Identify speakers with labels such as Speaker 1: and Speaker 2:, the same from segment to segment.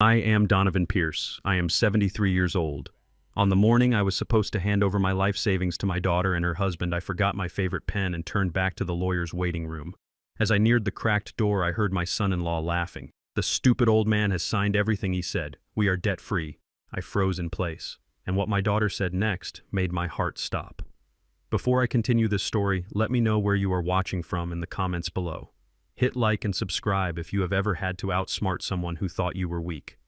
Speaker 1: I am Donovan Pierce. I am 73 years old. On the morning I was supposed to hand over my life savings to my daughter and her husband, I forgot my favorite pen and turned back to the lawyer's waiting room. As I neared the cracked door, I heard my son-in-law laughing. "The stupid old man has signed everything," he said. "We are debt-free." I froze in place, and what my daughter said next made my heart stop. Before I continue this story, let me know where you are watching from in the comments below. Hit like and subscribe if you have ever had to outsmart someone who thought you were weak.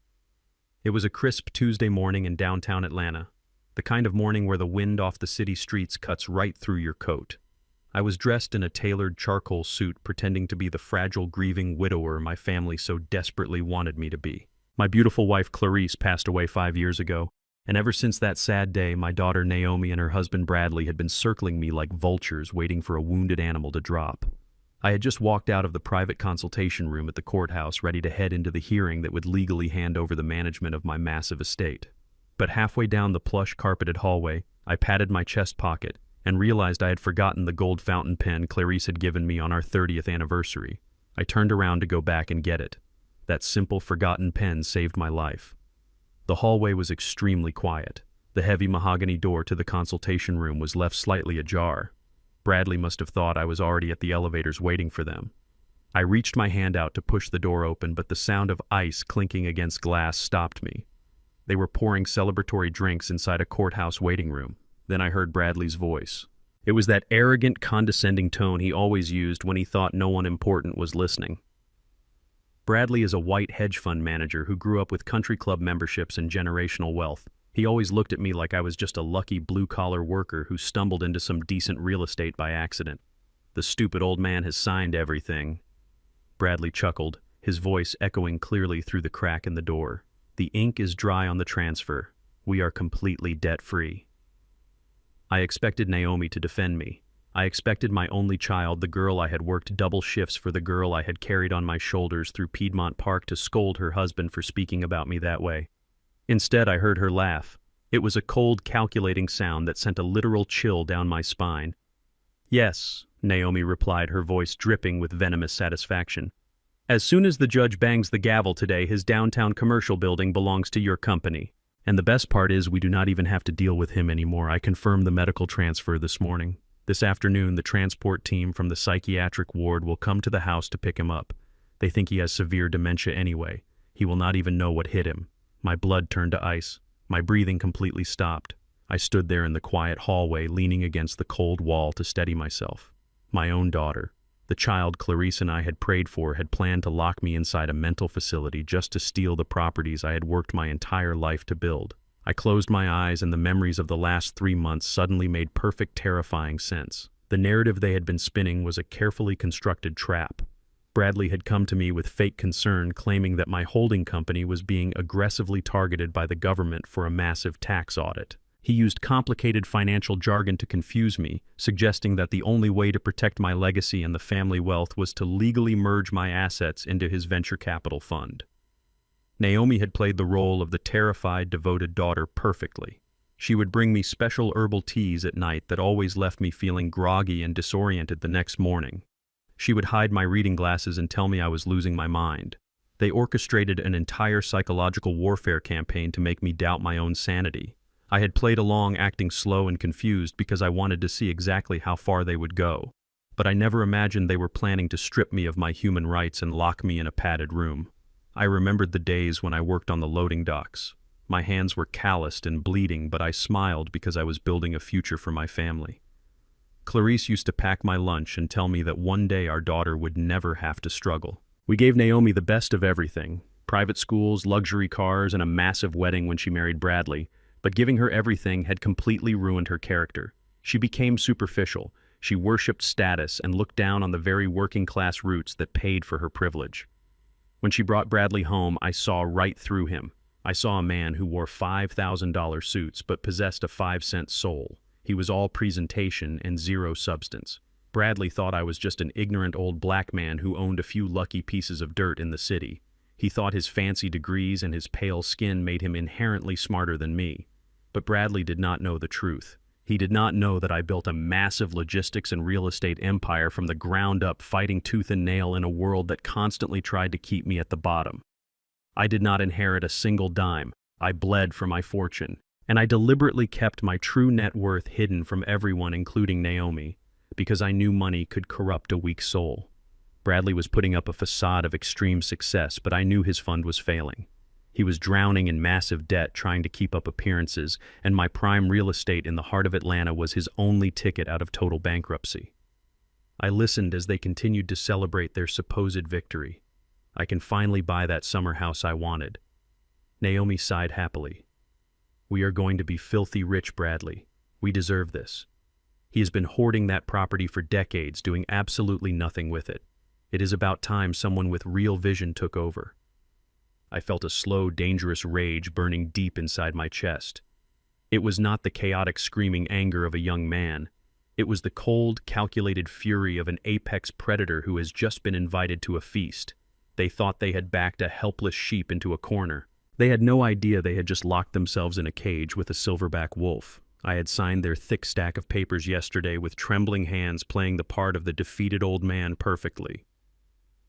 Speaker 1: It was a crisp Tuesday morning in downtown Atlanta, the kind of morning where the wind off the city streets cuts right through your coat. I was dressed in a tailored charcoal suit, pretending to be the fragile, grieving widower my family so desperately wanted me to be. My beautiful wife Clarice passed away 5 years ago, and ever since that sad day, my daughter Naomi and her husband Bradley had been circling me like vultures waiting for a wounded animal to drop. I had just walked out of the private consultation room at the courthouse, ready to head into the hearing that would legally hand over the management of my massive estate. But halfway down the plush carpeted hallway, I patted my chest pocket and realized I had forgotten the gold fountain pen Clarice had given me on our 30th anniversary. I turned around to go back and get it. That simple, forgotten pen saved my life. The hallway was extremely quiet. The heavy mahogany door to the consultation room was left slightly ajar. Bradley must have thought I was already at the elevators waiting for them. I reached my hand out to push the door open, but the sound of ice clinking against glass stopped me. They were pouring celebratory drinks inside a courthouse waiting room. Then I heard Bradley's voice. It was that arrogant, condescending tone he always used when he thought no one important was listening. Bradley is a white hedge fund manager who grew up with country club memberships and generational wealth. He always looked at me like I was just a lucky blue-collar worker who stumbled into some decent real estate by accident. "The stupid old man has signed everything." Bradley chuckled, his voice echoing clearly through the crack in the door. "The ink is dry on the transfer. We are completely debt-free." I expected Naomi to defend me. I expected my only child, the girl I had worked double shifts for, the girl I had carried on my shoulders through Piedmont Park, to scold her husband for speaking about me that way. Instead, I heard her laugh. It was a cold, calculating sound that sent a literal chill down my spine. "Yes," Naomi replied, her voice dripping with venomous satisfaction. "As soon as the judge bangs the gavel today, his downtown commercial building belongs to your company. And the best part is we do not even have to deal with him anymore. I confirmed the medical transfer this morning. This afternoon, the transport team from the psychiatric ward will come to the house to pick him up. They think he has severe dementia anyway. He will not even know what hit him." My blood turned to ice. My breathing completely stopped. I stood there in the quiet hallway, leaning against the cold wall to steady myself. My own daughter, the child Clarice and I had prayed for, had planned to lock me inside a mental facility just to steal the properties I had worked my entire life to build. I closed my eyes, and the memories of the last 3 months suddenly made perfect, terrifying sense. The narrative they had been spinning was a carefully constructed trap. Bradley had come to me with fake concern, claiming that my holding company was being aggressively targeted by the government for a massive tax audit. He used complicated financial jargon to confuse me, suggesting that the only way to protect my legacy and the family wealth was to legally merge my assets into his venture capital fund. Naomi had played the role of the terrified, devoted daughter perfectly. She would bring me special herbal teas at night that always left me feeling groggy and disoriented the next morning. She would hide my reading glasses and tell me I was losing my mind. They orchestrated an entire psychological warfare campaign to make me doubt my own sanity. I had played along, acting slow and confused because I wanted to see exactly how far they would go. But I never imagined they were planning to strip me of my human rights and lock me in a padded room. I remembered the days when I worked on the loading docks. My hands were calloused and bleeding, but I smiled because I was building a future for my family. Clarice used to pack my lunch and tell me that one day our daughter would never have to struggle. We gave Naomi the best of everything: private schools, luxury cars, and a massive wedding when she married Bradley. But giving her everything had completely ruined her character. She became superficial. She worshipped status and looked down on the very working-class roots that paid for her privilege. When she brought Bradley home, I saw right through him. I saw a man who wore $5,000 suits but possessed a 5-cent soul. He was all presentation and zero substance. Bradley thought I was just an ignorant old black man who owned a few lucky pieces of dirt in the city. He thought his fancy degrees and his pale skin made him inherently smarter than me. But Bradley did not know the truth. He did not know that I built a massive logistics and real estate empire from the ground up, fighting tooth and nail in a world that constantly tried to keep me at the bottom. I did not inherit a single dime. I bled for my fortune. And I deliberately kept my true net worth hidden from everyone, including Naomi, because I knew money could corrupt a weak soul. Bradley was putting up a facade of extreme success, but I knew his fund was failing. He was drowning in massive debt trying to keep up appearances, and my prime real estate in the heart of Atlanta was his only ticket out of total bankruptcy. I listened as they continued to celebrate their supposed victory. I can finally buy that summer house I wanted. Naomi sighed happily. We are going to be filthy rich, Bradley. We deserve this. He has been hoarding that property for decades, doing absolutely nothing with it. It is about time someone with real vision took over. I felt a slow, dangerous rage burning deep inside my chest. It was not the chaotic, screaming anger of a young man. It was the cold, calculated fury of an apex predator who has just been invited to a feast. They thought they had backed a helpless sheep into a corner. They had no idea they had just locked themselves in a cage with a silverback wolf. I had signed their thick stack of papers yesterday with trembling hands, playing the part of the defeated old man perfectly.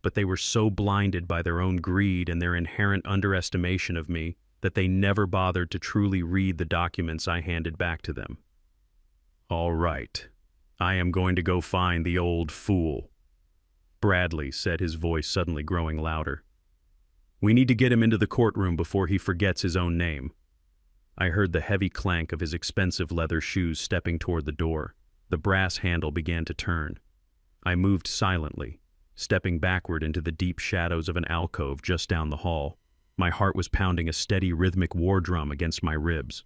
Speaker 1: But they were so blinded by their own greed and their inherent underestimation of me that they never bothered to truly read the documents I handed back to them. All right, I am going to go find the old fool, Bradley said, his voice suddenly growing louder. We need to get him into the courtroom before he forgets his own name. I heard the heavy clank of his expensive leather shoes stepping toward the door. The brass handle began to turn. I moved silently, stepping backward into the deep shadows of an alcove just down the hall. My heart was pounding a steady rhythmic war drum against my ribs.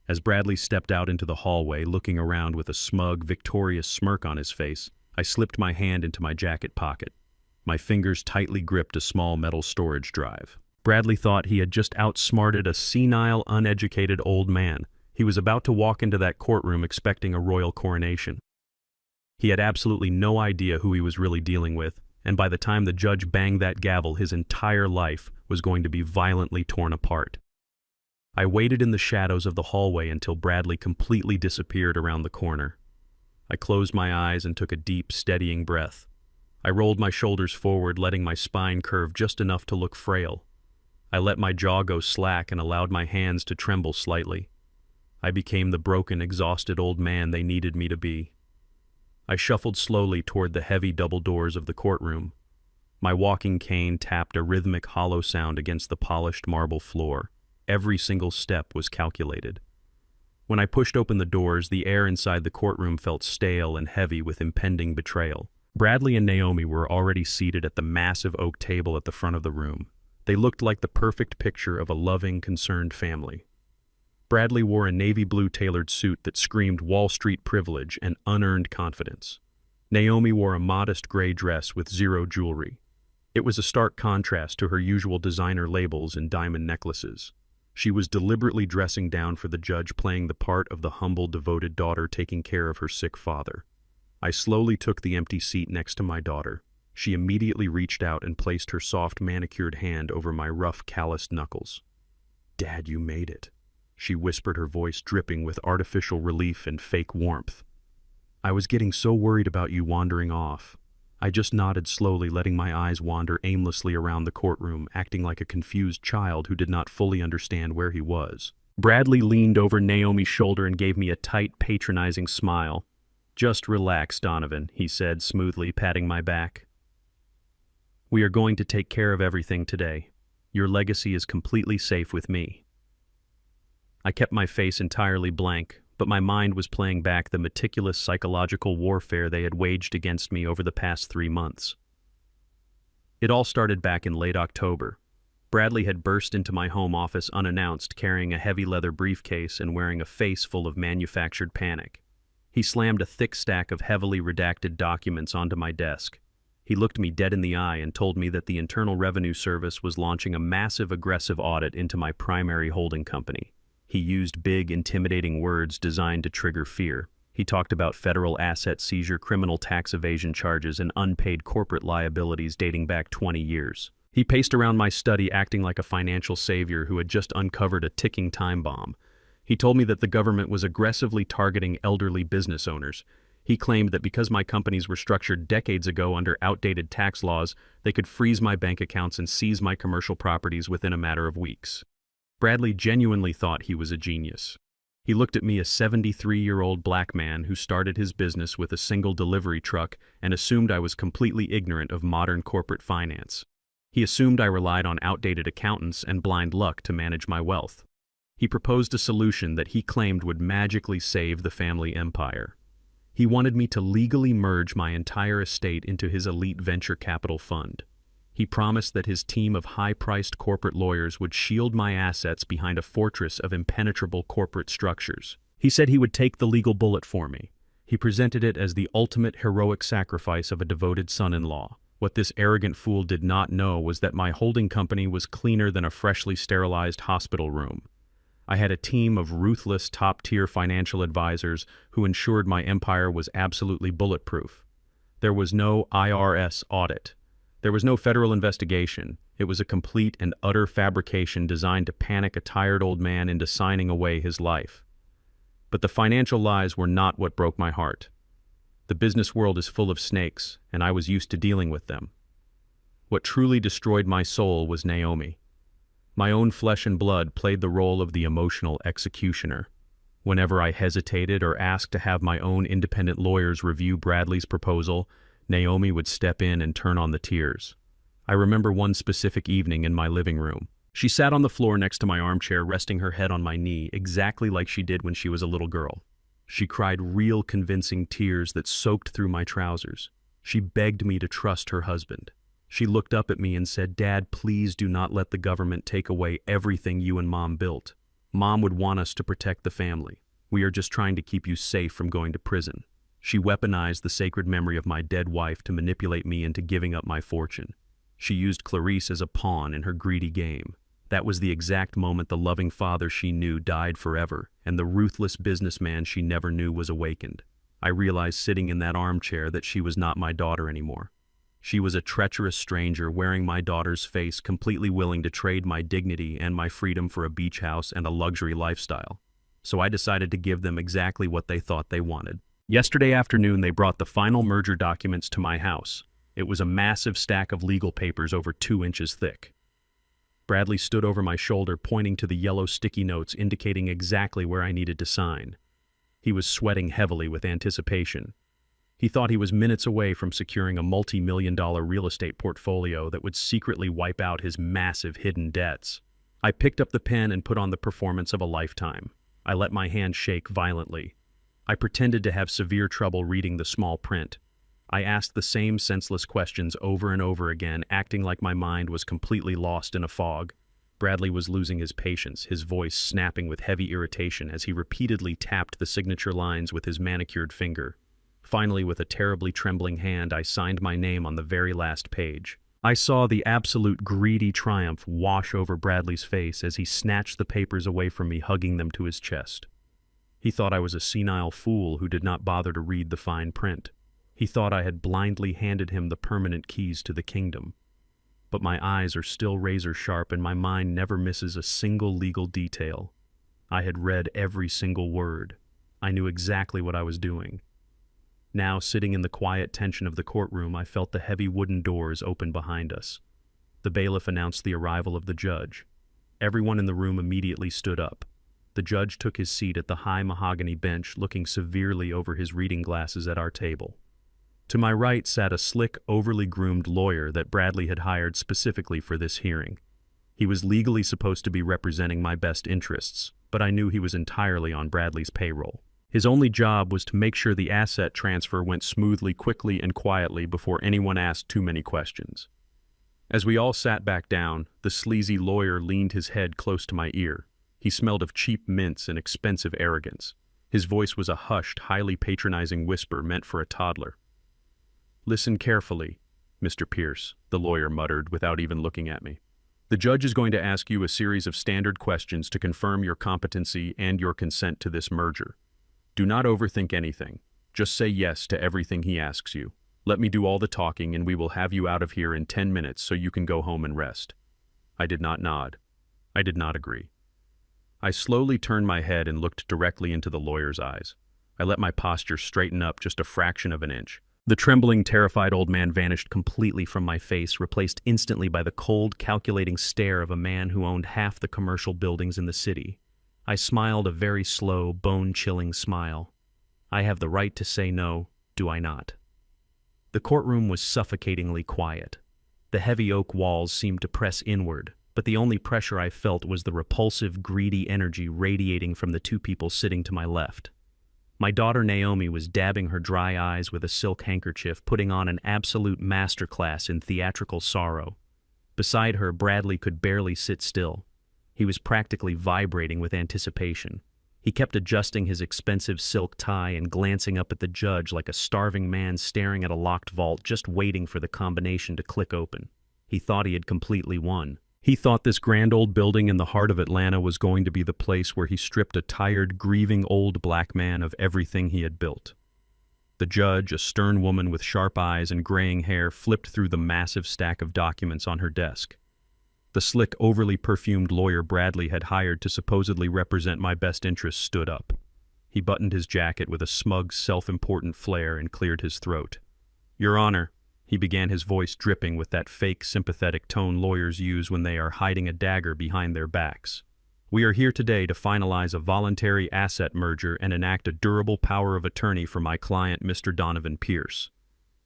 Speaker 1: As Bradley stepped out into the hallway, looking around with a smug, victorious smirk on his face, I slipped my hand into my jacket pocket. My fingers tightly gripped a small metal storage drive. Bradley thought he had just outsmarted a senile, uneducated old man. He was about to walk into that courtroom expecting a royal coronation. He had absolutely no idea who he was really dealing with, and by the time the judge banged that gavel, his entire life was going to be violently torn apart. I waited in the shadows of the hallway until Bradley completely disappeared around the corner. I closed my eyes and took a deep, steadying breath. I rolled my shoulders forward, letting my spine curve just enough to look frail. I let my jaw go slack and allowed my hands to tremble slightly. I became the broken, exhausted old man they needed me to be. I shuffled slowly toward the heavy double doors of the courtroom. My walking cane tapped a rhythmic, hollow sound against the polished marble floor. Every single step was calculated. When I pushed open the doors, the air inside the courtroom felt stale and heavy with impending betrayal. Bradley and Naomi were already seated at the massive oak table at the front of the room. They looked like the perfect picture of a loving, concerned family. Bradley wore a navy blue tailored suit that screamed Wall Street privilege and unearned confidence. Naomi wore a modest gray dress with zero jewelry. It was a stark contrast to her usual designer labels and diamond necklaces. She was deliberately dressing down for the judge, playing the part of the humble, devoted daughter taking care of her sick father. I slowly took the empty seat next to my daughter. She immediately reached out and placed her soft, manicured hand over my rough, calloused knuckles. "Dad, you made it," she whispered, her voice dripping with artificial relief and fake warmth. "I was getting so worried about you wandering off." I just nodded slowly, letting my eyes wander aimlessly around the courtroom, acting like a confused child who did not fully understand where he was. Bradley leaned over Naomi's shoulder and gave me a tight, patronizing smile. "Just relax, Donovan," he said smoothly, patting my back. "We are going to take care of everything today. Your legacy is completely safe with me." I kept my face entirely blank, but my mind was playing back the meticulous psychological warfare they had waged against me over the past 3 months. It all started back in late October. Bradley had burst into my home office unannounced, carrying a heavy leather briefcase and wearing a face full of manufactured panic. He slammed a thick stack of heavily redacted documents onto my desk. He looked me dead in the eye and told me that the Internal Revenue Service was launching a massive, aggressive audit into my primary holding company. He used big, intimidating words designed to trigger fear. He talked about federal asset seizure, criminal tax evasion charges, and unpaid corporate liabilities dating back 20 years. He paced around my study acting like a financial savior who had just uncovered a ticking time bomb. He told me that the government was aggressively targeting elderly business owners. He claimed that because my companies were structured decades ago under outdated tax laws, they could freeze my bank accounts and seize my commercial properties within a matter of weeks. Bradley genuinely thought he was a genius. He looked at me, a 73-year-old black man who started his business with a single delivery truck, and assumed I was completely ignorant of modern corporate finance. He assumed I relied on outdated accountants and blind luck to manage my wealth. He proposed a solution that he claimed would magically save the family empire. He wanted me to legally merge my entire estate into his elite venture capital fund. He promised that his team of high-priced corporate lawyers would shield my assets behind a fortress of impenetrable corporate structures. He said he would take the legal bullet for me. He presented it as the ultimate heroic sacrifice of a devoted son-in-law. What this arrogant fool did not know was that my holding company was cleaner than a freshly sterilized hospital room. I had a team of ruthless, top-tier financial advisors who ensured my empire was absolutely bulletproof. There was no IRS audit. There was no federal investigation. It was a complete and utter fabrication designed to panic a tired old man into signing away his life. But the financial lies were not what broke my heart. The business world is full of snakes, and I was used to dealing with them. What truly destroyed my soul was Naomi. My own flesh and blood played the role of the emotional executioner. Whenever I hesitated or asked to have my own independent lawyers review Bradley's proposal, Naomi would step in and turn on the tears. I remember one specific evening in my living room. She sat on the floor next to my armchair, resting her head on my knee, exactly like she did when she was a little girl. She cried real convincing tears that soaked through my trousers. She begged me to trust her husband. She looked up at me and said, "Dad, please do not let the government take away everything you and Mom built. Mom would want us to protect the family. We are just trying to keep you safe from going to prison." She weaponized the sacred memory of my dead wife to manipulate me into giving up my fortune. She used Clarice as a pawn in her greedy game. That was the exact moment the loving father she knew died forever, and the ruthless businessman she never knew was awakened. I realized sitting in that armchair that she was not my daughter anymore. She was a treacherous stranger wearing my daughter's face, completely willing to trade my dignity and my freedom for a beach house and a luxury lifestyle. So I decided to give them exactly what they thought they wanted. Yesterday afternoon, they brought the final merger documents to my house. It was a massive stack of legal papers over 2 inches thick. Bradley stood over my shoulder, pointing to the yellow sticky notes indicating exactly where I needed to sign. He was sweating heavily with anticipation. He thought he was minutes away from securing a multi-million-dollar real estate portfolio that would secretly wipe out his massive hidden debts. I picked up the pen and put on the performance of a lifetime. I let my hand shake violently. I pretended to have severe trouble reading the small print. I asked the same senseless questions over and over again, acting like my mind was completely lost in a fog. Bradley was losing his patience, his voice snapping with heavy irritation as he repeatedly tapped the signature lines with his manicured finger. Finally, with a terribly trembling hand, I signed my name on the very last page. I saw the absolute greedy triumph wash over Bradley's face as he snatched the papers away from me, hugging them to his chest. He thought I was a senile fool who did not bother to read the fine print. He thought I had blindly handed him the permanent keys to the kingdom. But my eyes are still razor sharp and my mind never misses a single legal detail. I had read every single word. I knew exactly what I was doing. Now, sitting in the quiet tension of the courtroom, I felt the heavy wooden doors open behind us. The bailiff announced the arrival of the judge. Everyone in the room immediately stood up. The judge took his seat at the high mahogany bench, looking severely over his reading glasses at our table. To my right sat a slick, overly groomed lawyer that Bradley had hired specifically for this hearing. He was legally supposed to be representing my best interests, but I knew he was entirely on Bradley's payroll. His only job was to make sure the asset transfer went smoothly, quickly, and quietly before anyone asked too many questions. As we all sat back down, the sleazy lawyer leaned his head close to my ear. He smelled of cheap mints and expensive arrogance. His voice was a hushed, highly patronizing whisper meant for a toddler. "Listen carefully, Mr. Pierce," the lawyer muttered without even looking at me. "The judge is going to ask you a series of standard questions to confirm your competency and your consent to this merger. Do not overthink anything. Just say yes to everything he asks you. Let me do all the talking and we will have you out of here in 10 minutes so you can go home and rest." I did not nod. I did not agree. I slowly turned my head and looked directly into the lawyer's eyes. I let my posture straighten up just a fraction of an inch. The trembling, terrified old man vanished completely from my face, replaced instantly by the cold, calculating stare of a man who owned half the commercial buildings in the city. I smiled a very slow, bone-chilling smile. I have the right to say no, do I not? The courtroom was suffocatingly quiet. The heavy oak walls seemed to press inward, but the only pressure I felt was the repulsive, greedy energy radiating from the two people sitting to my left. My daughter Naomi was dabbing her dry eyes with a silk handkerchief, putting on an absolute masterclass in theatrical sorrow. Beside her, Bradley could barely sit still. He was practically vibrating with anticipation. He kept adjusting his expensive silk tie and glancing up at the judge like a starving man staring at a locked vault, just waiting for the combination to click open. He thought he had completely won. He thought this grand old building in the heart of Atlanta was going to be the place where he stripped a tired, grieving old black man of everything he had built. The judge, a stern woman with sharp eyes and graying hair, flipped through the massive stack of documents on her desk. The slick, overly perfumed lawyer Bradley had hired to supposedly represent my best interests stood up. He buttoned his jacket with a smug, self-important flair and cleared his throat. "Your Honor," he began, his voice dripping with that fake, sympathetic tone lawyers use when they are hiding a dagger behind their backs. "We are here today to finalize a voluntary asset merger and enact a durable power of attorney for my client, Mr. Donovan Pierce.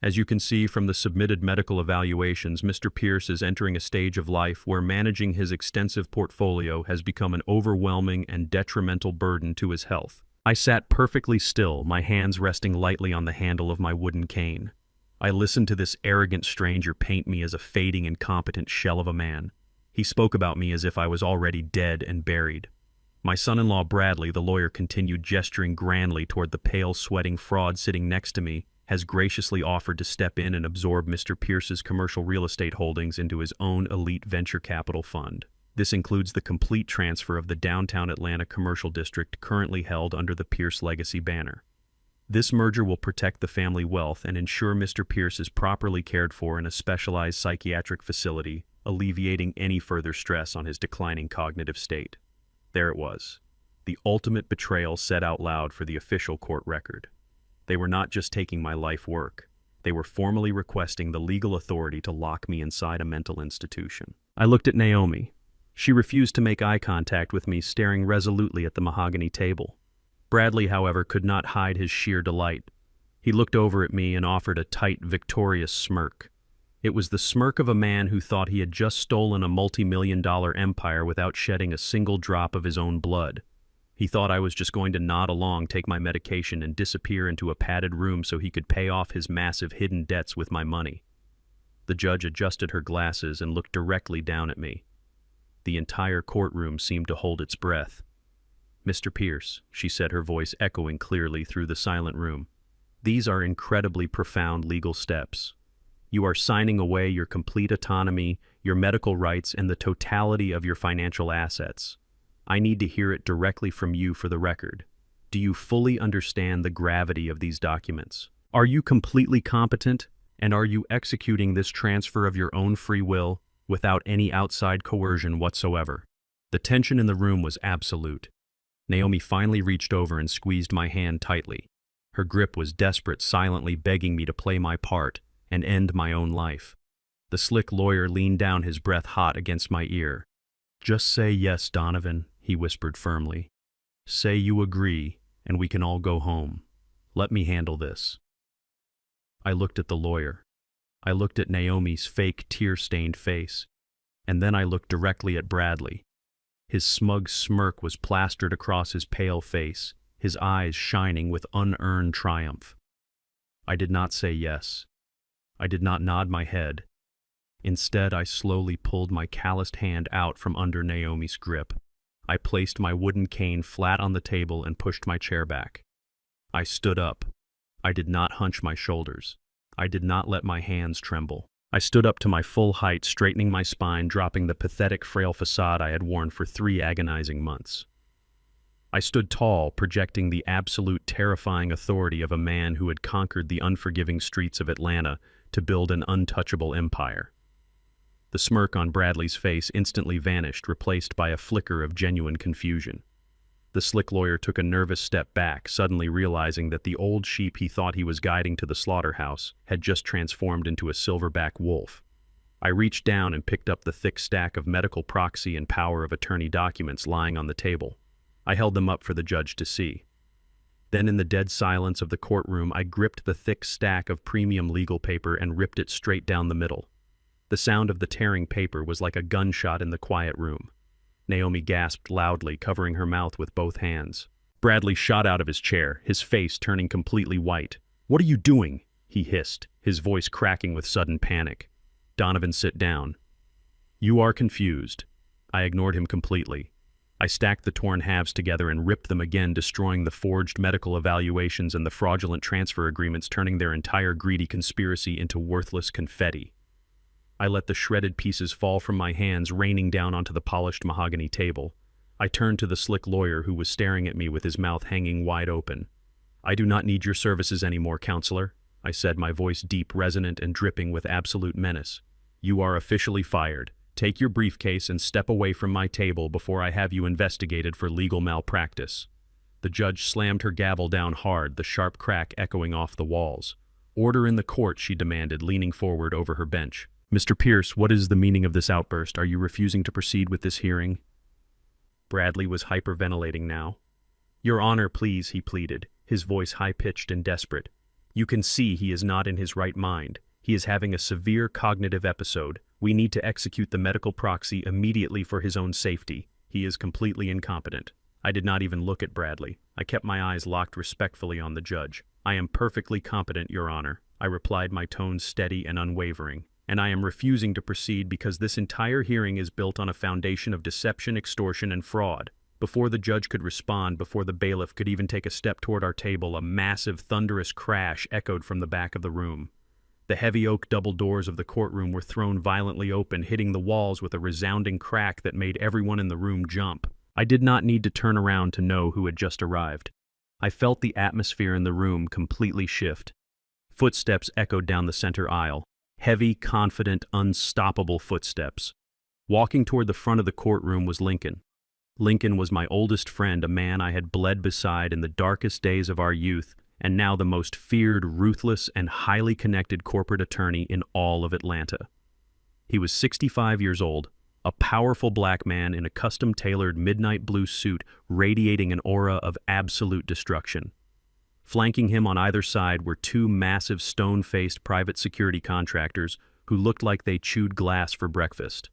Speaker 1: As you can see from the submitted medical evaluations, Mr. Pierce is entering a stage of life where managing his extensive portfolio has become an overwhelming and detrimental burden to his health." I sat perfectly still, my hands resting lightly on the handle of my wooden cane. I listened to this arrogant stranger paint me as a fading, incompetent shell of a man. He spoke about me as if I was already dead and buried. My son-in-law Bradley, the lawyer, continued, gesturing grandly toward the pale, sweating fraud sitting next to me, has graciously offered to step in and absorb Mr. Pierce's commercial real estate holdings into his own elite venture capital fund. This includes the complete transfer of the downtown Atlanta commercial district currently held under the Pierce Legacy banner. This merger will protect the family wealth and ensure Mr. Pierce is properly cared for in a specialized psychiatric facility, alleviating any further stress on his declining cognitive state. There it was, the ultimate betrayal said out loud for the official court record. They were not just taking my life work. They were formally requesting the legal authority to lock me inside a mental institution. I looked at Naomi. She refused to make eye contact with me, staring resolutely at the mahogany table. Bradley, however, could not hide his sheer delight. He looked over at me and offered a tight, victorious smirk. It was the smirk of a man who thought he had just stolen a multi-million-dollar empire without shedding a single drop of his own blood. He thought I was just going to nod along, take my medication, and disappear into a padded room so he could pay off his massive hidden debts with my money. The judge adjusted her glasses and looked directly down at me. The entire courtroom seemed to hold its breath. "Mr. Pierce," she said, her voice echoing clearly through the silent room, "these are incredibly profound legal steps. You are signing away your complete autonomy, your medical rights, and the totality of your financial assets. I need to hear it directly from you for the record. Do you fully understand the gravity of these documents? Are you completely competent, and are you executing this transfer of your own free will without any outside coercion whatsoever?" The tension in the room was absolute. Naomi finally reached over and squeezed my hand tightly. Her grip was desperate, silently begging me to play my part and end my own life. The slick lawyer leaned down, his breath hot against my ear. "Just say yes, Donovan," he whispered firmly. "Say you agree, and we can all go home. Let me handle this." I looked at the lawyer. I looked at Naomi's fake, tear-stained face. And then I looked directly at Bradley. His smug smirk was plastered across his pale face, his eyes shining with unearned triumph. I did not say yes. I did not nod my head. Instead, I slowly pulled my calloused hand out from under Naomi's grip. I placed my wooden cane flat on the table and pushed my chair back. I stood up. I did not hunch my shoulders. I did not let my hands tremble. I stood up to my full height, straightening my spine, dropping the pathetic, frail facade I had worn for 3 agonizing months. I stood tall, projecting the absolute, terrifying authority of a man who had conquered the unforgiving streets of Atlanta to build an untouchable empire. The smirk on Bradley's face instantly vanished, replaced by a flicker of genuine confusion. The slick lawyer took a nervous step back, suddenly realizing that the old sheep he thought he was guiding to the slaughterhouse had just transformed into a silverback wolf. I reached down and picked up the thick stack of medical proxy and power of attorney documents lying on the table. I held them up for the judge to see. Then in the dead silence of the courtroom, I gripped the thick stack of premium legal paper and ripped it straight down the middle. The sound of the tearing paper was like a gunshot in the quiet room. Naomi gasped loudly, covering her mouth with both hands. Bradley shot out of his chair, his face turning completely white. "What are you doing?" he hissed, his voice cracking with sudden panic. "Donovan, sit down." "You are confused." I ignored him completely. I stacked the torn halves together and ripped them again, destroying the forged medical evaluations and the fraudulent transfer agreements, turning their entire greedy conspiracy into worthless confetti. I let the shredded pieces fall from my hands, raining down onto the polished mahogany table. I turned to the slick lawyer, who was staring at me with his mouth hanging wide open. "I do not need your services anymore, counselor," I said, my voice deep, resonant, and dripping with absolute menace. "You are officially fired. Take your briefcase and step away from my table before I have you investigated for legal malpractice." The judge slammed her gavel down hard, the sharp crack echoing off the walls. "Order in the court," she demanded, leaning forward over her bench. "Mr. Pierce, what is the meaning of this outburst? Are you refusing to proceed with this hearing?" Bradley was hyperventilating now. "Your Honor, please," he pleaded, his voice high-pitched and desperate. "You can see he is not in his right mind. He is having a severe cognitive episode. We need to execute the medical proxy immediately for his own safety. He is completely incompetent." I did not even look at Bradley. I kept my eyes locked respectfully on the judge. "I am perfectly competent, Your Honor," I replied, my tone steady and unwavering. "And I am refusing to proceed because this entire hearing is built on a foundation of deception, extortion, and fraud." Before the judge could respond, before the bailiff could even take a step toward our table, a massive, thunderous crash echoed from the back of the room. The heavy oak double doors of the courtroom were thrown violently open, hitting the walls with a resounding crack that made everyone in the room jump. I did not need to turn around to know who had just arrived. I felt the atmosphere in the room completely shift. Footsteps echoed down the center aisle. Heavy, confident, unstoppable footsteps. Walking toward the front of the courtroom was Lincoln. Lincoln was my oldest friend, a man I had bled beside in the darkest days of our youth, and now the most feared, ruthless, and highly connected corporate attorney in all of Atlanta. He was 65 years old, a powerful black man in a custom-tailored midnight blue suit radiating an aura of absolute destruction. Flanking him on either side were two massive stone-faced private security contractors who looked like they chewed glass for breakfast.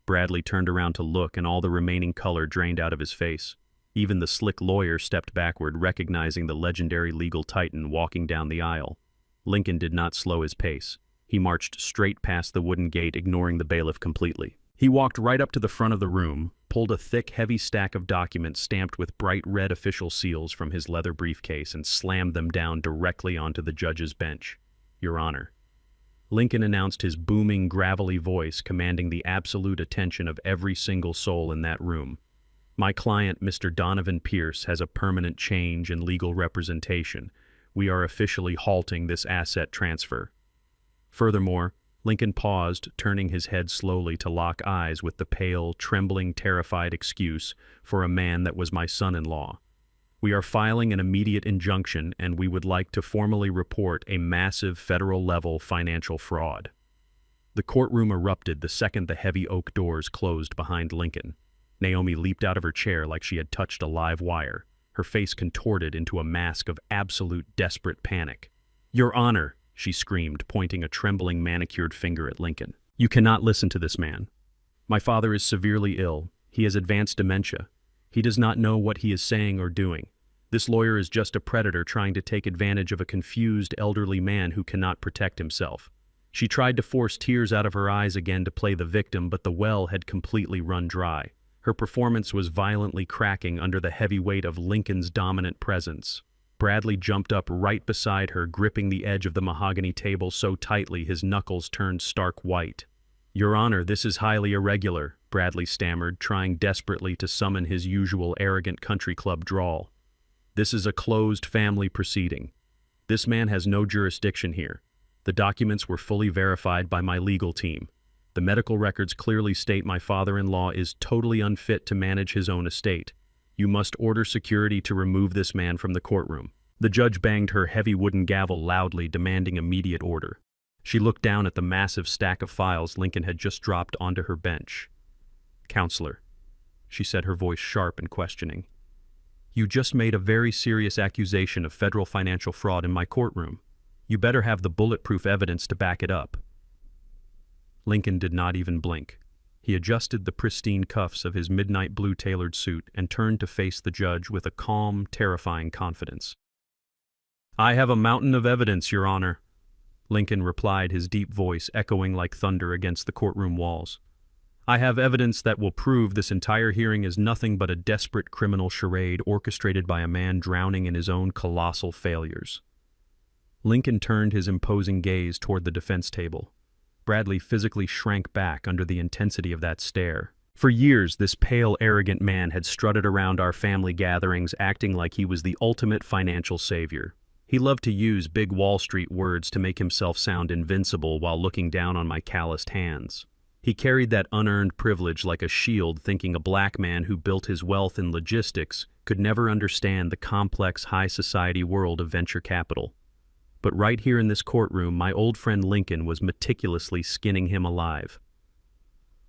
Speaker 1: Bradley turned around to look, and all the remaining color drained out of his face. Even the slick lawyer stepped backward, recognizing the legendary legal titan walking down the aisle. Lincoln did not slow his pace. He marched straight past the wooden gate, ignoring the bailiff completely. He walked right up to the front of the room, pulled a thick, heavy stack of documents stamped with bright red official seals from his leather briefcase, and slammed them down directly onto the judge's bench. "Your Honor." Lincoln announced, his booming, gravelly voice commanding the absolute attention of every single soul in that room. "My client, Mr. Donovan Pierce, has a permanent change in legal representation. We are officially halting this asset transfer." Furthermore, Lincoln paused, turning his head slowly to lock eyes with the pale, trembling, terrified excuse for a man that was my son-in-law. "We are filing an immediate injunction, and we would like to formally report a massive federal-level financial fraud." The courtroom erupted the second the heavy oak doors closed behind Lincoln. Naomi leaped out of her chair like she had touched a live wire, her face contorted into a mask of absolute desperate panic. "Your Honor," she screamed, pointing a trembling, manicured finger at Lincoln. "You cannot listen to this man. My father is severely ill. He has advanced dementia. He does not know what he is saying or doing. This lawyer is just a predator trying to take advantage of a confused, elderly man who cannot protect himself." She tried to force tears out of her eyes again to play the victim, but the well had completely run dry. Her performance was violently cracking under the heavy weight of Lincoln's dominant presence. Bradley jumped up right beside her, gripping the edge of the mahogany table so tightly his knuckles turned stark white. "Your Honor, this is highly irregular," Bradley stammered, trying desperately to summon his usual arrogant country club drawl. "This is a closed family proceeding. This man has no jurisdiction here. The documents were fully verified by my legal team. The medical records clearly state my father-in-law is totally unfit to manage his own estate. You must order security to remove this man from the courtroom." The judge banged her heavy wooden gavel loudly, demanding immediate order. She looked down at the massive stack of files Lincoln had just dropped onto her bench. "Counselor," she said, her voice sharp and questioning, "you just made a very serious accusation of federal financial fraud in my courtroom. You better have the bulletproof evidence to back it up." Lincoln did not even blink. He adjusted the pristine cuffs of his midnight blue tailored suit and turned to face the judge with a calm, terrifying confidence. "I have a mountain of evidence, Your Honor," Lincoln replied, his deep voice echoing like thunder against the courtroom walls. "I have evidence that will prove this entire hearing is nothing but a desperate criminal charade orchestrated by a man drowning in his own colossal failures." Lincoln turned his imposing gaze toward the defense table. Bradley physically shrank back under the intensity of that stare. For years, this pale, arrogant man had strutted around our family gatherings acting like he was the ultimate financial savior. He loved to use big Wall Street words to make himself sound invincible while looking down on my calloused hands. He carried that unearned privilege like a shield, thinking a black man who built his wealth in logistics could never understand the complex high society world of venture capital. But right here in this courtroom, my old friend Lincoln was meticulously skinning him alive.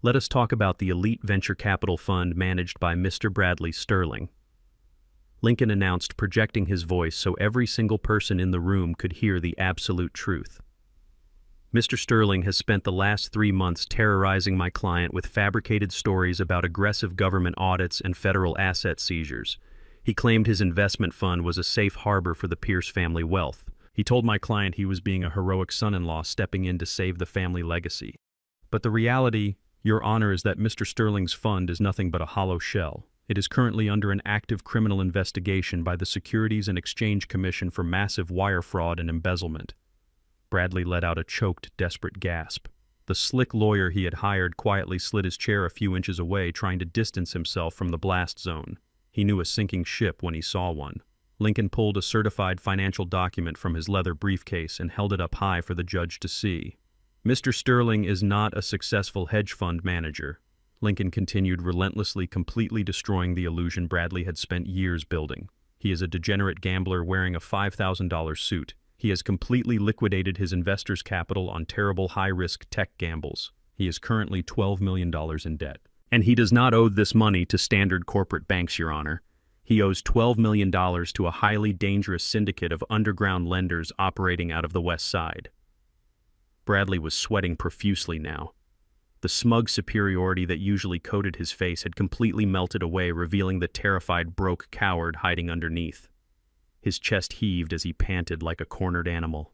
Speaker 1: Let us talk about the elite venture capital fund managed by Mr. Bradley Sterling. Lincoln announced, projecting his voice so every single person in the room could hear the absolute truth. Mr. Sterling has spent the last 3 months terrorizing my client with fabricated stories about aggressive government audits and federal asset seizures. He claimed his investment fund was a safe harbor for the Pierce family wealth. He told my client he was being a heroic son-in-law stepping in to save the family legacy. But the reality, Your Honor, is that Mr. Sterling's fund is nothing but a hollow shell. It is currently under an active criminal investigation by the Securities and Exchange Commission for massive wire fraud and embezzlement. Bradley let out a choked, desperate gasp. The slick lawyer he had hired quietly slid his chair a few inches away, trying to distance himself from the blast zone. He knew a sinking ship when he saw one. Lincoln pulled a certified financial document from his leather briefcase and held it up high for the judge to see. "Mr. Sterling is not a successful hedge fund manager," Lincoln continued, relentlessly, completely destroying the illusion Bradley had spent years building. "He is a degenerate gambler wearing a $5,000 suit. He has completely liquidated his investors' capital on terrible high-risk tech gambles. He is currently $12 million in debt. And he does not owe this money to standard corporate banks, Your Honor. He owes $12 million to a highly dangerous syndicate of underground lenders operating out of the West Side." Bradley was sweating profusely now. The smug superiority that usually coated his face had completely melted away, revealing the terrified broke coward hiding underneath. His chest heaved as he panted like a cornered animal.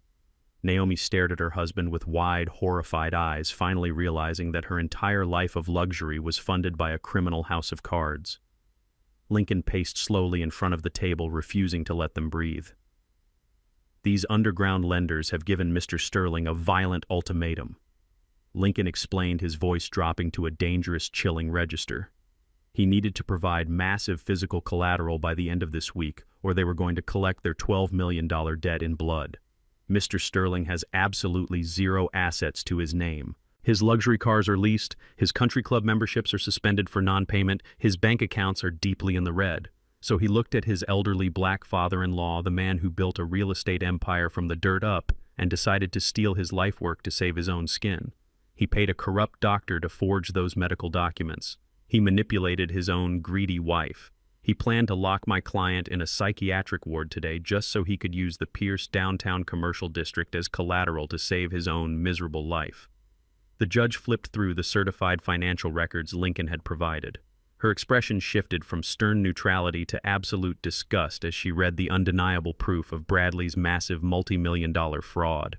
Speaker 1: Naomi stared at her husband with wide, horrified eyes, finally realizing that her entire life of luxury was funded by a criminal house of cards. Lincoln paced slowly in front of the table, refusing to let them breathe. "These underground lenders have given Mr. Sterling a violent ultimatum," Lincoln explained, his voice dropping to a dangerous, chilling register. "He needed to provide massive physical collateral by the end of this week, or they were going to collect their $12 million debt in blood. Mr. Sterling has absolutely zero assets to his name. His luxury cars are leased, his country club memberships are suspended for non-payment, his bank accounts are deeply in the red." So he looked at his elderly black father-in-law, the man who built a real estate empire from the dirt up, and decided to steal his life work to save his own skin. He paid a corrupt doctor to forge those medical documents. He manipulated his own greedy wife. He planned to lock my client in a psychiatric ward today just so he could use the Pierce downtown commercial district as collateral to save his own miserable life. The judge flipped through the certified financial records Lincoln had provided. Her expression shifted from stern neutrality to absolute disgust as she read the undeniable proof of Bradley's massive multi-million-dollar fraud.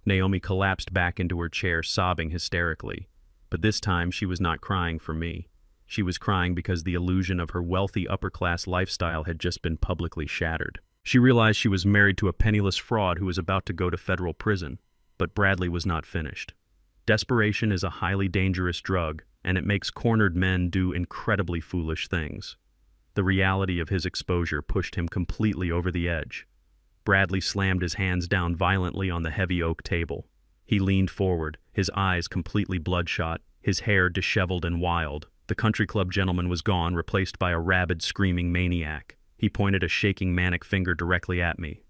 Speaker 1: Naomi collapsed back into her chair, sobbing hysterically. But this time she was not crying for me. She was crying because the illusion of her wealthy upper-class lifestyle had just been publicly shattered. She realized she was married to a penniless fraud who was about to go to federal prison. But Bradley was not finished. Desperation is a highly dangerous drug, and it makes cornered men do incredibly foolish things. The reality of his exposure pushed him completely over the edge. Bradley slammed his hands down violently on the heavy oak table. He leaned forward, his eyes completely bloodshot, his hair disheveled and wild. The country club gentleman was gone, replaced by a rabid, screaming maniac. He pointed a shaking, manic finger directly at me.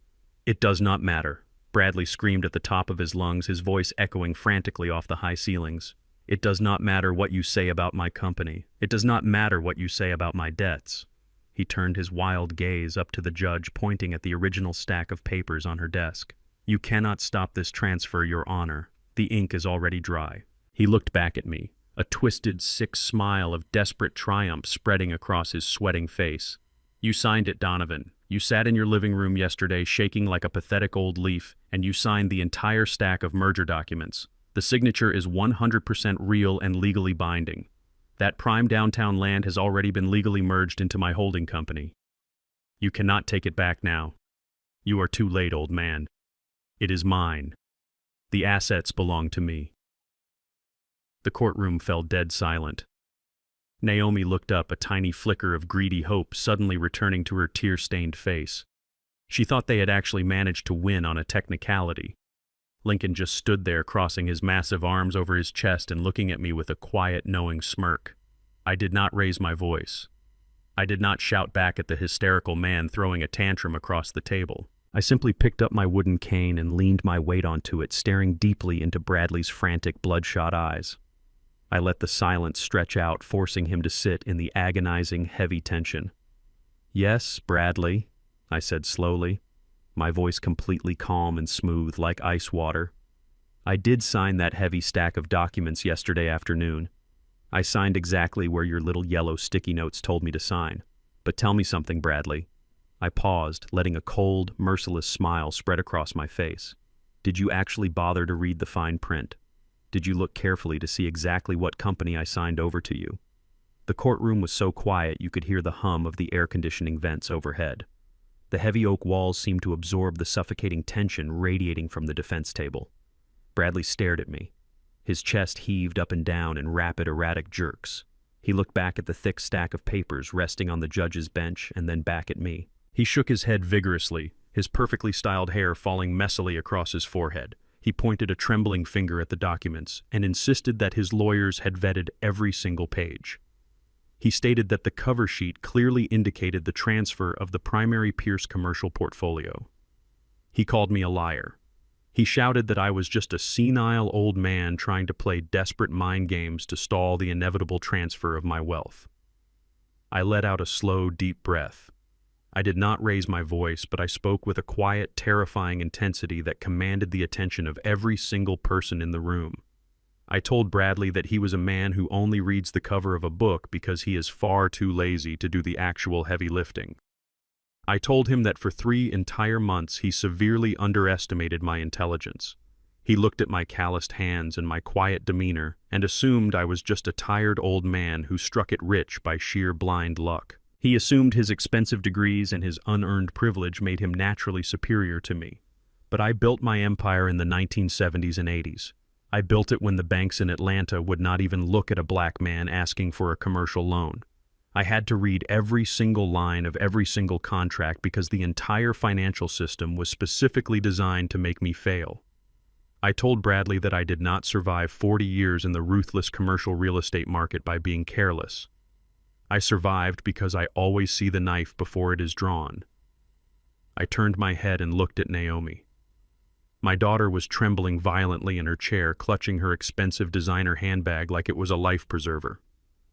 Speaker 1: "It does not matter," Bradley screamed at the top of his lungs, his voice echoing frantically off the high ceilings. "It does not matter what you say about my company. It does not matter what you say about my debts." He turned his wild gaze up to the judge, pointing at the original stack of papers on her desk. "You cannot stop this transfer, Your Honor. The ink is already dry." He looked back at me, a twisted, sick smile of desperate triumph spreading across his sweating face. "You signed it, Donovan. You sat in your living room yesterday shaking like a pathetic old leaf, and you signed the entire stack of merger documents. The signature is 100% real and legally binding. That prime downtown land has already been legally merged into my holding company. You cannot take it back now. You are too late, old man. It is mine. The assets belong to me." The courtroom fell dead silent. Naomi looked up, a tiny flicker of greedy hope suddenly returning to her tear-stained face. She thought they had actually managed to win on a technicality. Lincoln just stood there, crossing his massive arms over his chest and looking at me with a quiet, knowing smirk. I did not raise my voice. I did not shout back at the hysterical man throwing a tantrum across the table. I simply picked up my wooden cane and leaned my weight onto it, staring deeply into Bradley's frantic, bloodshot eyes. I let the silence stretch out, forcing him to sit in the agonizing, heavy tension. "Yes, Bradley," I said slowly, my voice completely calm and smooth like ice water. "I did sign that heavy stack of documents yesterday afternoon. I signed exactly where your little yellow sticky notes told me to sign. But tell me something, Bradley." I paused, letting a cold, merciless smile spread across my face. "Did you actually bother to read the fine print? Did you look carefully to see exactly what company I signed over to you?" The courtroom was so quiet you could hear the hum of the air conditioning vents overhead. The heavy oak walls seemed to absorb the suffocating tension radiating from the defense table. Bradley stared at me. His chest heaved up and down in rapid, erratic jerks. He looked back at the thick stack of papers resting on the judge's bench and then back at me. He shook his head vigorously, his perfectly styled hair falling messily across his forehead. He pointed a trembling finger at the documents and insisted that his lawyers had vetted every single page. He stated that the cover sheet clearly indicated the transfer of the primary Pierce commercial portfolio. He called me a liar. He shouted that I was just a senile old man trying to play desperate mind games to stall the inevitable transfer of my wealth. I let out a slow, deep breath. I did not raise my voice, but I spoke with a quiet, terrifying intensity that commanded the attention of every single person in the room. I told Bradley that he was a man who only reads the cover of a book because he is far too lazy to do the actual heavy lifting. I told him that for 3 entire months he severely underestimated my intelligence. He looked at my calloused hands and my quiet demeanor and assumed I was just a tired old man who struck it rich by sheer blind luck. He assumed his expensive degrees and his unearned privilege made him naturally superior to me. But I built my empire in the 1970s and 80s. I built it when the banks in Atlanta would not even look at a black man asking for a commercial loan. I had to read every single line of every single contract because the entire financial system was specifically designed to make me fail. I told Bradley that I did not survive 40 years in the ruthless commercial real estate market by being careless. I survived because I always see the knife before it is drawn. I turned my head and looked at Naomi. My daughter was trembling violently in her chair, clutching her expensive designer handbag like it was a life preserver.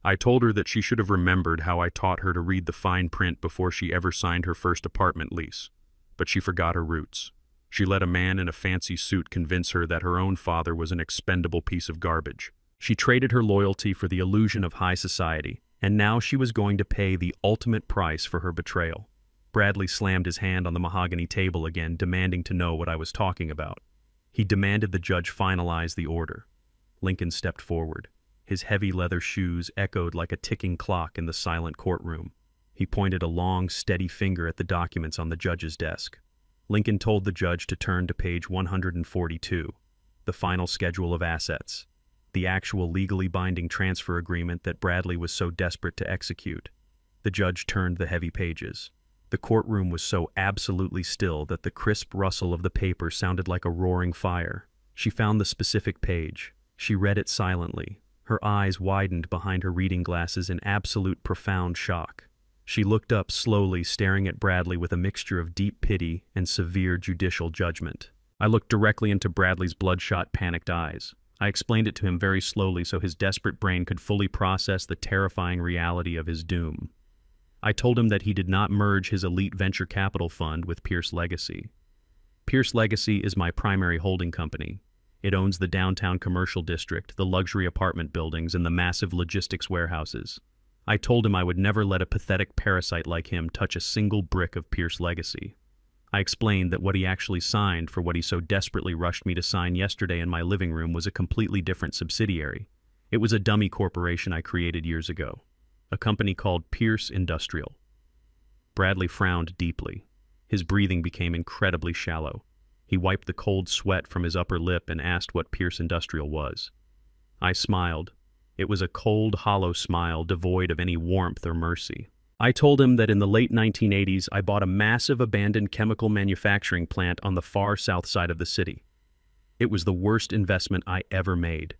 Speaker 1: I told her that she should have remembered how I taught her to read the fine print before she ever signed her first apartment lease. But she forgot her roots. She let a man in a fancy suit convince her that her own father was an expendable piece of garbage. She traded her loyalty for the illusion of high society, and now she was going to pay the ultimate price for her betrayal. Bradley slammed his hand on the mahogany table again, demanding to know what I was talking about. He demanded the judge finalize the order. Lincoln stepped forward. His heavy leather shoes echoed like a ticking clock in the silent courtroom. He pointed a long, steady finger at the documents on the judge's desk. Lincoln told the judge to turn to page 142, the final schedule of assets, the actual legally binding transfer agreement that Bradley was so desperate to execute. The judge turned the heavy pages. The courtroom was so absolutely still that the crisp rustle of the paper sounded like a roaring fire. She found the specific page. She read it silently, Her eyes widened behind her reading glasses in absolute profound shock. She looked up slowly, staring at Bradley with a mixture of deep pity and severe judicial judgment. I looked directly into Bradley's bloodshot, panicked eyes. I explained it to him very slowly so his desperate brain could fully process the terrifying reality of his doom. I told him that he did not merge his elite venture capital fund with Pierce Legacy. Pierce Legacy is my primary holding company. It owns the downtown commercial district, the luxury apartment buildings, and the massive logistics warehouses. I told him I would never let a pathetic parasite like him touch a single brick of Pierce Legacy. I explained that what he actually signed for what he so desperately rushed me to sign yesterday in my living room was a completely different subsidiary. It was a dummy corporation I created years ago, a company called Pierce Industrial. Bradley frowned deeply. His breathing became incredibly shallow. He wiped the cold sweat from his upper lip and asked what Pierce Industrial was. I smiled. It was a cold, hollow smile devoid of any warmth or mercy. I told him that in the late 1980s I bought a massive abandoned chemical manufacturing plant on the far south side of the city. It was the worst investment I ever made.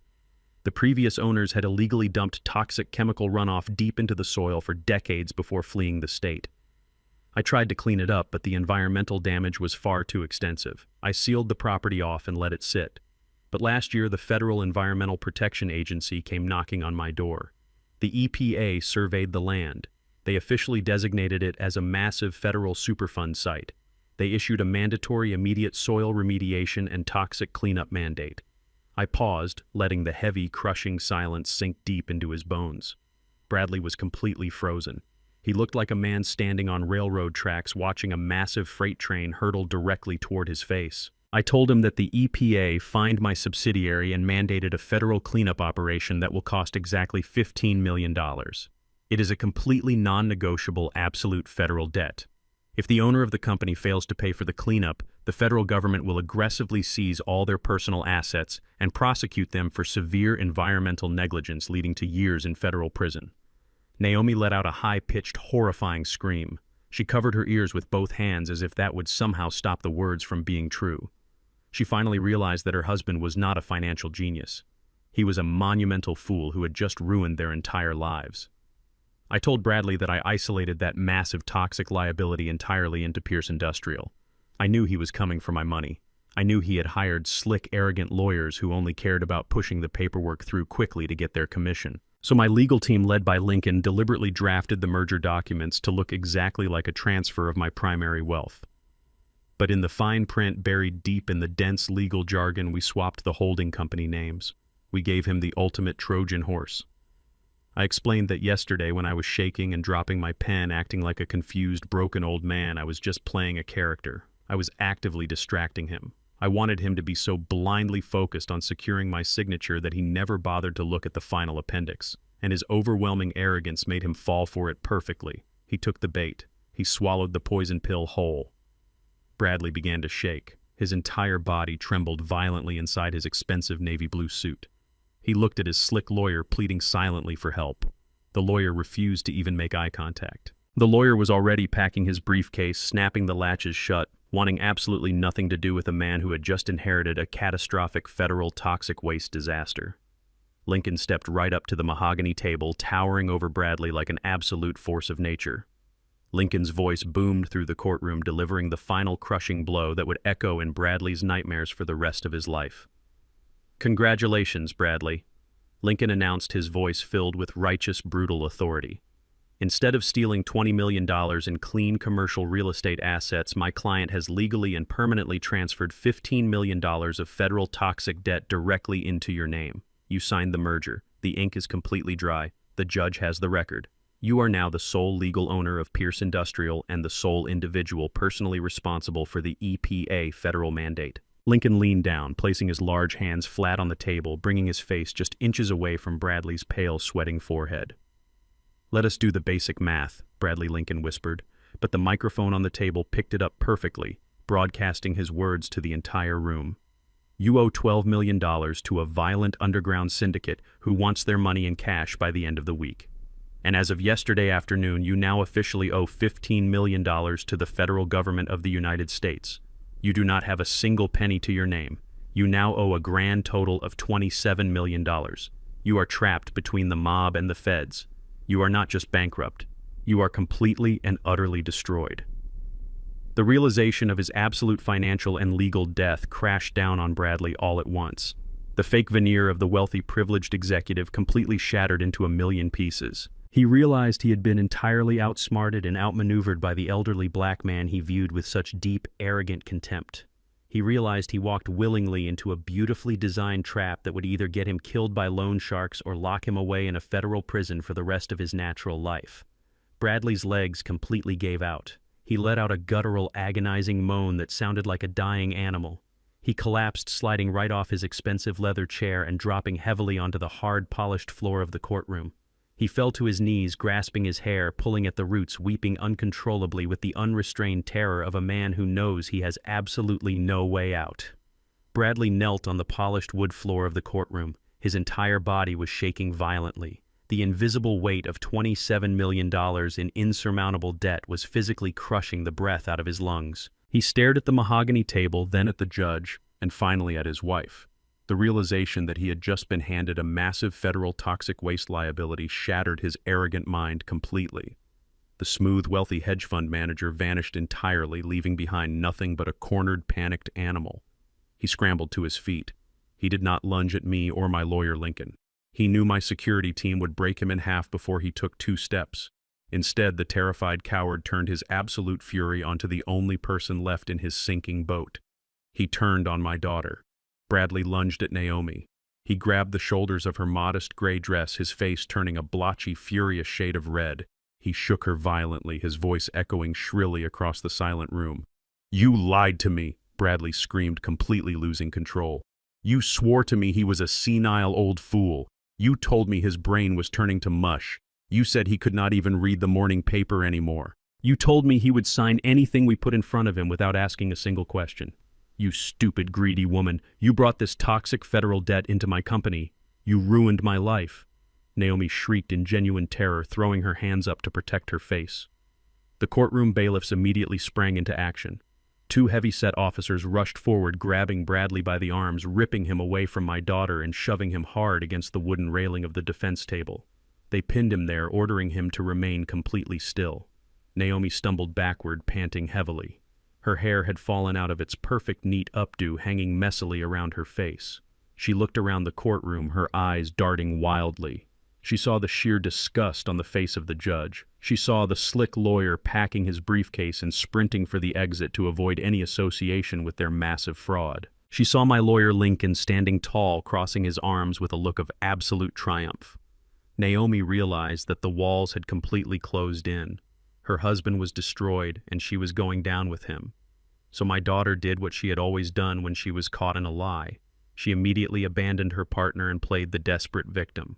Speaker 1: The previous owners had illegally dumped toxic chemical runoff deep into the soil for decades before fleeing the state. I tried to clean it up, but the environmental damage was far too extensive. I sealed the property off and let it sit. But last year, the Federal Environmental Protection Agency came knocking on my door. The EPA surveyed the land. They officially designated it as a massive federal Superfund site. They issued a mandatory immediate soil remediation and toxic cleanup mandate. I paused, letting the heavy, crushing silence sink deep into his bones. Bradley was completely frozen. He looked like a man standing on railroad tracks watching a massive freight train hurtle directly toward his face. I told him that the EPA fined my subsidiary and mandated a federal cleanup operation that will cost exactly $15 million. It is a completely non-negotiable absolute federal debt. If the owner of the company fails to pay for the cleanup, the federal government will aggressively seize all their personal assets and prosecute them for severe environmental negligence leading to years in federal prison. Naomi let out a high-pitched, horrifying scream. She covered her ears with both hands as if that would somehow stop the words from being true. She finally realized that her husband was not a financial genius. He was a monumental fool who had just ruined their entire lives. I told Bradley that I isolated that massive toxic liability entirely into Pierce Industrial. I knew he was coming for my money. I knew he had hired slick, arrogant lawyers who only cared about pushing the paperwork through quickly to get their commission. So my legal team, led by Lincoln, deliberately drafted the merger documents to look exactly like a transfer of my primary wealth. But in the fine print buried deep in the dense legal jargon, we swapped the holding company names. We gave him the ultimate Trojan horse. I explained that yesterday, when I was shaking and dropping my pen, acting like a confused, broken old man, I was just playing a character. I was actively distracting him. I wanted him to be so blindly focused on securing my signature that he never bothered to look at the final appendix, and his overwhelming arrogance made him fall for it perfectly. He took the bait. He swallowed the poison pill whole. Bradley began to shake. His entire body trembled violently inside his expensive navy blue suit. He looked at his slick lawyer, pleading silently for help. The lawyer refused to even make eye contact. The lawyer was already packing his briefcase, snapping the latches shut, wanting absolutely nothing to do with a man who had just inherited a catastrophic federal toxic waste disaster. Lincoln stepped right up to the mahogany table, towering over Bradley like an absolute force of nature. Lincoln's voice boomed through the courtroom, delivering the final crushing blow that would echo in Bradley's nightmares for the rest of his life. "Congratulations, Bradley," Lincoln announced, his voice filled with righteous, brutal authority. "Instead of stealing $20 million in clean commercial real estate assets, my client has legally and permanently transferred $15 million of federal toxic debt directly into your name. You signed the merger. The ink is completely dry. The judge has the record. You are now the sole legal owner of Pierce Industrial and the sole individual personally responsible for the EPA federal mandate." Lincoln leaned down, placing his large hands flat on the table, bringing his face just inches away from Bradley's pale, sweating forehead. "Let us do the basic math," Bradley Lincoln whispered, but the microphone on the table picked it up perfectly, broadcasting his words to the entire room. "You owe $12 million to a violent underground syndicate who wants their money in cash by the end of the week. And as of yesterday afternoon, you now officially owe $15 million to the federal government of the United States. You do not have a single penny to your name. You now owe a grand total of $27 million. You are trapped between the mob and the feds. You are not just bankrupt. You are completely and utterly destroyed. The realization of his absolute financial and legal death crashed down on Bradley all at once. The fake veneer of the wealthy, privileged executive completely shattered into a million pieces. He realized he had been entirely outsmarted and outmaneuvered by the elderly black man he viewed with such deep, arrogant contempt. He realized he walked willingly into a beautifully designed trap that would either get him killed by loan sharks or lock him away in a federal prison for the rest of his natural life. Bradley's legs completely gave out. He let out a guttural, agonizing moan that sounded like a dying animal. He collapsed, sliding right off his expensive leather chair and dropping heavily onto the hard, polished floor of the courtroom. He fell to his knees, grasping his hair, pulling at the roots, weeping uncontrollably with the unrestrained terror of a man who knows he has absolutely no way out. Bradley knelt on the polished wood floor of the courtroom. His entire body was shaking violently. The invisible weight of $27 million in insurmountable debt was physically crushing the breath out of his lungs. He stared at the mahogany table, then at the judge, and finally at his wife. The realization that he had just been handed a massive federal toxic waste liability shattered his arrogant mind completely. The smooth, wealthy hedge fund manager vanished entirely, leaving behind nothing but a cornered, panicked animal. He scrambled to his feet. He did not lunge at me or my lawyer Lincoln. He knew my security team would break him in half before he took 2 steps. Instead, the terrified coward turned his absolute fury onto the only person left in his sinking boat. He turned on my daughter. Bradley lunged at Naomi. He grabbed the shoulders of her modest gray dress, his face turning a blotchy, furious shade of red. He shook her violently, his voice echoing shrilly across the silent room. "You lied to me," Bradley screamed, completely losing control. "You swore to me he was a senile old fool. You told me his brain was turning to mush. You said he could not even read the morning paper anymore. You told me he would sign anything we put in front of him without asking a single question. You stupid, greedy woman, you brought this toxic federal debt into my company. You ruined my life." Naomi shrieked in genuine terror, throwing her hands up to protect her face. The courtroom bailiffs immediately sprang into action. 2 heavy-set officers rushed forward, grabbing Bradley by the arms, ripping him away from my daughter and shoving him hard against the wooden railing of the defense table. They pinned him there, ordering him to remain completely still. Naomi stumbled backward, panting heavily. Her hair had fallen out of its perfect, neat updo, hanging messily around her face. She looked around the courtroom, her eyes darting wildly. She saw the sheer disgust on the face of the judge. She saw the slick lawyer packing his briefcase and sprinting for the exit to avoid any association with their massive fraud. She saw my lawyer Lincoln standing tall, crossing his arms with a look of absolute triumph. Naomi realized that the walls had completely closed in. Her husband was destroyed, and she was going down with him. So my daughter did what she had always done when she was caught in a lie. She immediately abandoned her partner and played the desperate victim.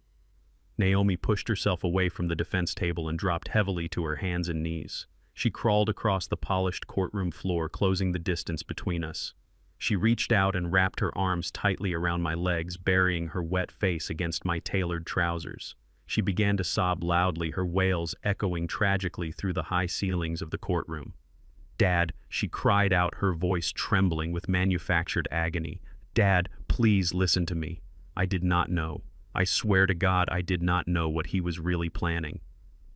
Speaker 1: Naomi pushed herself away from the defense table and dropped heavily to her hands and knees. She crawled across the polished courtroom floor, closing the distance between us. She reached out and wrapped her arms tightly around my legs, burying her wet face against my tailored trousers. She began to sob loudly, her wails echoing tragically through the high ceilings of the courtroom. "Dad," she cried out, her voice trembling with manufactured agony. "Dad, please listen to me. I did not know. I swear to God I did not know what he was really planning.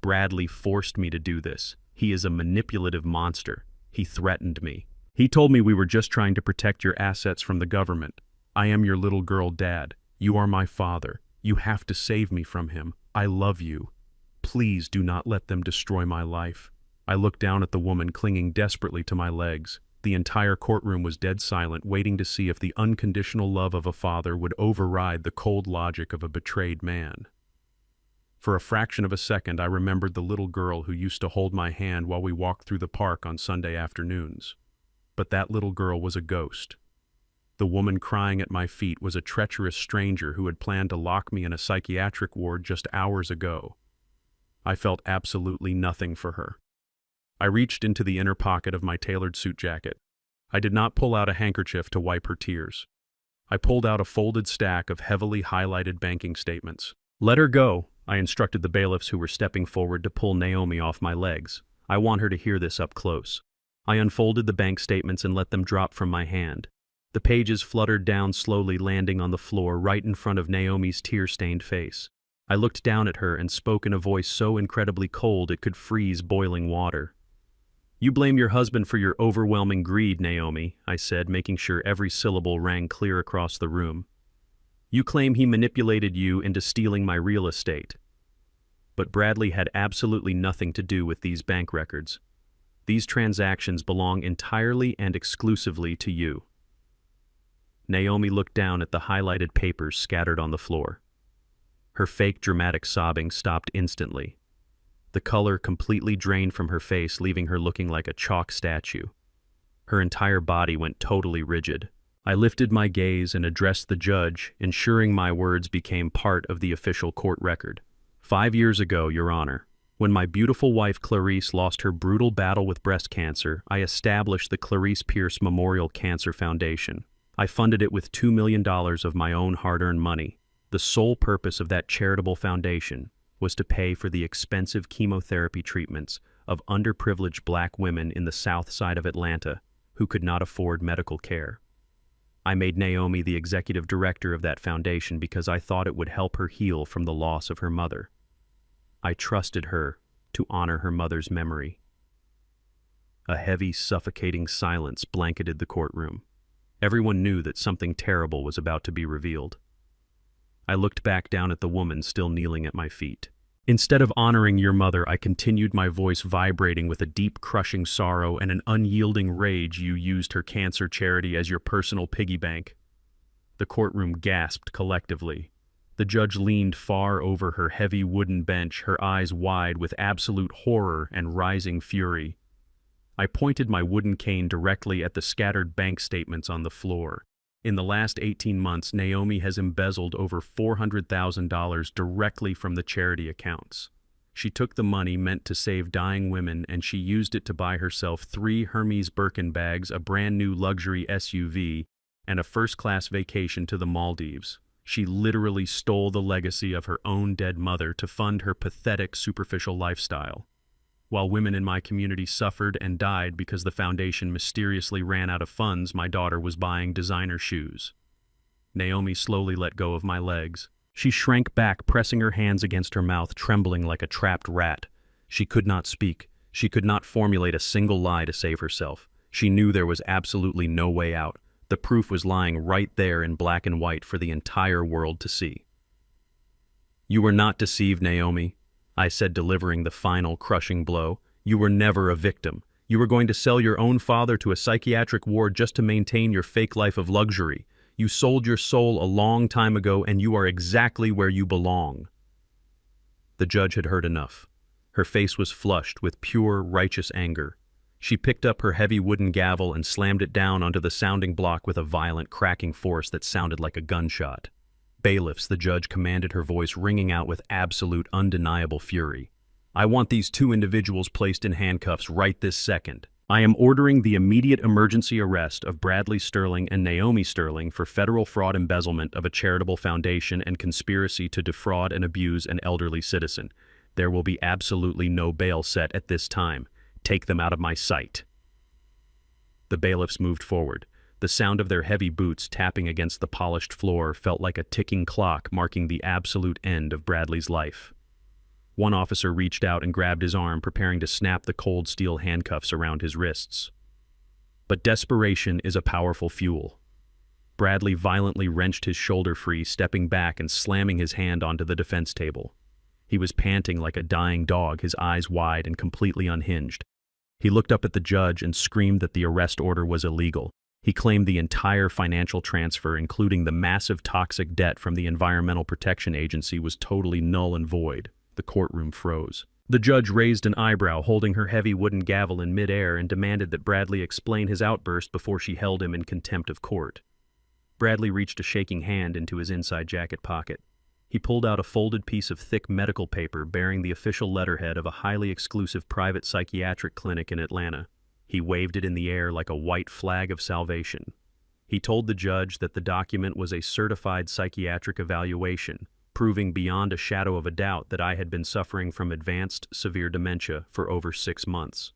Speaker 1: Bradley forced me to do this. He is a manipulative monster. He threatened me. He told me we were just trying to protect your assets from the government. I am your little girl, Dad. You are my father. You have to save me from him. I love you. Please do not let them destroy my life." I looked down at the woman clinging desperately to my legs. The entire courtroom was dead silent, waiting to see if the unconditional love of a father would override the cold logic of a betrayed man. For a fraction of a second, I remembered the little girl who used to hold my hand while we walked through the park on Sunday afternoons. But that little girl was a ghost. The woman crying at my feet was a treacherous stranger who had planned to lock me in a psychiatric ward just hours ago. I felt absolutely nothing for her. I reached into the inner pocket of my tailored suit jacket. I did not pull out a handkerchief to wipe her tears. I pulled out a folded stack of heavily highlighted banking statements. "Let her go," I instructed the bailiffs who were stepping forward to pull Naomi off my legs. "I want her to hear this up close." I unfolded the bank statements and let them drop from my hand. The pages fluttered down slowly, landing on the floor right in front of Naomi's tear-stained face. I looked down at her and spoke in a voice so incredibly cold it could freeze boiling water. "You blame your husband for your overwhelming greed, Naomi," I said, making sure every syllable rang clear across the room. "You claim he manipulated you into stealing my real estate. But Bradley had absolutely nothing to do with these bank records. These transactions belong entirely and exclusively to you." Naomi looked down at the highlighted papers scattered on the floor. Her fake dramatic sobbing stopped instantly. The color completely drained from her face, leaving her looking like a chalk statue. Her entire body went totally rigid. I lifted my gaze and addressed the judge, ensuring my words became part of the official court record. 5 years ago, Your Honor, when my beautiful wife Clarice lost her brutal battle with breast cancer, I established the Clarice Pierce Memorial Cancer Foundation. I funded it with $2 million of my own hard-earned money. The sole purpose of that charitable foundation was to pay for the expensive chemotherapy treatments of underprivileged black women in the south side of Atlanta who could not afford medical care. I made Naomi the executive director of that foundation because I thought it would help her heal from the loss of her mother. I trusted her to honor her mother's memory. A heavy, suffocating silence blanketed the courtroom. Everyone knew that something terrible was about to be revealed. I looked back down at the woman still kneeling at my feet. "Instead of honoring your mother," I continued, my voice vibrating with a deep, crushing sorrow and an unyielding rage, "you used her cancer charity as your personal piggy bank." The courtroom gasped collectively. The judge leaned far over her heavy wooden bench, her eyes wide with absolute horror and rising fury. I pointed my wooden cane directly at the scattered bank statements on the floor. In the last 18 months, Naomi has embezzled over $400,000 directly from the charity accounts. She took the money meant to save dying women and she used it to buy herself 3 Hermes Birkin bags, a brand new luxury SUV, and a first-class vacation to the Maldives. She literally stole the legacy of her own dead mother to fund her pathetic, superficial lifestyle. While women in my community suffered and died because the foundation mysteriously ran out of funds, my daughter was buying designer shoes. Naomi slowly let go of my legs. She shrank back, pressing her hands against her mouth, trembling like a trapped rat. She could not speak. She could not formulate a single lie to save herself. She knew there was absolutely no way out. The proof was lying right there in black and white for the entire world to see. "You were not deceived, Naomi," I said, delivering the final crushing blow. "You were never a victim. You were going to sell your own father to a psychiatric ward just to maintain your fake life of luxury. You sold your soul a long time ago, and you are exactly where you belong." The judge had heard enough. Her face was flushed with pure, righteous anger. She picked up her heavy wooden gavel and slammed it down onto the sounding block with a violent, cracking force that sounded like a gunshot. "Bailiffs," the judge commanded, her voice ringing out with absolute, undeniable fury. "I want these 2 individuals placed in handcuffs right this second. I am ordering the immediate emergency arrest of Bradley Sterling and Naomi Sterling for federal fraud, embezzlement of a charitable foundation, and conspiracy to defraud and abuse an elderly citizen. There will be absolutely no bail set at this time. Take them out of my sight." The bailiffs moved forward. The sound of their heavy boots tapping against the polished floor felt like a ticking clock marking the absolute end of Bradley's life. One officer reached out and grabbed his arm, preparing to snap the cold steel handcuffs around his wrists. But desperation is a powerful fuel. Bradley violently wrenched his shoulder free, stepping back and slamming his hand onto the defense table. He was panting like a dying dog, his eyes wide and completely unhinged. He looked up at the judge and screamed that the arrest order was illegal. He claimed the entire financial transfer, including the massive toxic debt from the Environmental Protection Agency, was totally null and void. The courtroom froze. The judge raised an eyebrow, holding her heavy wooden gavel in midair, and demanded that Bradley explain his outburst before she held him in contempt of court. Bradley reached a shaking hand into his inside jacket pocket. He pulled out a folded piece of thick medical paper bearing the official letterhead of a highly exclusive private psychiatric clinic in Atlanta. He waved it in the air like a white flag of salvation. He told the judge that the document was a certified psychiatric evaluation, proving beyond a shadow of a doubt that I had been suffering from advanced, severe dementia for over 6 months.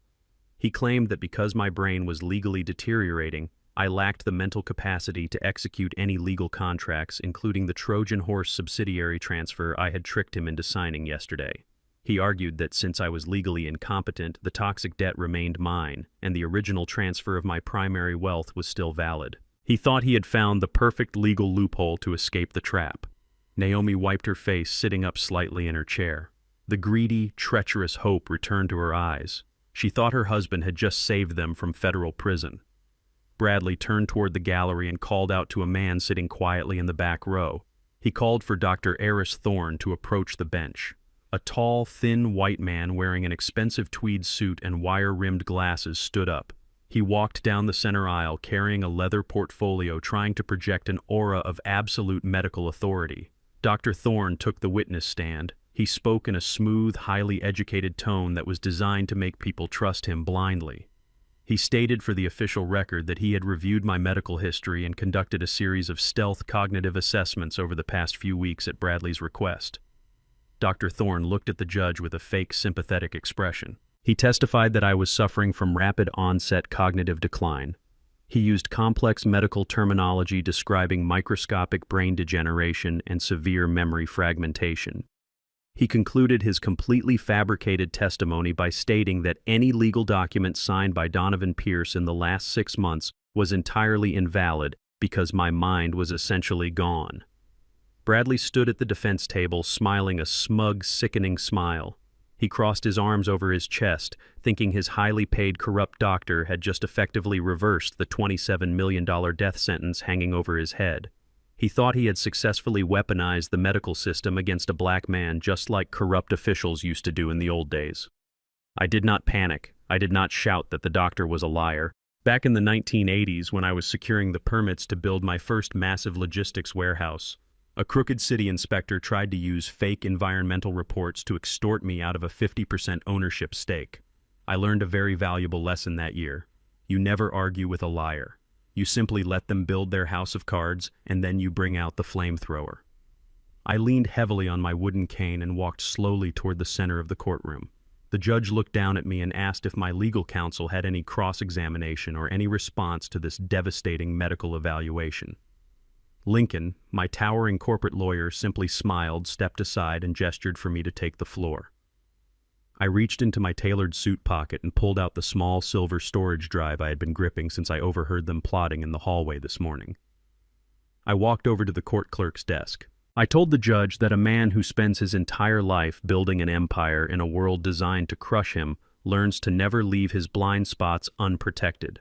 Speaker 1: He claimed that because my brain was legally deteriorating, I lacked the mental capacity to execute any legal contracts, including the Trojan Horse subsidiary transfer I had tricked him into signing yesterday. He argued that since I was legally incompetent, the toxic debt remained mine, and the original transfer of my primary wealth was still valid. He thought he had found the perfect legal loophole to escape the trap. Naomi wiped her face, sitting up slightly in her chair. The greedy, treacherous hope returned to her eyes. She thought her husband had just saved them from federal prison. Bradley turned toward the gallery and called out to a man sitting quietly in the back row. He called for Dr. Eris Thorne to approach the bench. A tall, thin white man wearing an expensive tweed suit and wire-rimmed glasses stood up. He walked down the center aisle carrying a leather portfolio, trying to project an aura of absolute medical authority. Dr. Thorne took the witness stand. He spoke in a smooth, highly educated tone that was designed to make people trust him blindly. He stated for the official record that he had reviewed my medical history and conducted a series of stealth cognitive assessments over the past few weeks at Bradley's request. Dr. Thorne looked at the judge with a fake sympathetic expression. He testified that I was suffering from rapid onset cognitive decline. He used complex medical terminology describing microscopic brain degeneration and severe memory fragmentation. He concluded his completely fabricated testimony by stating that any legal document signed by Donovan Pierce in the last 6 months was entirely invalid because my mind was essentially gone. Bradley stood at the defense table, smiling a smug, sickening smile. He crossed his arms over his chest, thinking his highly paid corrupt doctor had just effectively reversed the $27 million death sentence hanging over his head. He thought he had successfully weaponized the medical system against a black man, just like corrupt officials used to do in the old days. I did not panic. I did not shout that the doctor was a liar. Back in the 1980s, when I was securing the permits to build my first massive logistics warehouse, a crooked city inspector tried to use fake environmental reports to extort me out of a 50% ownership stake. I learned a very valuable lesson that year. You never argue with a liar. You simply let them build their house of cards, and then you bring out the flamethrower. I leaned heavily on my wooden cane and walked slowly toward the center of the courtroom. The judge looked down at me and asked if my legal counsel had any cross-examination or any response to this devastating medical evaluation. Lincoln, my towering corporate lawyer, simply smiled, stepped aside, and gestured for me to take the floor. I reached into my tailored suit pocket and pulled out the small silver storage drive I had been gripping since I overheard them plotting in the hallway this morning. I walked over to the court clerk's desk. I told the judge that a man who spends his entire life building an empire in a world designed to crush him learns to never leave his blind spots unprotected.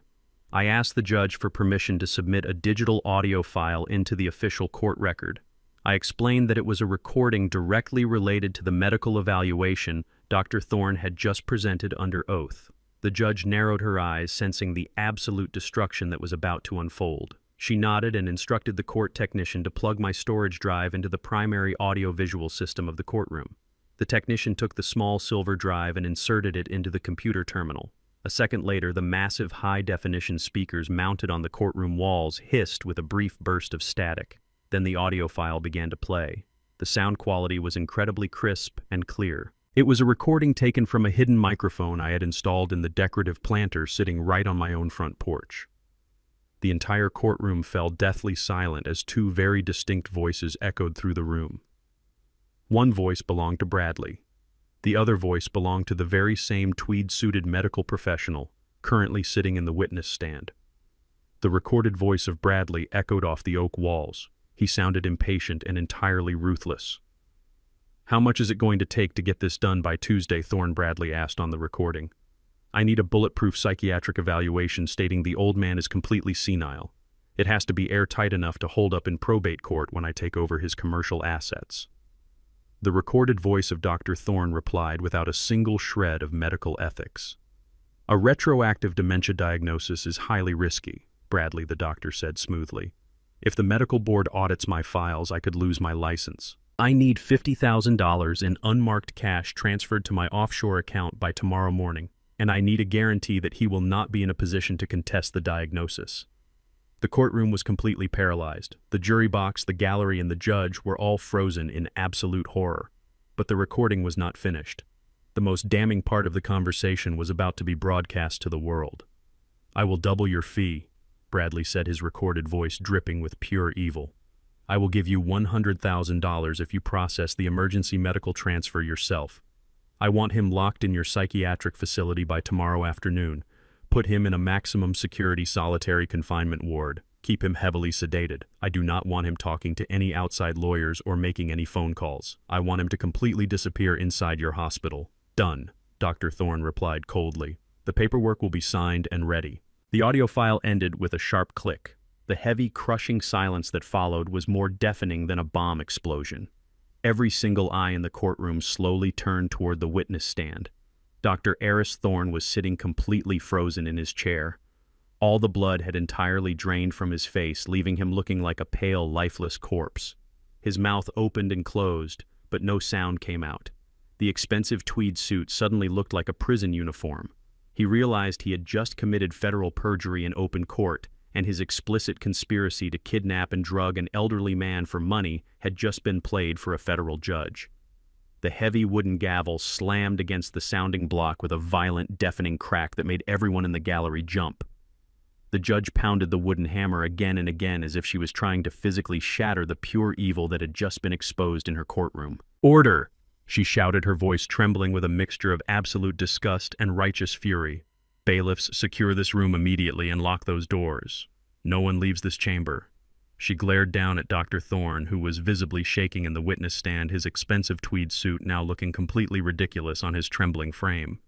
Speaker 1: I asked the judge for permission to submit a digital audio file into the official court record. I explained that it was a recording directly related to the medical evaluation Dr. Thorne had just presented under oath. The judge narrowed her eyes, sensing the absolute destruction that was about to unfold. She nodded and instructed the court technician to plug my storage drive into the primary audio-visual system of the courtroom. The technician took the small silver drive and inserted it into the computer terminal. A second later, the massive high-definition speakers mounted on the courtroom walls hissed with a brief burst of static. Then the audio file began to play. The sound quality was incredibly crisp and clear. It was a recording taken from a hidden microphone I had installed in the decorative planter sitting right on my own front porch. The entire courtroom fell deathly silent as two very distinct voices echoed through the room. One voice belonged to Bradley. The other voice belonged to the very same tweed-suited medical professional, currently sitting in the witness stand. The recorded voice of Bradley echoed off the oak walls. He sounded impatient and entirely ruthless. "How much is it going to take to get this done by Tuesday?" Thorne Bradley asked on the recording. "I need a bulletproof psychiatric evaluation stating the old man is completely senile. It has to be airtight enough to hold up in probate court when I take over his commercial assets." The recorded voice of Dr. Thorne replied without a single shred of medical ethics. "A retroactive dementia diagnosis is highly risky," Bradley the doctor said smoothly. "If the medical board audits my files, I could lose my license. I need $50,000 in unmarked cash transferred to my offshore account by tomorrow morning, and I need a guarantee that he will not be in a position to contest the diagnosis." The courtroom was completely paralyzed. The jury box, the gallery, and the judge were all frozen in absolute horror. But the recording was not finished. The most damning part of the conversation was about to be broadcast to the world. "I will double your fee. Bradley said, his recorded voice dripping with pure evil. "I will give you $100,000 if you process the emergency medical transfer yourself. I want him locked in your psychiatric facility by tomorrow afternoon. Put him in a maximum security solitary confinement ward. Keep him heavily sedated. I do not want him talking to any outside lawyers or making any phone calls. I want him to completely disappear inside your hospital." "Done," Dr. Thorne replied coldly. "The paperwork will be signed and ready." The audio file ended with a sharp click. The heavy, crushing silence that followed was more deafening than a bomb explosion. Every single eye in the courtroom slowly turned toward the witness stand. Dr. Eris Thorne was sitting completely frozen in his chair. All the blood had entirely drained from his face, leaving him looking like a pale, lifeless corpse. His mouth opened and closed, but no sound came out. The expensive tweed suit suddenly looked like a prison uniform. He realized he had just committed federal perjury in open court, and his explicit conspiracy to kidnap and drug an elderly man for money had just been played for a federal judge. The heavy wooden gavel slammed against the sounding block with a violent, deafening crack that made everyone in the gallery jump. The judge pounded the wooden hammer again and again as if she was trying to physically shatter the pure evil that had just been exposed in her courtroom. "Order!" she shouted, her voice trembling with a mixture of absolute disgust and righteous fury. "Bailiffs, secure this room immediately and lock those doors. No one leaves this chamber." She glared down at Dr. Thorne, who was visibly shaking in the witness stand, his expensive tweed suit now looking completely ridiculous on his trembling frame.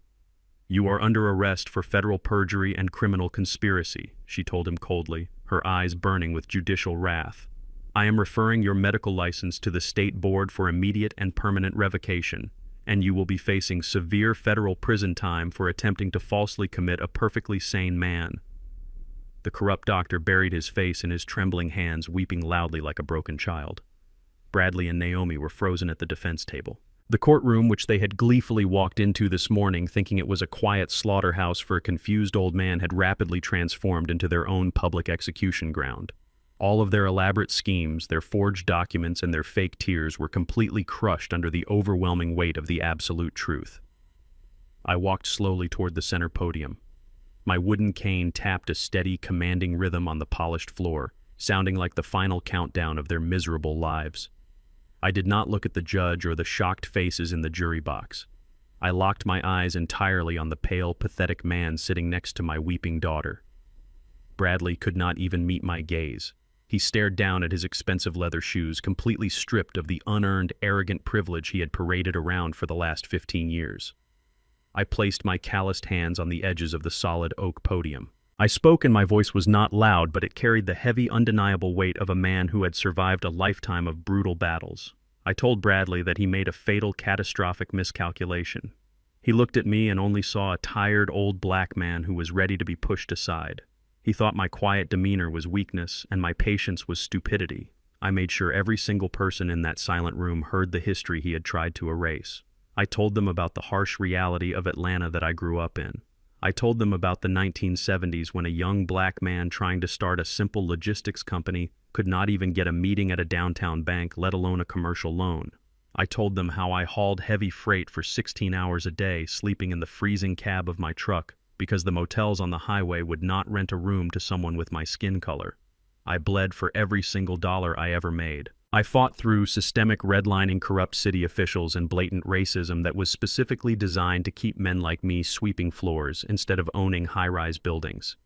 Speaker 1: "You are under arrest for federal perjury and criminal conspiracy," she told him coldly, her eyes burning with judicial wrath. "I am referring your medical license to the State Board for immediate and permanent revocation, and you will be facing severe federal prison time for attempting to falsely commit a perfectly sane man." The corrupt doctor buried his face in his trembling hands, weeping loudly like a broken child. Bradley and Naomi were frozen at the defense table. The courtroom, which they had gleefully walked into this morning thinking it was a quiet slaughterhouse for a confused old man, had rapidly transformed into their own public execution ground. All of their elaborate schemes, their forged documents, and their fake tears were completely crushed under the overwhelming weight of the absolute truth. I walked slowly toward the center podium. My wooden cane tapped a steady, commanding rhythm on the polished floor, sounding like the final countdown of their miserable lives. I did not look at the judge or the shocked faces in the jury box. I locked my eyes entirely on the pale, pathetic man sitting next to my weeping daughter. Bradley could not even meet my gaze. He stared down at his expensive leather shoes, completely stripped of the unearned, arrogant privilege he had paraded around for the last 15 years. I placed my calloused hands on the edges of the solid oak podium. I spoke, and my voice was not loud, but it carried the heavy, undeniable weight of a man who had survived a lifetime of brutal battles. I told Bradley that he made a fatal, catastrophic miscalculation. He looked at me and only saw a tired, old black man who was ready to be pushed aside. He thought my quiet demeanor was weakness and my patience was stupidity. I made sure every single person in that silent room heard the history he had tried to erase. I told them about the harsh reality of Atlanta that I grew up in. I told them about the 1970s when a young black man trying to start a simple logistics company could not even get a meeting at a downtown bank, let alone a commercial loan. I told them how I hauled heavy freight for 16 hours a day, sleeping in the freezing cab of my truck because the motels on the highway would not rent a room to someone with my skin color. I bled for every single dollar I ever made. I fought through systemic redlining, corrupt city officials, and blatant racism that was specifically designed to keep men like me sweeping floors instead of owning high-rise buildings.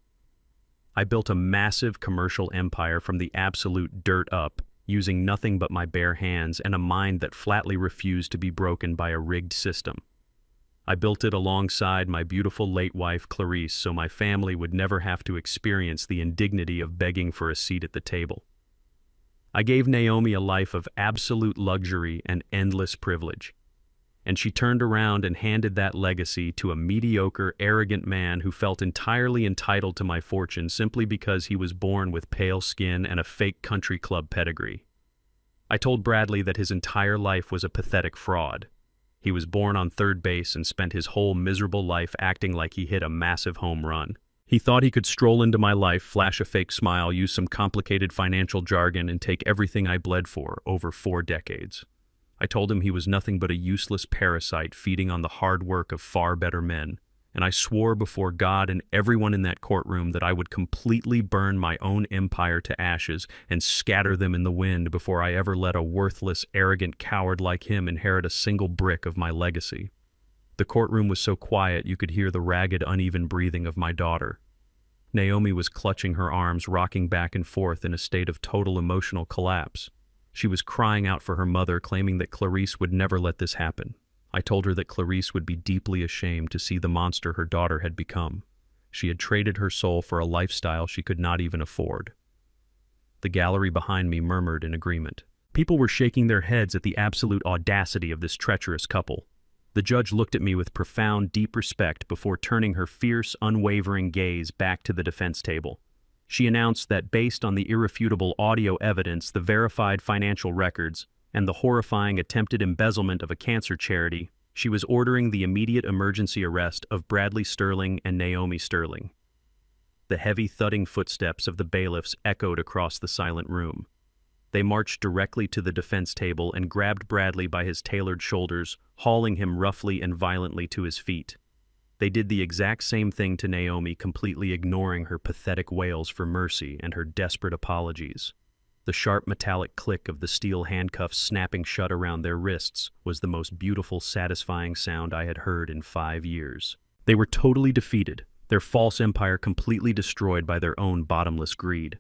Speaker 1: I built a massive commercial empire from the absolute dirt up, using nothing but my bare hands and a mind that flatly refused to be broken by a rigged system. I built it alongside my beautiful late wife, Clarice, so my family would never have to experience the indignity of begging for a seat at the table. I gave Naomi a life of absolute luxury and endless privilege, and she turned around and handed that legacy to a mediocre, arrogant man who felt entirely entitled to my fortune simply because he was born with pale skin and a fake country club pedigree. I told Bradley that his entire life was a pathetic fraud. He was born on third base and spent his whole miserable life acting like he hit a massive home run. He thought he could stroll into my life, flash a fake smile, use some complicated financial jargon, and take everything I bled for over 4 decades. I told him he was nothing but a useless parasite feeding on the hard work of far better men, and I swore before God and everyone in that courtroom that I would completely burn my own empire to ashes and scatter them in the wind before I ever let a worthless, arrogant coward like him inherit a single brick of my legacy. The courtroom was so quiet you could hear the ragged, uneven breathing of my daughter. Naomi was clutching her arms, rocking back and forth in a state of total emotional collapse. She was crying out for her mother, claiming that Clarice would never let this happen. I told her that Clarice would be deeply ashamed to see the monster her daughter had become. She had traded her soul for a lifestyle she could not even afford. The gallery behind me murmured in agreement. People were shaking their heads at the absolute audacity of this treacherous couple. The judge looked at me with profound, deep respect before turning her fierce, unwavering gaze back to the defense table. She announced that based on the irrefutable audio evidence, the verified financial records, and the horrifying attempted embezzlement of a cancer charity, she was ordering the immediate emergency arrest of Bradley Sterling and Naomi Sterling. The heavy thudding footsteps of the bailiffs echoed across the silent room. They marched directly to the defense table and grabbed Bradley by his tailored shoulders, hauling him roughly and violently to his feet. They did the exact same thing to Naomi, completely ignoring her pathetic wails for mercy and her desperate apologies. The sharp metallic click of the steel handcuffs snapping shut around their wrists was the most beautiful, satisfying sound I had heard in 5 years. They were totally defeated, their false empire completely destroyed by their own bottomless greed.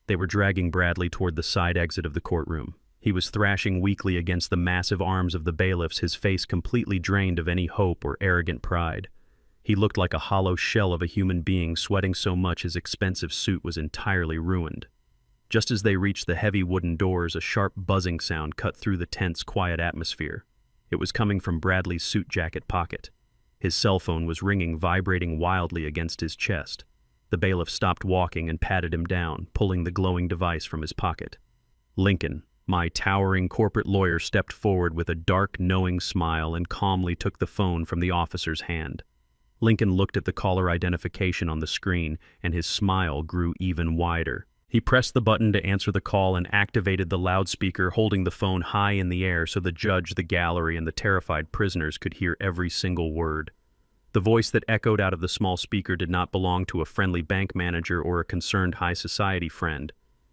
Speaker 1: They were dragging Bradley toward the side exit of the courtroom. He was thrashing weakly against the massive arms of the bailiffs, his face completely drained of any hope or arrogant pride. He looked like a hollow shell of a human being, sweating so much his expensive suit was entirely ruined. Just as they reached the heavy wooden doors, a sharp buzzing sound cut through the tense, quiet atmosphere. It was coming from Bradley's suit jacket pocket. His cell phone was ringing, vibrating wildly against his chest. The bailiff stopped walking and patted him down, pulling the glowing device from his pocket. Lincoln, my towering corporate lawyer, stepped forward with a dark, knowing smile and calmly took the phone from the officer's hand. Lincoln looked at the caller identification on the screen, and his smile grew even wider. He pressed the button to answer the call and activated the loudspeaker, holding the phone high in the air so the judge, the gallery, and the terrified prisoners could hear every single word. The voice that echoed out of the small speaker did not belong to a friendly bank manager or a concerned high society friend.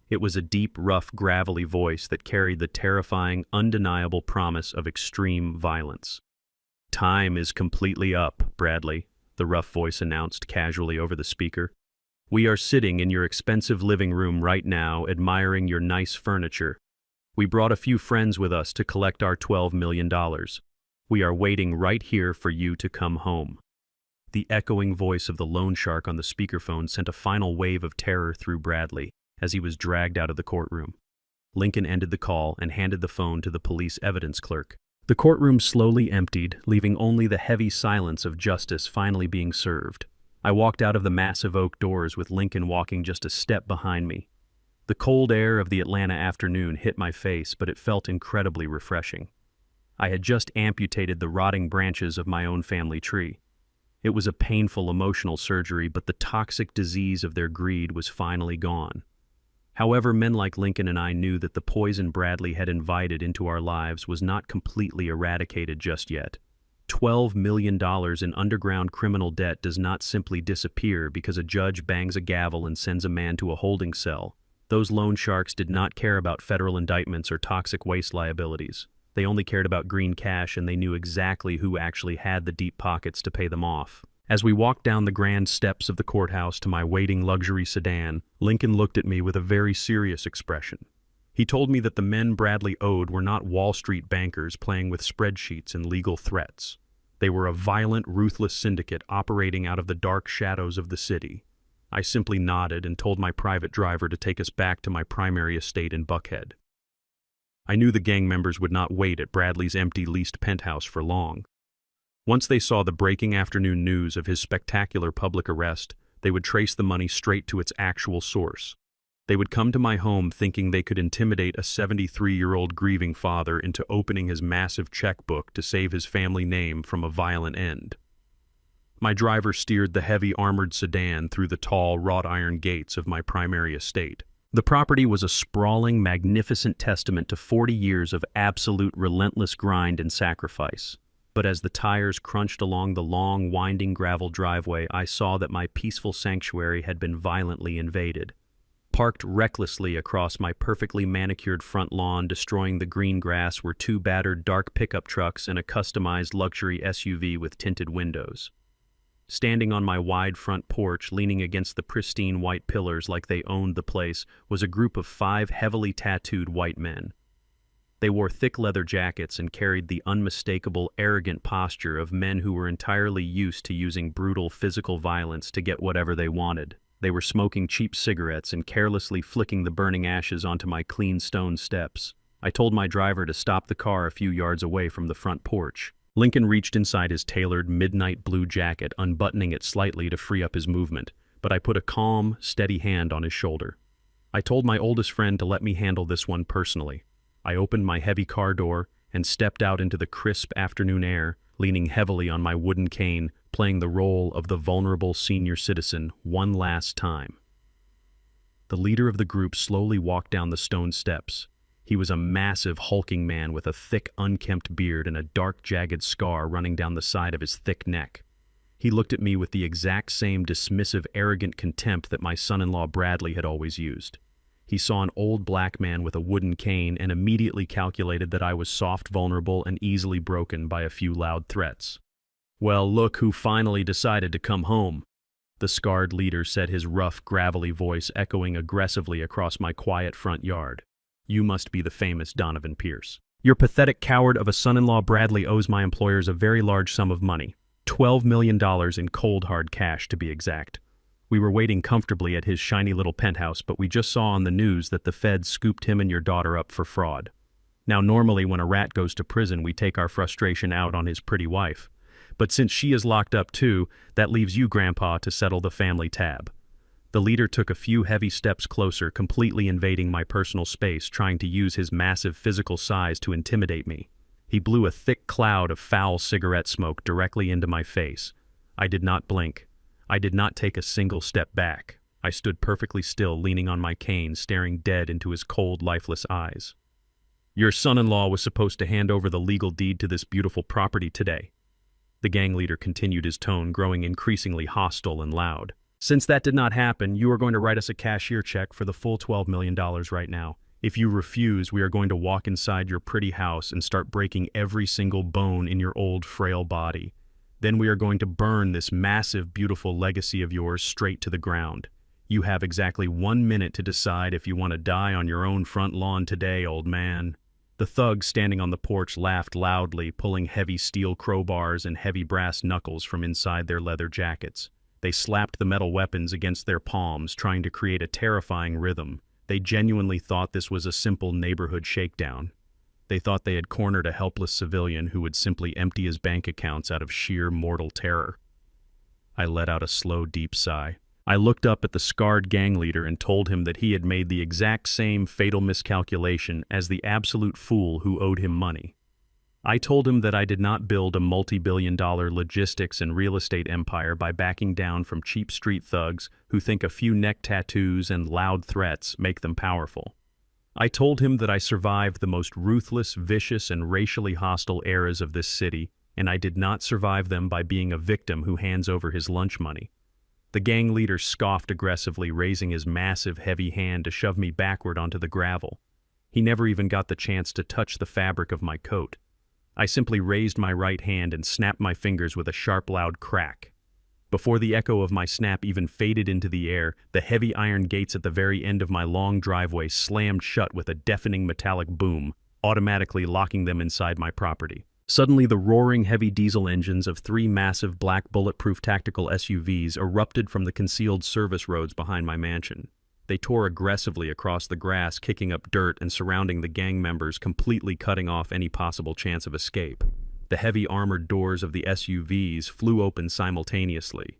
Speaker 1: It was a deep, rough, gravelly voice that carried the terrifying, undeniable promise of extreme violence. "Time is completely up, Bradley," the rough voice announced casually over the speaker. "We are sitting in your expensive living room right now, admiring your nice furniture. We brought a few friends with us to collect our $12 million. We are waiting right here for you to come home." The echoing voice of the loan shark on the speakerphone sent a final wave of terror through Bradley as he was dragged out of the courtroom. Lincoln ended the call and handed the phone to the police evidence clerk. The courtroom slowly emptied, leaving only the heavy silence of justice finally being served. I walked out of the massive oak doors with Lincoln walking just a step behind me. The cold air of the Atlanta afternoon hit my face, but it felt incredibly refreshing. I had just amputated the rotting branches of my own family tree. It was a painful emotional surgery, but the toxic disease of their greed was finally gone. However, men like Lincoln and I knew that the poison Bradley had invited into our lives was not completely eradicated just yet. $12 million in underground criminal debt does not simply disappear because a judge bangs a gavel and sends a man to a holding cell. Those loan sharks did not care about federal indictments or toxic waste liabilities. They only cared about green cash, and they knew exactly who actually had the deep pockets to pay them off. As we walked down the grand steps of the courthouse to my waiting luxury sedan, Lincoln looked at me with a very serious expression. He told me that the men Bradley owed were not Wall Street bankers playing with spreadsheets and legal threats. They were a violent, ruthless syndicate operating out of the dark shadows of the city. I simply nodded and told my private driver to take us back to my primary estate in Buckhead. I knew the gang members would not wait at Bradley's empty leased penthouse for long. Once they saw the breaking afternoon news of his spectacular public arrest, they would trace the money straight to its actual source. They would come to my home thinking they could intimidate a 73-year-old grieving father into opening his massive checkbook to save his family name from a violent end. My driver steered the heavy armored sedan through the tall wrought iron gates of my primary estate. The property was a sprawling, magnificent testament to 40 years of absolute relentless grind and sacrifice. But as the tires crunched along the long, winding gravel driveway, I saw that my peaceful sanctuary had been violently invaded. Parked recklessly across my perfectly manicured front lawn, destroying the green grass, were two battered dark pickup trucks and a customized luxury SUV with tinted windows. Standing on my wide front porch, leaning against the pristine white pillars like they owned the place, was a group of 5 heavily tattooed white men. They wore thick leather jackets and carried the unmistakable, arrogant posture of men who were entirely used to using brutal physical violence to get whatever they wanted. They were smoking cheap cigarettes and carelessly flicking the burning ashes onto my clean stone steps. I told my driver to stop the car a few yards away from the front porch. Lincoln reached inside his tailored midnight blue jacket, unbuttoning it slightly to free up his movement, but I put a calm, steady hand on his shoulder. I told my oldest friend to let me handle this one personally. I opened my heavy car door and stepped out into the crisp afternoon air, leaning heavily on my wooden cane, playing the role of the vulnerable senior citizen one last time. The leader of the group slowly walked down the stone steps. He was a massive, hulking man with a thick, unkempt beard and a dark, jagged scar running down the side of his thick neck. He looked at me with the exact same dismissive, arrogant contempt that my son-in-law Bradley had always used. He saw an old black man with a wooden cane and immediately calculated that I was soft, vulnerable, and easily broken by a few loud threats. "Well, look who finally decided to come home," the scarred leader said, his rough, gravelly voice echoing aggressively across my quiet front yard. "You must be the famous Donovan Pierce. Your pathetic coward of a son-in-law Bradley owes my employers a very large sum of money, $12 million in cold hard cash to be exact. We were waiting comfortably at his shiny little penthouse, but we just saw on the news that the feds scooped him and your daughter up for fraud. Now normally when a rat goes to prison, we take our frustration out on his pretty wife. But since she is locked up too, that leaves you, Grandpa, to settle the family tab." The leader took a few heavy steps closer, completely invading my personal space, trying to use his massive physical size to intimidate me. He blew a thick cloud of foul cigarette smoke directly into my face. I did not blink. I did not take a single step back. I stood perfectly still, leaning on my cane, staring dead into his cold, lifeless eyes. "Your son-in-law was supposed to hand over the legal deed to this beautiful property today." The gang leader continued, his tone growing increasingly hostile and loud. "Since that did not happen, you are going to write us a cashier check for the full $12 million right now. If you refuse, we are going to walk inside your pretty house and start breaking every single bone in your old, frail body. Then we are going to burn this massive, beautiful legacy of yours straight to the ground. You have exactly 1 minute to decide if you want to die on your own front lawn today, old man." The thugs standing on the porch laughed loudly, pulling heavy steel crowbars and heavy brass knuckles from inside their leather jackets. They slapped the metal weapons against their palms, trying to create a terrifying rhythm. They genuinely thought this was a simple neighborhood shakedown. They thought they had cornered a helpless civilian who would simply empty his bank accounts out of sheer mortal terror. I let out a slow, deep sigh. I looked up at the scarred gang leader and told him that he had made the exact same fatal miscalculation as the absolute fool who owed him money. I told him that I did not build a multi-billion-dollar logistics and real estate empire by backing down from cheap street thugs who think a few neck tattoos and loud threats make them powerful. I told him that I survived the most ruthless, vicious, and racially hostile eras of this city, and I did not survive them by being a victim who hands over his lunch money. The gang leader scoffed aggressively, raising his massive, heavy hand to shove me backward onto the gravel. He never even got the chance to touch the fabric of my coat. I simply raised my right hand and snapped my fingers with a sharp, loud crack. Before the echo of my snap even faded into the air, the heavy iron gates at the very end of my long driveway slammed shut with a deafening metallic boom, automatically locking them inside my property. Suddenly, the roaring heavy diesel engines of 3 massive black bulletproof tactical SUVs erupted from the concealed service roads behind my mansion. They tore aggressively across the grass, kicking up dirt and surrounding the gang members, completely cutting off any possible chance of escape. The heavy armored doors of the SUVs flew open simultaneously.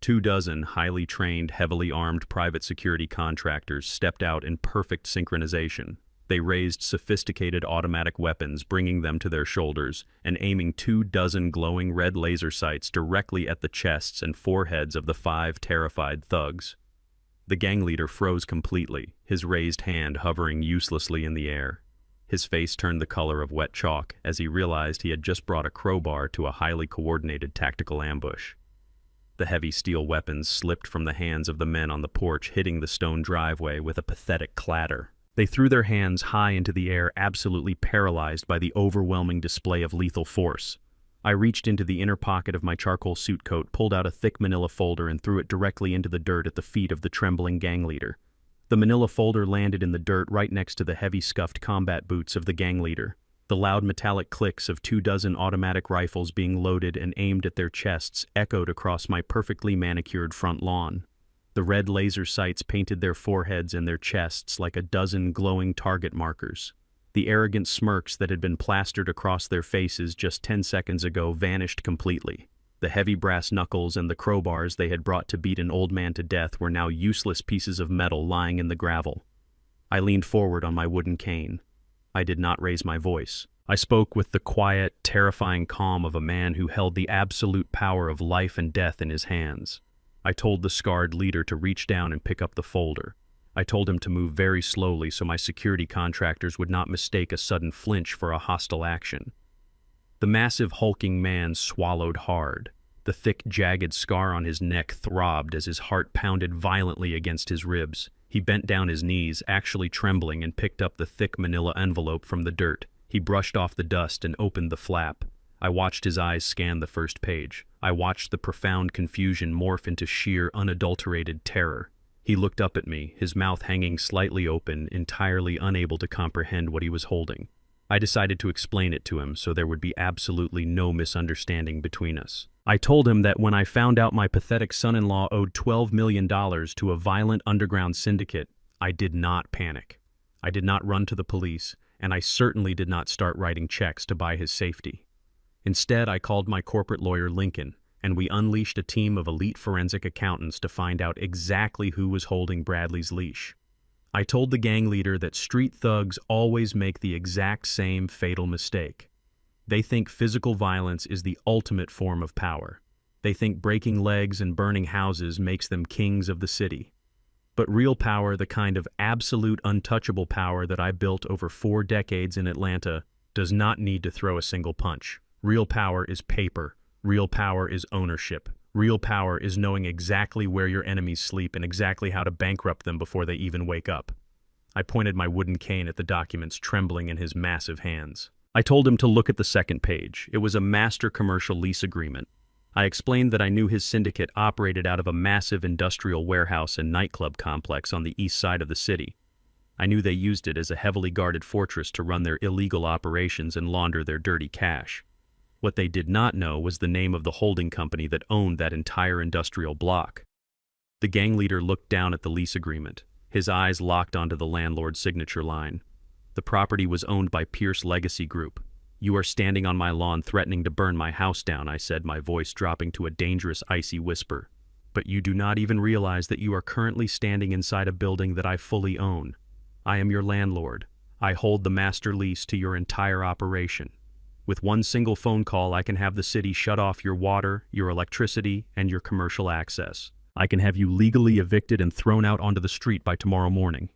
Speaker 1: 24 highly trained, heavily armed private security contractors stepped out in perfect synchronization. They raised sophisticated automatic weapons, bringing them to their shoulders, and aiming 24 glowing red laser sights directly at the chests and foreheads of the 5 terrified thugs. The gang leader froze completely, his raised hand hovering uselessly in the air. His face turned the color of wet chalk as he realized he had just brought a crowbar to a highly coordinated tactical ambush. The heavy steel weapons slipped from the hands of the men on the porch, hitting the stone driveway with a pathetic clatter. They threw their hands high into the air, absolutely paralyzed by the overwhelming display of lethal force. I reached into the inner pocket of my charcoal suit coat, pulled out a thick manila folder, and threw it directly into the dirt at the feet of the trembling gang leader. The manila folder landed in the dirt right next to the heavy scuffed combat boots of the gang leader. The loud metallic clicks of 24 automatic rifles being loaded and aimed at their chests echoed across my perfectly manicured front lawn. The red laser sights painted their foreheads and their chests like a dozen glowing target markers. The arrogant smirks that had been plastered across their faces just 10 seconds ago vanished completely. The heavy brass knuckles and the crowbars they had brought to beat an old man to death were now useless pieces of metal lying in the gravel. I leaned forward on my wooden cane. I did not raise my voice. I spoke with the quiet, terrifying calm of a man who held the absolute power of life and death in his hands. I told the scarred leader to reach down and pick up the folder. I told him to move very slowly so my security contractors would not mistake a sudden flinch for a hostile action. The massive, hulking man swallowed hard. The thick, jagged scar on his neck throbbed as his heart pounded violently against his ribs. He bent down his knees, actually trembling, and picked up the thick manila envelope from the dirt. He brushed off the dust and opened the flap. I watched his eyes scan the first page. I watched the profound confusion morph into sheer, unadulterated terror. He looked up at me, his mouth hanging slightly open, entirely unable to comprehend what he was holding. I decided to explain it to him so there would be absolutely no misunderstanding between us. I told him that when I found out my pathetic son-in-law owed $12 million to a violent underground syndicate, I did not panic. I did not run to the police, and I certainly did not start writing checks to buy his safety. Instead, I called my corporate lawyer Lincoln, and we unleashed a team of elite forensic accountants to find out exactly who was holding Bradley's leash. I told the gang leader that street thugs always make the exact same fatal mistake. They think physical violence is the ultimate form of power. They think breaking legs and burning houses makes them kings of the city. But real power, the kind of absolute untouchable power that I built over 4 decades in Atlanta, does not need to throw a single punch. Real power is paper. Real power is ownership. Real power is knowing exactly where your enemies sleep and exactly how to bankrupt them before they even wake up. I pointed my wooden cane at the documents trembling in his massive hands. I told him to look at the second page. It was a master commercial lease agreement. I explained that I knew his syndicate operated out of a massive industrial warehouse and nightclub complex on the east side of the city. I knew they used it as a heavily guarded fortress to run their illegal operations and launder their dirty cash. What they did not know was the name of the holding company that owned that entire industrial block. The gang leader looked down at the lease agreement. His eyes locked onto the landlord's signature line. The property was owned by Pierce Legacy Group. "You are standing on my lawn threatening to burn my house down," I said, my voice dropping to a dangerous, icy whisper. "But you do not even realize that you are currently standing inside a building that I fully own. I am your landlord. I hold the master lease to your entire operation. With one single phone call, I can have the city shut off your water, your electricity, and your commercial access. I can have you legally evicted and thrown out onto the street by tomorrow morning."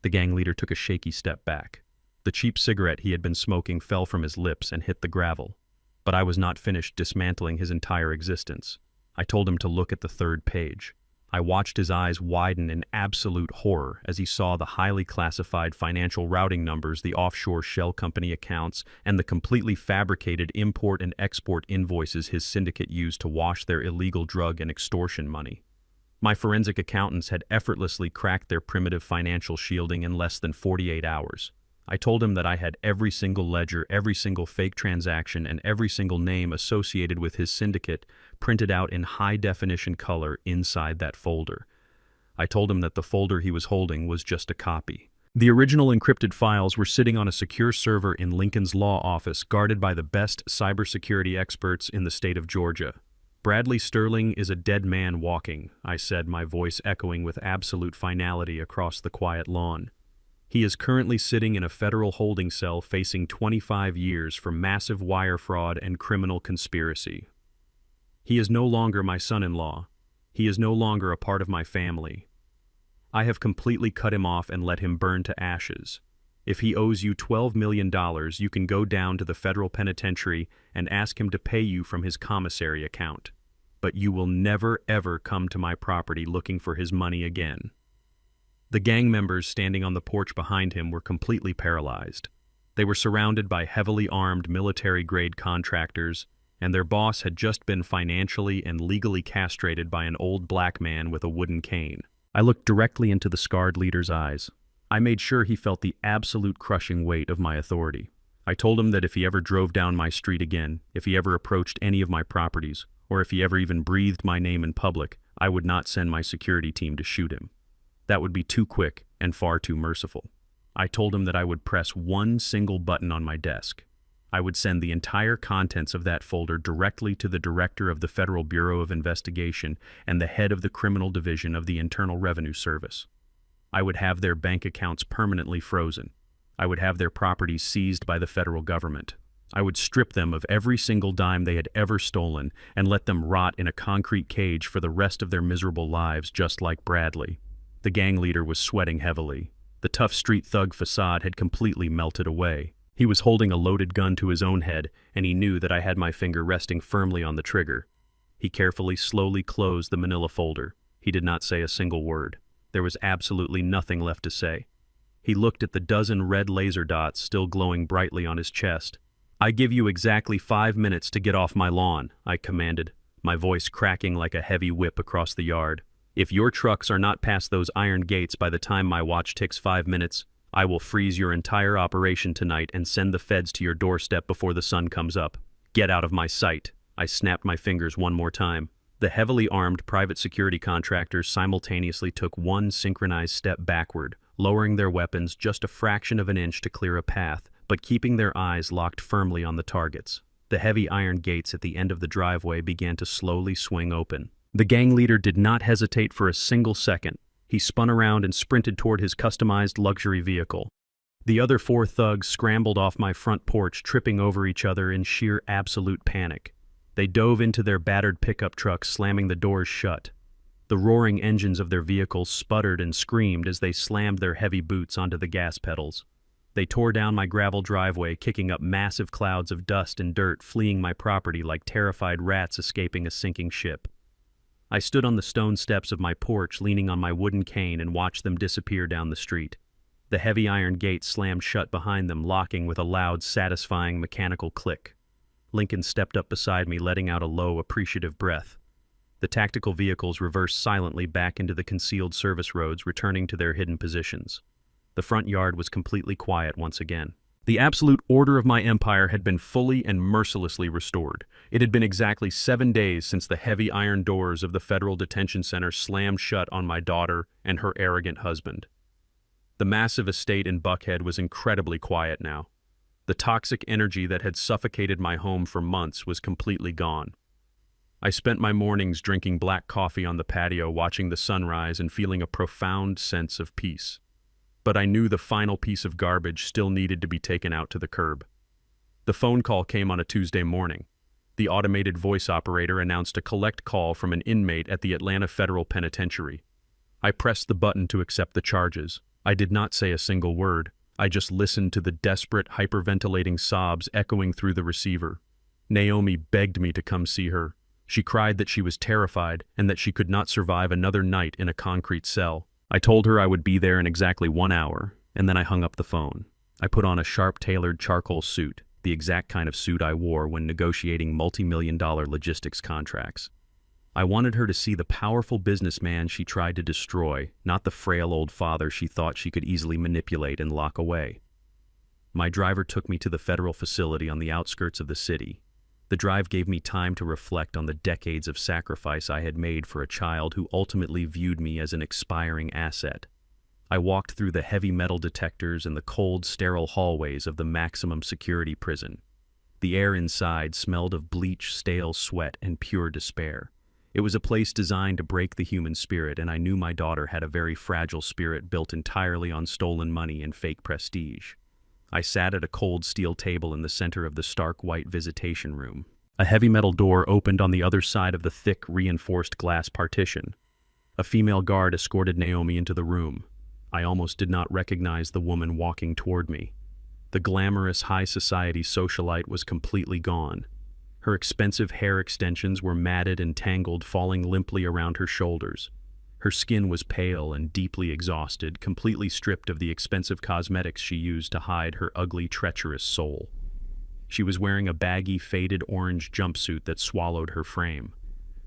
Speaker 1: The gang leader took a shaky step back. The cheap cigarette he had been smoking fell from his lips and hit the gravel. But I was not finished dismantling his entire existence. I told him to look at the third page. I watched his eyes widen in absolute horror as he saw the highly classified financial routing numbers, the offshore shell company accounts, and the completely fabricated import and export invoices his syndicate used to wash their illegal drug and extortion money. My forensic accountants had effortlessly cracked their primitive financial shielding in less than 48 hours. I told him that I had every single ledger, every single fake transaction, and every single name associated with his syndicate printed out in high-definition color inside that folder. I told him that the folder he was holding was just a copy. The original encrypted files were sitting on a secure server in Lincoln's law office, guarded by the best cybersecurity experts in the state of Georgia. "Bradley Sterling is a dead man walking," I said, my voice echoing with absolute finality across the quiet lawn. "He is currently sitting in a federal holding cell facing 25 years for massive wire fraud and criminal conspiracy. He is no longer my son-in-law. He is no longer a part of my family. I have completely cut him off and let him burn to ashes. If he owes you $12 million, you can go down to the federal penitentiary and ask him to pay you from his commissary account. But you will never ever come to my property looking for his money again." The gang members standing on the porch behind him were completely paralyzed. They were surrounded by heavily armed military-grade contractors, and their boss had just been financially and legally castrated by an old black man with a wooden cane. I looked directly into the scarred leader's eyes. I made sure he felt the absolute crushing weight of my authority. I told him that if he ever drove down my street again, if he ever approached any of my properties, or if he ever even breathed my name in public, I would not send my security team to shoot him. That would be too quick and far too merciful. I told him that I would press one single button on my desk. I would send the entire contents of that folder directly to the director of the Federal Bureau of Investigation and the head of the Criminal Division of the Internal Revenue Service. I would have their bank accounts permanently frozen. I would have their properties seized by the federal government. I would strip them of every single dime they had ever stolen and let them rot in a concrete cage for the rest of their miserable lives, just like Bradley. The gang leader was sweating heavily. The tough street thug facade had completely melted away. He was holding a loaded gun to his own head, and he knew that I had my finger resting firmly on the trigger. He carefully, slowly closed the manila folder. He did not say a single word. There was absolutely nothing left to say. He looked at the dozen red laser dots still glowing brightly on his chest. "I give you exactly 5 minutes to get off my lawn," I commanded, my voice cracking like a heavy whip across the yard. "If your trucks are not past those iron gates by the time my watch ticks 5 minutes, I will freeze your entire operation tonight and send the feds to your doorstep before the sun comes up. Get out of my sight." I snapped my fingers one more time. The heavily armed private security contractors simultaneously took one synchronized step backward, lowering their weapons just a fraction of an inch to clear a path, but keeping their eyes locked firmly on the targets. The heavy iron gates at the end of the driveway began to slowly swing open. The gang leader did not hesitate for a single second. He spun around and sprinted toward his customized luxury vehicle. The other 4 thugs scrambled off my front porch, tripping over each other in sheer absolute panic. They dove into their battered pickup trucks, slamming the doors shut. The roaring engines of their vehicles sputtered and screamed as they slammed their heavy boots onto the gas pedals. They tore down my gravel driveway, kicking up massive clouds of dust and dirt, fleeing my property like terrified rats escaping a sinking ship. I stood on the stone steps of my porch, leaning on my wooden cane, and watched them disappear down the street. The heavy iron gate slammed shut behind them, locking with a loud, satisfying mechanical click. Lincoln stepped up beside me, letting out a low, appreciative breath. The tactical vehicles reversed silently back into the concealed service roads, returning to their hidden positions. The front yard was completely quiet once again. The absolute order of my empire had been fully and mercilessly restored. It had been exactly 7 days since the heavy iron doors of the federal detention center slammed shut on my daughter and her arrogant husband. The massive estate in Buckhead was incredibly quiet now. The toxic energy that had suffocated my home for months was completely gone. I spent my mornings drinking black coffee on the patio, watching the sunrise and feeling a profound sense of peace. But I knew the final piece of garbage still needed to be taken out to the curb. The phone call came on a Tuesday morning. The automated voice operator announced a collect call from an inmate at the Atlanta Federal Penitentiary. I pressed the button to accept the charges. I did not say a single word. I just listened to the desperate, hyperventilating sobs echoing through the receiver. Naomi begged me to come see her. She cried that she was terrified and that she could not survive another night in a concrete cell. I told her I would be there in exactly 1 hour, and then I hung up the phone. I put on a sharp-tailored charcoal suit, the exact kind of suit I wore when negotiating multi-million-dollar logistics contracts. I wanted her to see the powerful businessman she tried to destroy, not the frail old father she thought she could easily manipulate and lock away. My driver took me to the federal facility on the outskirts of the city. The drive gave me time to reflect on the decades of sacrifice I had made for a child who ultimately viewed me as an expiring asset. I walked through the heavy metal detectors and the cold, sterile hallways of the maximum security prison. The air inside smelled of bleach, stale sweat, and pure despair. It was a place designed to break the human spirit, and I knew my daughter had a very fragile spirit built entirely on stolen money and fake prestige. I sat at a cold steel table in the center of the stark white visitation room. A heavy metal door opened on the other side of the thick, reinforced glass partition. A female guard escorted Naomi into the room. I almost did not recognize the woman walking toward me. The glamorous high society socialite was completely gone. Her expensive hair extensions were matted and tangled, falling limply around her shoulders. Her skin was pale and deeply exhausted, completely stripped of the expensive cosmetics she used to hide her ugly, treacherous soul. She was wearing a baggy, faded orange jumpsuit that swallowed her frame.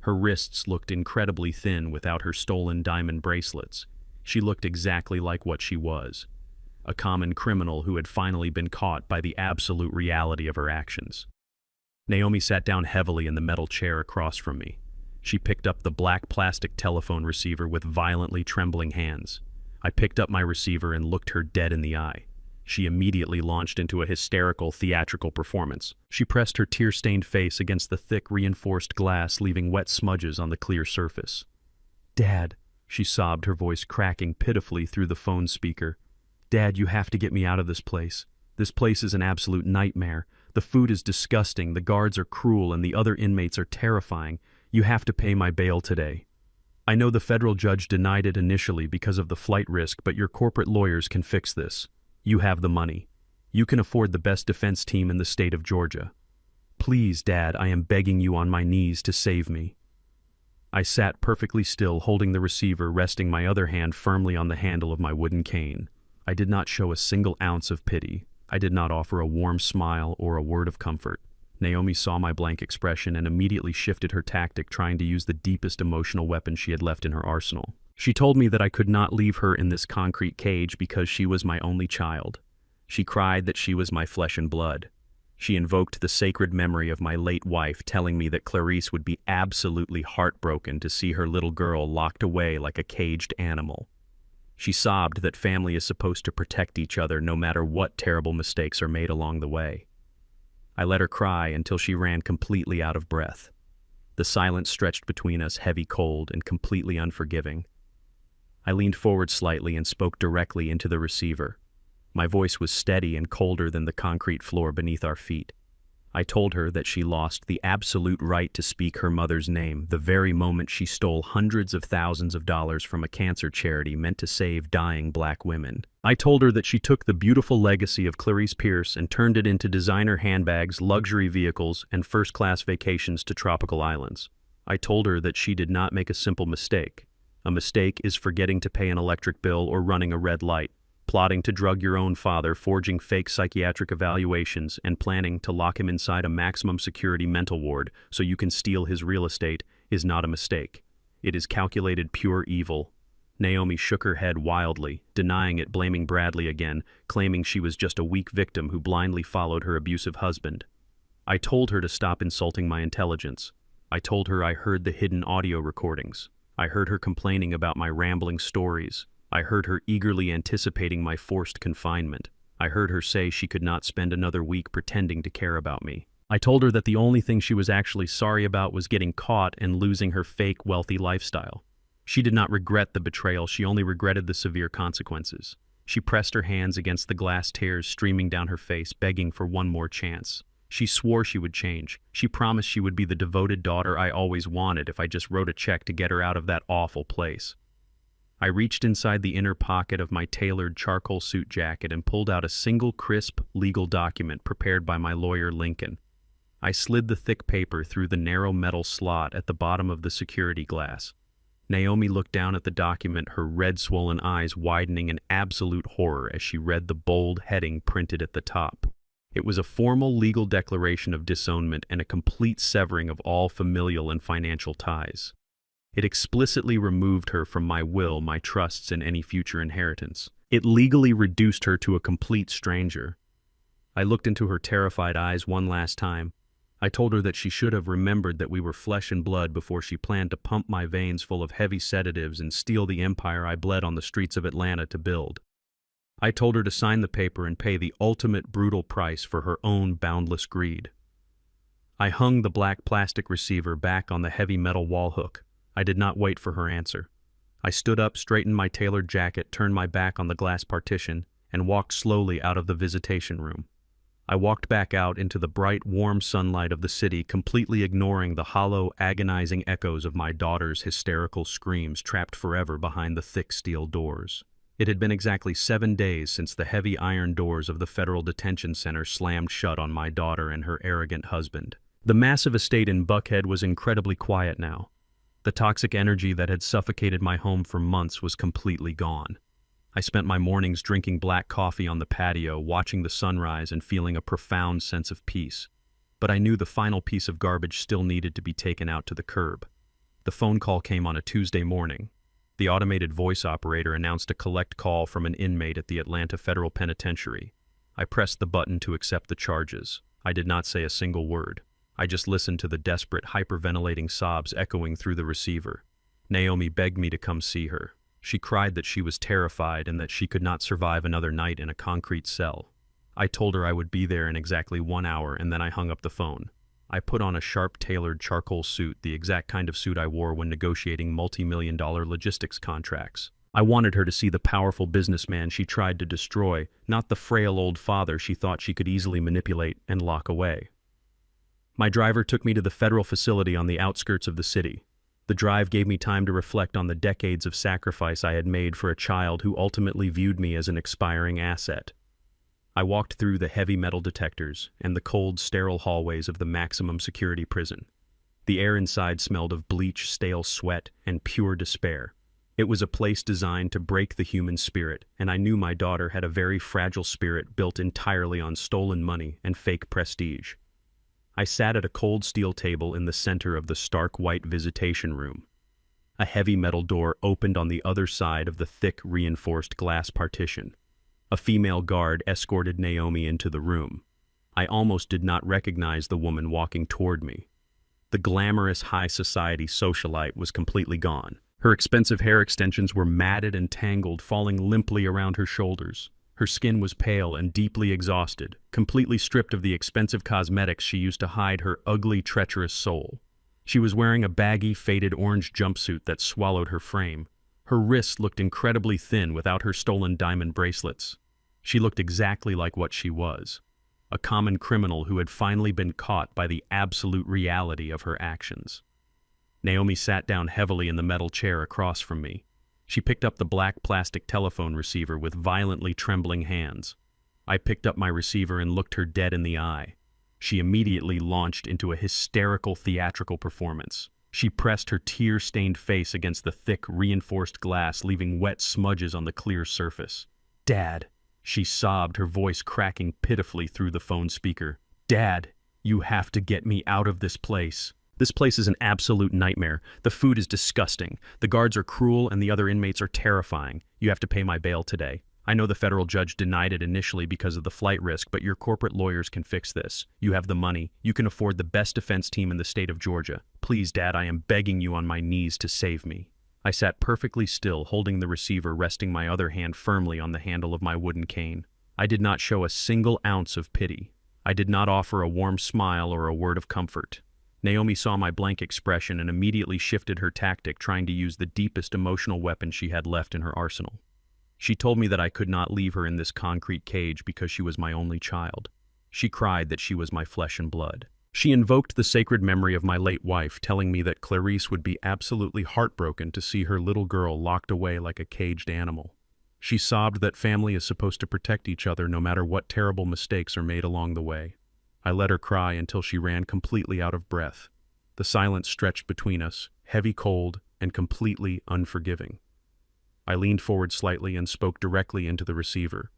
Speaker 1: Her wrists looked incredibly thin without her stolen diamond bracelets. She looked exactly like what she was, a common criminal who had finally been caught by the absolute reality of her actions. Naomi sat down heavily in the metal chair across from me. She picked up the black plastic telephone receiver with violently trembling hands. I picked up my receiver and looked her dead in the eye. She immediately launched into a hysterical, theatrical performance. She pressed her tear-stained face against the thick, reinforced glass, leaving wet smudges on the clear surface. "Dad," she sobbed, her voice cracking pitifully through the phone speaker. "Dad, you have to get me out of this place. This place is an absolute nightmare. The food is disgusting, the guards are cruel, and the other inmates are terrifying. You have to pay my bail today. I know the federal judge denied it initially because of the flight risk, but your corporate lawyers can fix this. You have the money. You can afford the best defense team in the state of Georgia. Please, Dad, I am begging you on my knees to save me." I sat perfectly still, holding the receiver, resting my other hand firmly on the handle of my wooden cane. I did not show a single ounce of pity. I did not offer a warm smile or a word of comfort. Naomi saw my blank expression and immediately shifted her tactic, trying to use the deepest emotional weapon she had left in her arsenal. She told me that I could not leave her in this concrete cage because she was my only child. She cried that she was my flesh and blood. She invoked the sacred memory of my late wife, telling me that Clarice would be absolutely heartbroken to see her little girl locked away like a caged animal. She sobbed that family is supposed to protect each other no matter what terrible mistakes are made along the way. I let her cry until she ran completely out of breath. The silence stretched between us, heavy, cold, and completely unforgiving. I leaned forward slightly and spoke directly into the receiver. My voice was steady and colder than the concrete floor beneath our feet. I told her that she lost the absolute right to speak her mother's name the very moment she stole hundreds of thousands of dollars from a cancer charity meant to save dying black women. I told her that she took the beautiful legacy of Clarice Pierce and turned it into designer handbags, luxury vehicles, and first-class vacations to tropical islands. I told her that she did not make a simple mistake. A mistake is forgetting to pay an electric bill or running a red light, plotting to drug your own father, forging fake psychiatric evaluations, and planning to lock him inside a maximum security mental ward so you can steal his real estate is not a mistake. It is calculated pure evil. Naomi shook her head wildly, denying it, blaming Bradley again, claiming she was just a weak victim who blindly followed her abusive husband. I told her to stop insulting my intelligence. I told her I heard the hidden audio recordings. I heard her complaining about my rambling stories. I heard her eagerly anticipating my forced confinement. I heard her say she could not spend another week pretending to care about me. I told her that the only thing she was actually sorry about was getting caught and losing her fake wealthy lifestyle. She did not regret the betrayal, she only regretted the severe consequences. She pressed her hands against the glass tears streaming down her face, begging for one more chance. She swore she would change. She promised she would be the devoted daughter I always wanted if I just wrote a check to get her out of that awful place. I reached inside the inner pocket of my tailored charcoal suit jacket and pulled out a single crisp legal document prepared by my lawyer Lincoln. I slid the thick paper through the narrow metal slot at the bottom of the security glass. Naomi looked down at the document, her red swollen eyes widening in absolute horror as she read the bold heading printed at the top. It was a formal legal declaration of disownment and a complete severing of all familial and financial ties. It explicitly removed her from my will, my trusts, and any future inheritance. It legally reduced her to a complete stranger. I looked into her terrified eyes one last time. I told her that she should have remembered that we were flesh and blood before she planned to pump my veins full of heavy sedatives and steal the empire I bled on the streets of Atlanta to build. I told her to sign the paper and pay the ultimate brutal price for her own boundless greed. I hung the black plastic receiver back on the heavy metal wall hook. I did not wait for her answer. I stood up, straightened my tailored jacket, turned my back on the glass partition, and walked slowly out of the visitation room. I walked back out into the bright, warm sunlight of the city, completely ignoring the hollow, agonizing echoes of my daughter's hysterical screams trapped forever behind the thick steel doors. It had been exactly 7 days since the heavy iron doors of the federal detention center slammed shut on my daughter and her arrogant husband. The massive estate in Buckhead was incredibly quiet now. The toxic energy that had suffocated my home for months was completely gone. I spent my mornings drinking black coffee on the patio, watching the sunrise and feeling a profound sense of peace. But I knew the final piece of garbage still needed to be taken out to the curb. The phone call came on a Tuesday morning. The automated voice operator announced a collect call from an inmate at the Atlanta Federal Penitentiary. I pressed the button to accept the charges. I did not say a single word. I just listened to the desperate, hyperventilating sobs echoing through the receiver. Naomi begged me to come see her. She cried that she was terrified and that she could not survive another night in a concrete cell. I told her I would be there in exactly 1 hour, and then I hung up the phone. I put on a sharp-tailored charcoal suit, the exact kind of suit I wore when negotiating multi-million-dollar logistics contracts. I wanted her to see the powerful businessman she tried to destroy, not the frail old father she thought she could easily manipulate and lock away. My driver took me to the federal facility on the outskirts of the city. The drive gave me time to reflect on the decades of sacrifice I had made for a child who ultimately viewed me as an expiring asset. I walked through the heavy metal detectors and the cold, sterile hallways of the maximum security prison. The air inside smelled of bleach, stale sweat, and pure despair. It was a place designed to break the human spirit, and I knew my daughter had a very fragile spirit built entirely on stolen money and fake prestige. I sat at a cold steel table in the center of the stark white visitation room. A heavy metal door opened on the other side of the thick, reinforced glass partition. A female guard escorted Naomi into the room. I almost did not recognize the woman walking toward me. The glamorous high society socialite was completely gone. Her expensive hair extensions were matted and tangled, falling limply around her shoulders. Her skin was pale and deeply exhausted, completely stripped of the expensive cosmetics she used to hide her ugly, treacherous soul. She was wearing a baggy, faded orange jumpsuit that swallowed her frame. Her wrists looked incredibly thin without her stolen diamond bracelets. She looked exactly like what she was, a common criminal who had finally been caught by the absolute reality of her actions. Naomi sat down heavily in the metal chair across from me. She picked up the black plastic telephone receiver with violently trembling hands. I picked up my receiver and looked her dead in the eye. She immediately launched into a hysterical theatrical performance. She pressed her tear-stained face against the thick, reinforced glass, leaving wet smudges on the clear surface. "Dad," she sobbed, her voice cracking pitifully through the phone speaker. "Dad, you have to get me out of this place. This place is an absolute nightmare. The food is disgusting. The guards are cruel and the other inmates are terrifying. You have to pay my bail today. I know the federal judge denied it initially because of the flight risk, but your corporate lawyers can fix this. You have the money. You can afford the best defense team in the state of Georgia. Please, Dad, I am begging you on my knees to save me." I sat perfectly still, holding the receiver, resting my other hand firmly on the handle of my wooden cane. I did not show a single ounce of pity. I did not offer a warm smile or a word of comfort. Naomi saw my blank expression and immediately shifted her tactic, trying to use the deepest emotional weapon she had left in her arsenal. She told me that I could not leave her in this concrete cage because she was my only child. She cried that she was my flesh and blood. She invoked the sacred memory of my late wife, telling me that Clarice would be absolutely heartbroken to see her little girl locked away like a caged animal. She sobbed that family is supposed to protect each other no matter what terrible mistakes are made along the way. I let her cry until she ran completely out of breath. The silence stretched between us, heavy, cold, and completely unforgiving. I leaned forward slightly and spoke directly into the receiver.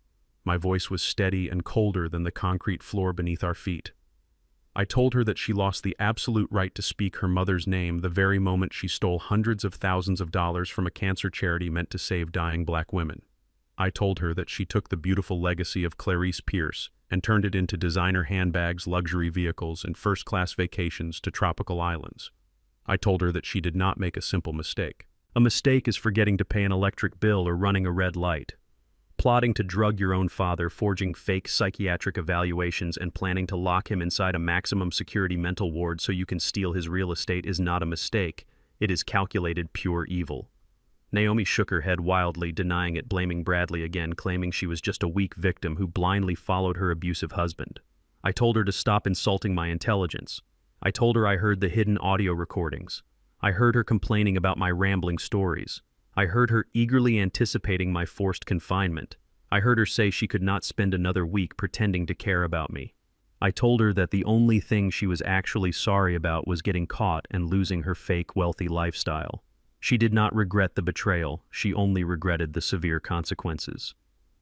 Speaker 1: My voice was steady and colder than the concrete floor beneath our feet. I told her that she lost the absolute right to speak her mother's name the very moment she stole hundreds of thousands of dollars from a cancer charity meant to save dying black women. I told her that she took the beautiful legacy of Clarice Pierce and turned it into designer handbags, luxury vehicles, and first-class vacations to tropical islands. I told her that she did not make a simple mistake. A mistake is forgetting to pay an electric bill or running a red light. Plotting to drug your own father, forging fake psychiatric evaluations, and planning to lock him inside a maximum security mental ward so you can steal his real estate is not a mistake. It is calculated pure evil. Naomi shook her head wildly, denying it, blaming Bradley again, claiming she was just a weak victim who blindly followed her abusive husband. I told her to stop insulting my intelligence. I told her I heard the hidden audio recordings. I heard her complaining about my rambling stories. I heard her eagerly anticipating my forced confinement. I heard her say she could not spend another week pretending to care about me. I told her that the only thing she was actually sorry about was getting caught and losing her fake wealthy lifestyle. She did not regret the betrayal, she only regretted the severe consequences.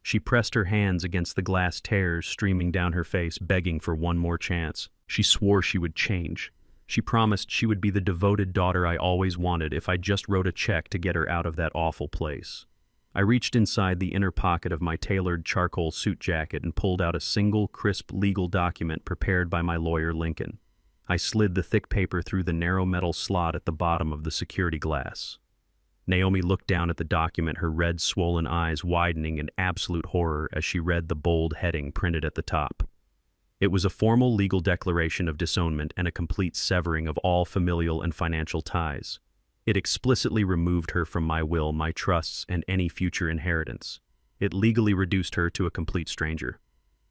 Speaker 1: She pressed her hands against the glass tears streaming down her face, begging for one more chance. She swore she would change. She promised she would be the devoted daughter I always wanted if I just wrote a check to get her out of that awful place. I reached inside the inner pocket of my tailored charcoal suit jacket and pulled out a single, crisp legal document prepared by my lawyer Lincoln. I slid the thick paper through the narrow metal slot at the bottom of the security glass. Naomi looked down at the document, her red, swollen eyes widening in absolute horror as she read the bold heading printed at the top. It was a formal legal declaration of disownment and a complete severing of all familial and financial ties. It explicitly removed her from my will, my trusts, and any future inheritance. It legally reduced her to a complete stranger.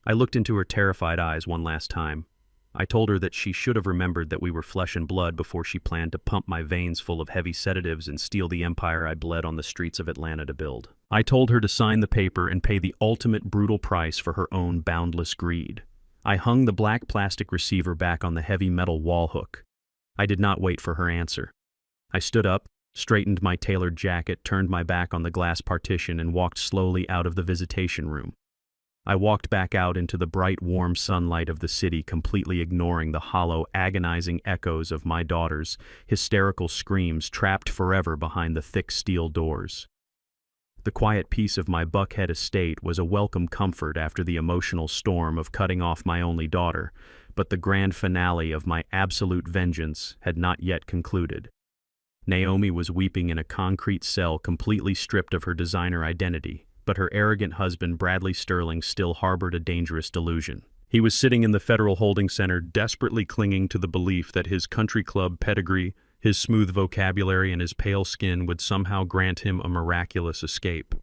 Speaker 1: I looked into her terrified eyes one last time. I told her that she should have remembered that we were flesh and blood before she planned to pump my veins full of heavy sedatives and steal the empire I bled on the streets of Atlanta to build. I told her to sign the paper and pay the ultimate brutal price for her own boundless greed. I hung the black plastic receiver back on the heavy metal wall hook. I did not wait for her answer. I stood up, straightened my tailored jacket, turned my back on the glass partition, and walked slowly out of the visitation room. I walked back out into the bright, warm sunlight of the city, completely ignoring the hollow, agonizing echoes of my daughter's hysterical screams trapped forever behind the thick steel doors. The quiet peace of my Buckhead estate was a welcome comfort after the emotional storm of cutting off my only daughter, but the grand finale of my absolute vengeance had not yet concluded. Naomi was weeping in a concrete cell, completely stripped of her designer identity, but her arrogant husband, Bradley Sterling, still harbored a dangerous delusion. He was sitting in the Federal Holding Center, desperately clinging to the belief that his country club pedigree, his smooth vocabulary, and his pale skin would somehow grant him a miraculous escape.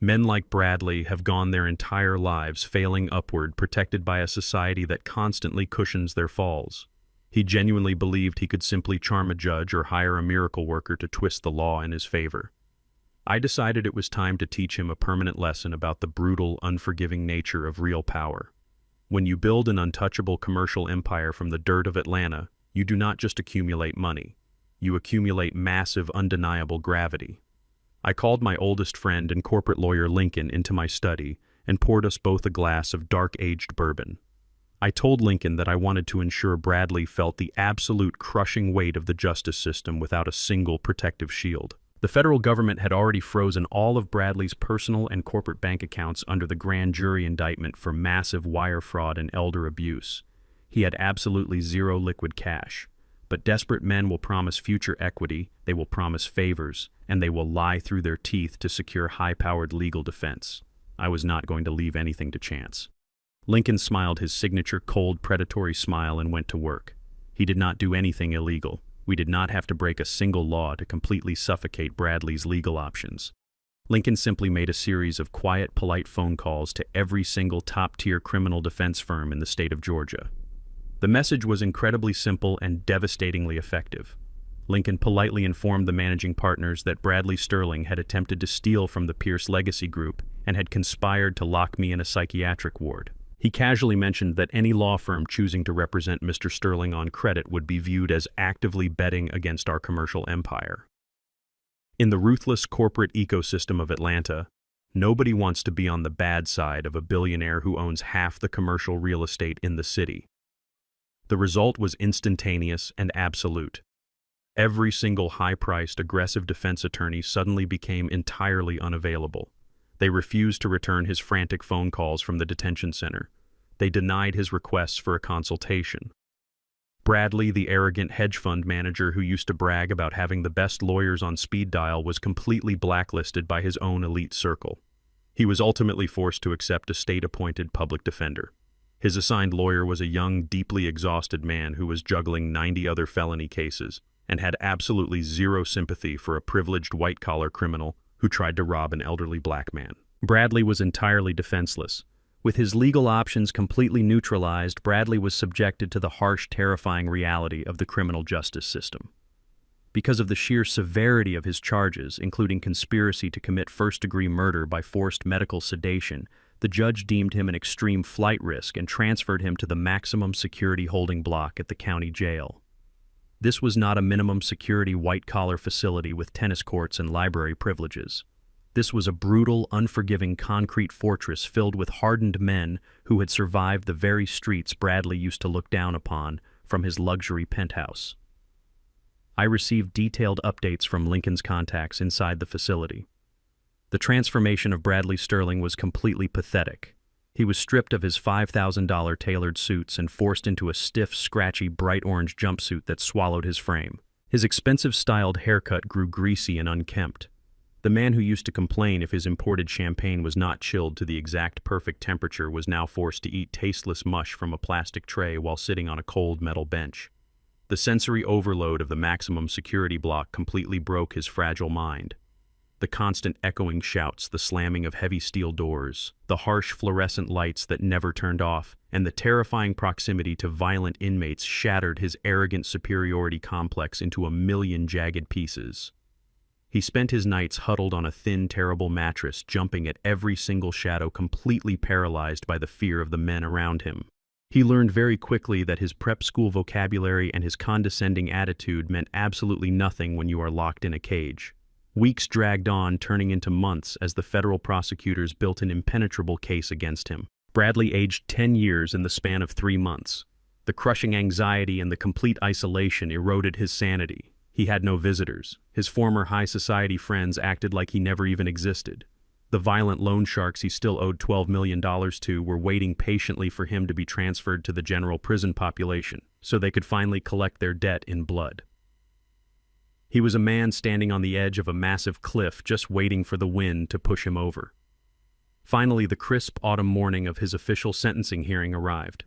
Speaker 1: Men like Bradley have gone their entire lives failing upward, protected by a society that constantly cushions their falls. He genuinely believed he could simply charm a judge or hire a miracle worker to twist the law in his favor. I decided it was time to teach him a permanent lesson about the brutal, unforgiving nature of real power. When you build an untouchable commercial empire from the dirt of Atlanta, you do not just accumulate money. You accumulate massive, undeniable gravity. I called my oldest friend and corporate lawyer Lincoln into my study and poured us both a glass of dark-aged bourbon. I told Lincoln that I wanted to ensure Bradley felt the absolute crushing weight of the justice system without a single protective shield. The federal government had already frozen all of Bradley's personal and corporate bank accounts under the grand jury indictment for massive wire fraud and elder abuse. He had absolutely zero liquid cash. But desperate men will promise future equity, they will promise favors, and they will lie through their teeth to secure high-powered legal defense. I was not going to leave anything to chance. Lincoln smiled his signature cold, predatory smile and went to work. He did not do anything illegal. We did not have to break a single law to completely suffocate Bradley's legal options. Lincoln simply made a series of quiet, polite phone calls to every single top-tier criminal defense firm in the state of Georgia. The message was incredibly simple and devastatingly effective. Lincoln politely informed the managing partners that Bradley Sterling had attempted to steal from the Pierce Legacy Group and had conspired to lock me in a psychiatric ward. He casually mentioned that any law firm choosing to represent Mr. Sterling on credit would be viewed as actively betting against our commercial empire. In the ruthless corporate ecosystem of Atlanta, nobody wants to be on the bad side of a billionaire who owns half the commercial real estate in the city. The result was instantaneous and absolute. Every single high-priced, aggressive defense attorney suddenly became entirely unavailable. They refused to return his frantic phone calls from the detention center. They denied his requests for a consultation. Bradley, the arrogant hedge fund manager who used to brag about having the best lawyers on speed dial, was completely blacklisted by his own elite circle. He was ultimately forced to accept a state-appointed public defender. His assigned lawyer was a young, deeply exhausted man who was juggling 90 other felony cases and had absolutely zero sympathy for a privileged white-collar criminal who tried to rob an elderly black man. Bradley was entirely defenseless. With his legal options completely neutralized, Bradley was subjected to the harsh, terrifying reality of the criminal justice system. Because of the sheer severity of his charges, including conspiracy to commit first-degree murder by forced medical sedation, the judge deemed him an extreme flight risk and transferred him to the maximum security holding block at the county jail. This was not a minimum security white-collar facility with tennis courts and library privileges. This was a brutal, unforgiving concrete fortress filled with hardened men who had survived the very streets Bradley used to look down upon from his luxury penthouse. I received detailed updates from Lincoln's contacts inside the facility. The transformation of Bradley Sterling was completely pathetic. He was stripped of his $5,000 tailored suits and forced into a stiff, scratchy, bright orange jumpsuit that swallowed his frame. His expensive styled haircut grew greasy and unkempt. The man who used to complain if his imported champagne was not chilled to the exact perfect temperature was now forced to eat tasteless mush from a plastic tray while sitting on a cold metal bench. The sensory overload of the maximum security block completely broke his fragile mind. The constant echoing shouts, the slamming of heavy steel doors, the harsh fluorescent lights that never turned off, and the terrifying proximity to violent inmates shattered his arrogant superiority complex into a million jagged pieces. He spent his nights huddled on a thin, terrible mattress, jumping at every single shadow, completely paralyzed by the fear of the men around him. He learned very quickly that his prep school vocabulary and his condescending attitude meant absolutely nothing when you are locked in a cage. Weeks dragged on, turning into months as the federal prosecutors built an impenetrable case against him. Bradley aged 10 years in the span of 3 months. The crushing anxiety and the complete isolation eroded his sanity. He had no visitors. His former high society friends acted like he never even existed. The violent loan sharks he still owed $12 million to were waiting patiently for him to be transferred to the general prison population, so they could finally collect their debt in blood. He was a man standing on the edge of a massive cliff, just waiting for the wind to push him over. Finally, the crisp autumn morning of his official sentencing hearing arrived.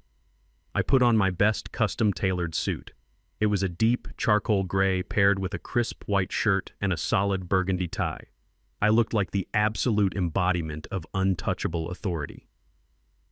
Speaker 1: I put on my best custom-tailored suit. It was a deep charcoal gray paired with a crisp white shirt and a solid burgundy tie. I looked like the absolute embodiment of untouchable authority.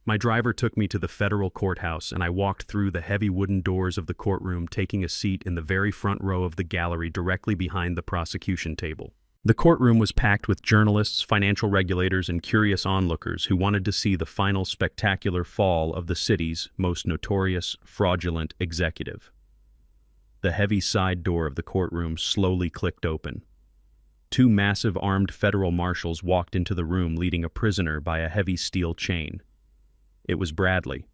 Speaker 1: My driver took me to the federal courthouse, and I walked through the heavy wooden doors of the courtroom, taking a seat in the very front row of the gallery directly behind the prosecution table. The courtroom was packed with journalists, financial regulators, and curious onlookers who wanted to see the final spectacular fall of the city's most notorious, fraudulent executive. The heavy side door of the courtroom slowly clicked open. 2 massive armed federal marshals walked into the room leading a prisoner by a heavy steel chain. It was Bradley.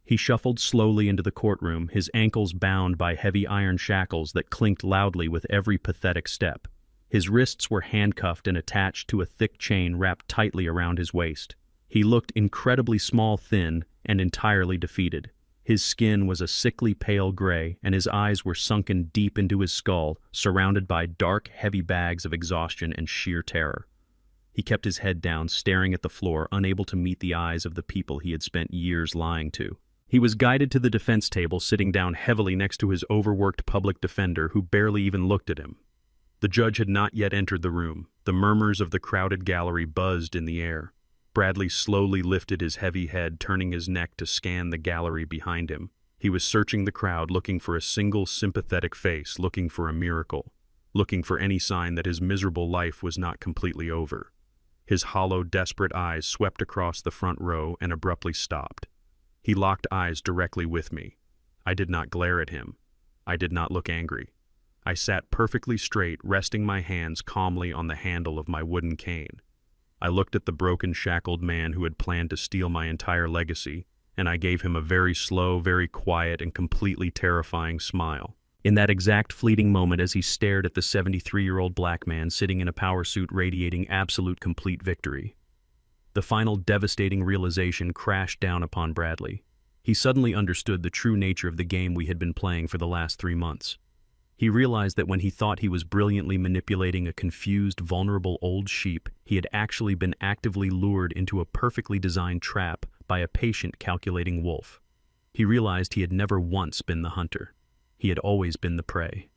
Speaker 1: He shuffled slowly into the courtroom, his ankles bound by heavy iron shackles that clinked loudly with every pathetic step. His wrists were handcuffed and attached to a thick chain wrapped tightly around his waist. He looked incredibly small, thin, and entirely defeated. His skin was a sickly pale gray, and his eyes were sunken deep into his skull, surrounded by dark, heavy bags of exhaustion and sheer terror. He kept his head down, staring at the floor, unable to meet the eyes of the people he had spent years lying to. He was guided to the defense table, sitting down heavily next to his overworked public defender, who barely even looked at him. The judge had not yet entered the room. The murmurs of the crowded gallery buzzed in the air. Bradley slowly lifted his heavy head, turning his neck to scan the gallery behind him. He was searching the crowd, looking for a single sympathetic face, looking for a miracle, looking for any sign that his miserable life was not completely over. His hollow, desperate eyes swept across the front row and abruptly stopped. He locked eyes directly with me. I did not glare at him. I did not look angry. I sat perfectly straight, resting my hands calmly on the handle of my wooden cane. I looked at the broken, shackled man who had planned to steal my entire legacy, and I gave him a very slow, very quiet, and completely terrifying smile. In that exact fleeting moment, as he stared at the 73-year-old black man sitting in a power suit radiating absolute complete victory, the final devastating realization crashed down upon Bradley. He suddenly understood the true nature of the game we had been playing for the last 3 months. He realized that when he thought he was brilliantly manipulating a confused, vulnerable old sheep, he had actually been actively lured into a perfectly designed trap by a patient, calculating wolf. He realized he had never once been the hunter. He had always been the prey.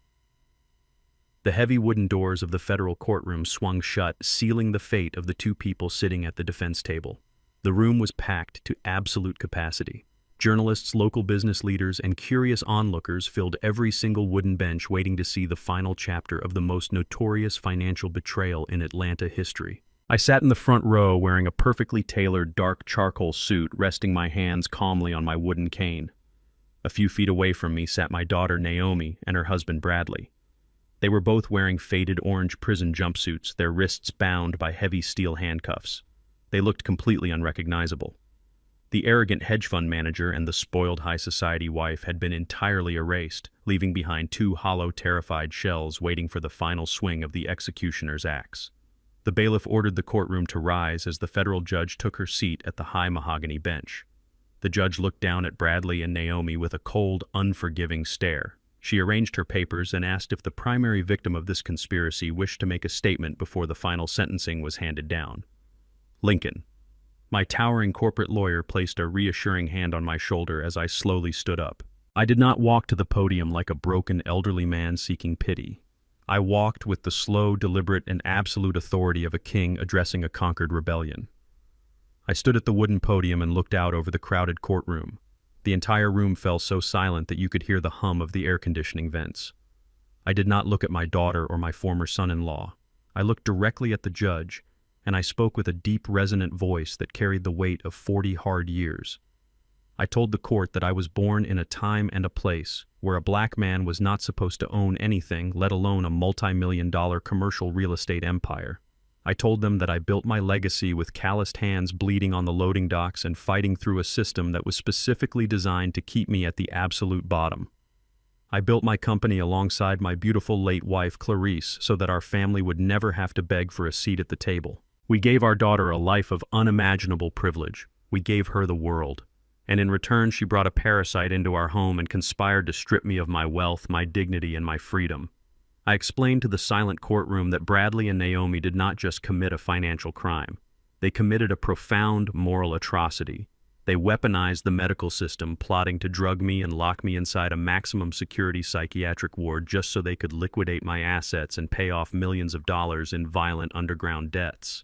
Speaker 1: The heavy wooden doors of the federal courtroom swung shut, sealing the fate of the 2 people sitting at the defense table. The room was packed to absolute capacity. Journalists, local business leaders, and curious onlookers filled every single wooden bench waiting to see the final chapter of the most notorious financial betrayal in Atlanta history. I sat in the front row wearing a perfectly tailored dark charcoal suit, resting my hands calmly on my wooden cane. A few feet away from me sat my daughter Naomi and her husband Bradley. They were both wearing faded orange prison jumpsuits, their wrists bound by heavy steel handcuffs. They looked completely unrecognizable. The arrogant hedge fund manager and the spoiled high society wife had been entirely erased, leaving behind two hollow, terrified shells waiting for the final swing of the executioner's axe. The bailiff ordered the courtroom to rise as the federal judge took her seat at the high mahogany bench. The judge looked down at Bradley and Naomi with a cold, unforgiving stare. She arranged her papers and asked if the primary victim of this conspiracy wished to make a statement before the final sentencing was handed down. Lincoln. My towering corporate lawyer placed a reassuring hand on my shoulder as I slowly stood up. I did not walk to the podium like a broken elderly man seeking pity. I walked with the slow, deliberate, and absolute authority of a king addressing a conquered rebellion. I stood at the wooden podium and looked out over the crowded courtroom. The entire room fell so silent that you could hear the hum of the air conditioning vents. I did not look at my daughter or my former son-in-law. I looked directly at the judge, and I spoke with a deep, resonant voice that carried the weight of 40 hard years. I told the court that I was born in a time and a place where a black man was not supposed to own anything, let alone a multi-million-dollar commercial real estate empire. I told them that I built my legacy with calloused hands bleeding on the loading docks and fighting through a system that was specifically designed to keep me at the absolute bottom. I built my company alongside my beautiful late wife, Clarice, so that our family would never have to beg for a seat at the table. We gave our daughter a life of unimaginable privilege. We gave her the world. And in return, she brought a parasite into our home and conspired to strip me of my wealth, my dignity, and my freedom. I explained to the silent courtroom that Bradley and Naomi did not just commit a financial crime. They committed a profound moral atrocity. They weaponized the medical system, plotting to drug me and lock me inside a maximum security psychiatric ward just so they could liquidate my assets and pay off millions of dollars in violent underground debts.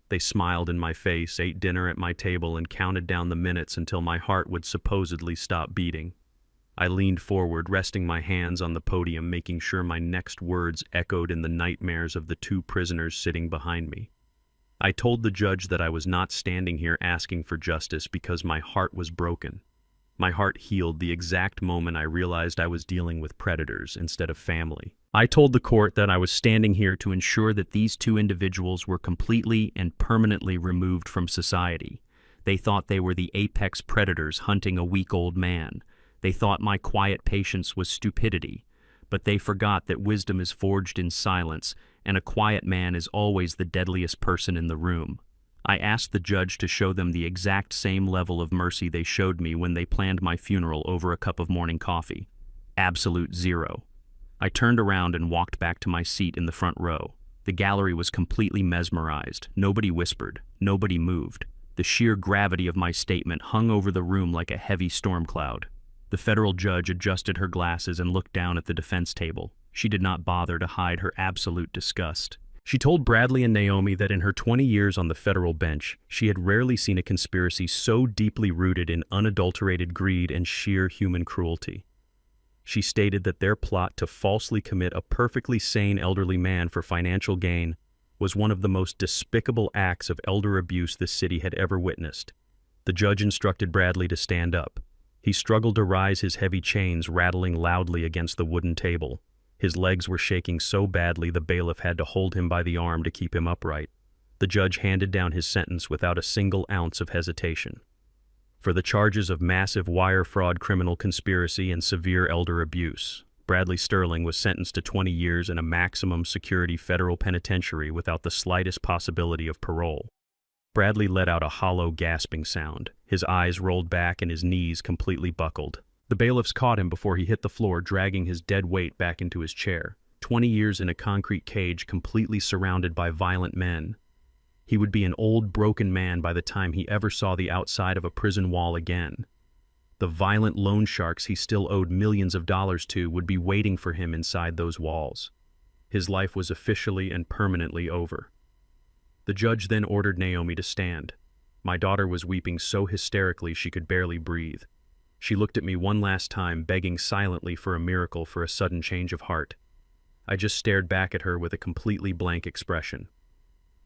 Speaker 1: They smiled in my face, ate dinner at my table, and counted down the minutes until my heart would supposedly stop beating. I leaned forward, resting my hands on the podium, making sure my next words echoed in the nightmares of the two prisoners sitting behind me. I told the judge that I was not standing here asking for justice because my heart was broken. My heart healed the exact moment I realized I was dealing with predators instead of family. I told the court that I was standing here to ensure that these two individuals were completely and permanently removed from society. They thought they were the apex predators hunting a weak old man. They thought my quiet patience was stupidity, but they forgot that wisdom is forged in silence, and a quiet man is always the deadliest person in the room. I asked the judge to show them the exact same level of mercy they showed me when they planned my funeral over a cup of morning coffee. Absolute zero. I turned around and walked back to my seat in the front row. The gallery was completely mesmerized. Nobody whispered. Nobody moved. The sheer gravity of my statement hung over the room like a heavy storm cloud. The federal judge adjusted her glasses and looked down at the defense table. She did not bother to hide her absolute disgust. She told Bradley and Naomi that in her 20 years on the federal bench, she had rarely seen a conspiracy so deeply rooted in unadulterated greed and sheer human cruelty. She stated that their plot to falsely commit a perfectly sane elderly man for financial gain was one of the most despicable acts of elder abuse this city had ever witnessed. The judge instructed Bradley to stand up. He struggled to rise, his heavy chains rattling loudly against the wooden table. His legs were shaking so badly the bailiff had to hold him by the arm to keep him upright. The judge handed down his sentence without a single ounce of hesitation. For the charges of massive wire fraud, criminal conspiracy, and severe elder abuse, Bradley Sterling was sentenced to 20 years in a maximum security federal penitentiary without the slightest possibility of parole. Bradley let out a hollow, gasping sound. His eyes rolled back and his knees completely buckled. The bailiffs caught him before he hit the floor, dragging his dead weight back into his chair. 20 years in a concrete cage, completely surrounded by violent men. He would be an old, broken man by the time he ever saw the outside of a prison wall again. The violent loan sharks he still owed millions of dollars to would be waiting for him inside those walls. His life was officially and permanently over. The judge then ordered Naomi to stand. My daughter was weeping so hysterically she could barely breathe. She looked at me one last time, begging silently for a miracle, for a sudden change of heart. I just stared back at her with a completely blank expression.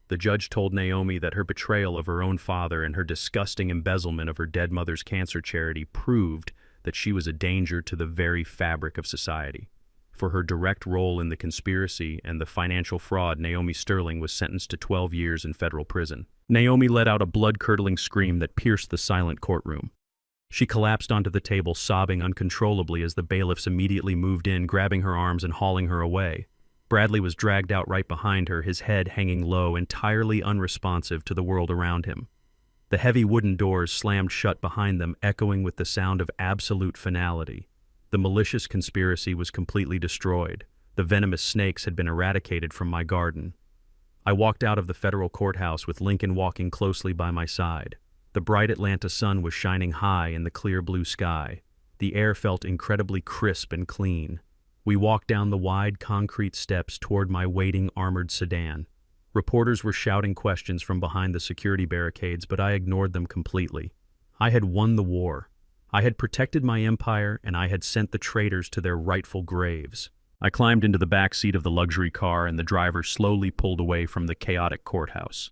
Speaker 1: The judge told Naomi that her betrayal of her own father and her disgusting embezzlement of her dead mother's cancer charity proved that she was a danger to the very fabric of society. For her direct role in the conspiracy and the financial fraud, Naomi Sterling was sentenced to 12 years in federal prison. Naomi let out a blood-curdling scream that pierced the silent courtroom. She collapsed onto the table, sobbing uncontrollably as the bailiffs immediately moved in, grabbing her arms and hauling her away. Bradley was dragged out right behind her, his head hanging low, entirely unresponsive to the world around him. The heavy wooden doors slammed shut behind them, echoing with the sound of absolute finality. The malicious conspiracy was completely destroyed. The venomous snakes had been eradicated from my garden. I walked out of the federal courthouse with Lincoln walking closely by my side. The bright Atlanta sun was shining high in the clear blue sky. The air felt incredibly crisp and clean. We walked down the wide concrete steps toward my waiting armored sedan. Reporters were shouting questions from behind the security barricades, but I ignored them completely. I had won the war. I had protected my empire, and I had sent the traitors to their rightful graves. I climbed into the back seat of the luxury car, and the driver slowly pulled away from the chaotic courthouse.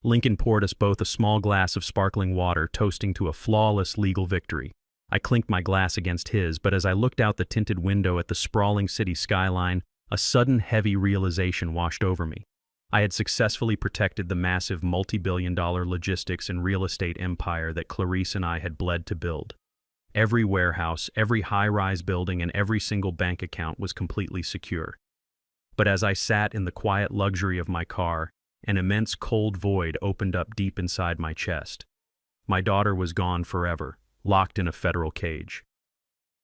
Speaker 1: Lincoln poured us both a small glass of sparkling water, toasting to a flawless legal victory. I clinked my glass against his, but as I looked out the tinted window at the sprawling city skyline, a sudden heavy realization washed over me. I had successfully protected the massive multi-billion-dollar logistics and real estate empire that Clarice and I had bled to build. Every warehouse, every high-rise building, and every single bank account was completely secure. But as I sat in the quiet luxury of my car, an immense cold void opened up deep inside my chest. My daughter was gone forever, locked in a federal cage.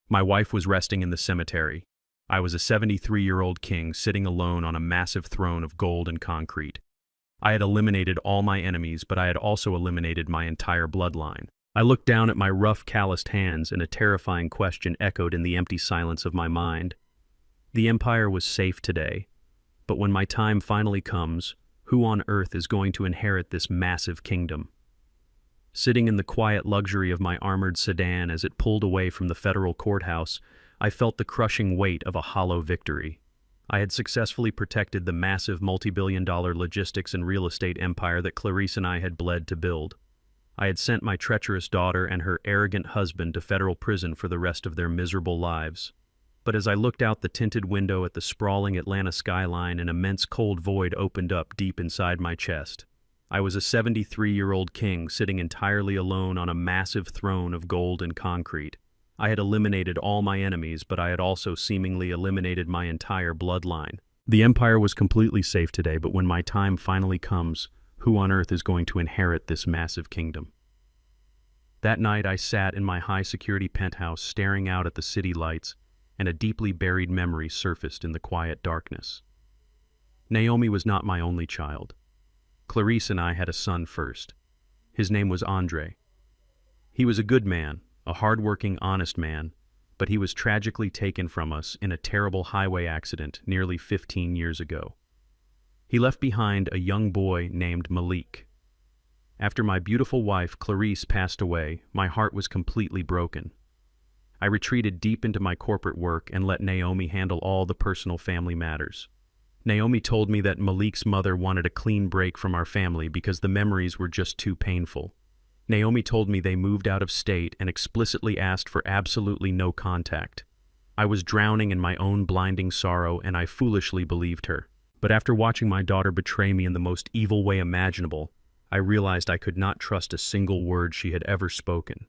Speaker 1: My wife was resting in the cemetery. I was a 73-year-old king sitting alone on a massive throne of gold and concrete. I had eliminated all my enemies, but I had also eliminated my entire bloodline. I looked down at my rough, calloused hands, and a terrifying question echoed in the empty silence of my mind. The empire was safe today, but when my time finally comes, who on earth is going to inherit this massive kingdom? Sitting in the quiet luxury of my armored sedan as it pulled away from the federal courthouse, I felt the crushing weight of a hollow victory. I had successfully protected the massive multi-billion-dollar logistics and real estate empire that Clarice and I had bled to build. I had sent my treacherous daughter and her arrogant husband to federal prison for the rest of their miserable lives. But as I looked out the tinted window at the sprawling Atlanta skyline, an immense cold void opened up deep inside my chest. I was a 73-year-old king sitting entirely alone on a massive throne of gold and concrete. I had eliminated all my enemies, but I had also seemingly eliminated my entire bloodline. The empire was completely safe today, but when my time finally comes, who on earth is going to inherit this massive kingdom? That night I sat in my high-security penthouse staring out at the city lights, and a deeply buried memory surfaced in the quiet darkness. Naomi was not my only child. Clarice and I had a son first. His name was Andre. He was a good man, a hard-working, honest man, but he was tragically taken from us in a terrible highway accident nearly 15 years ago. He left behind a young boy named Malik. After my beautiful wife, Clarice, passed away, my heart was completely broken. I retreated deep into my corporate work and let Naomi handle all the personal family matters. Naomi told me that Malik's mother wanted a clean break from our family because the memories were just too painful. Naomi told me they moved out of state and explicitly asked for absolutely no contact. I was drowning in my own blinding sorrow, and I foolishly believed her. But after watching my daughter betray me in the most evil way imaginable, I realized I could not trust a single word she had ever spoken.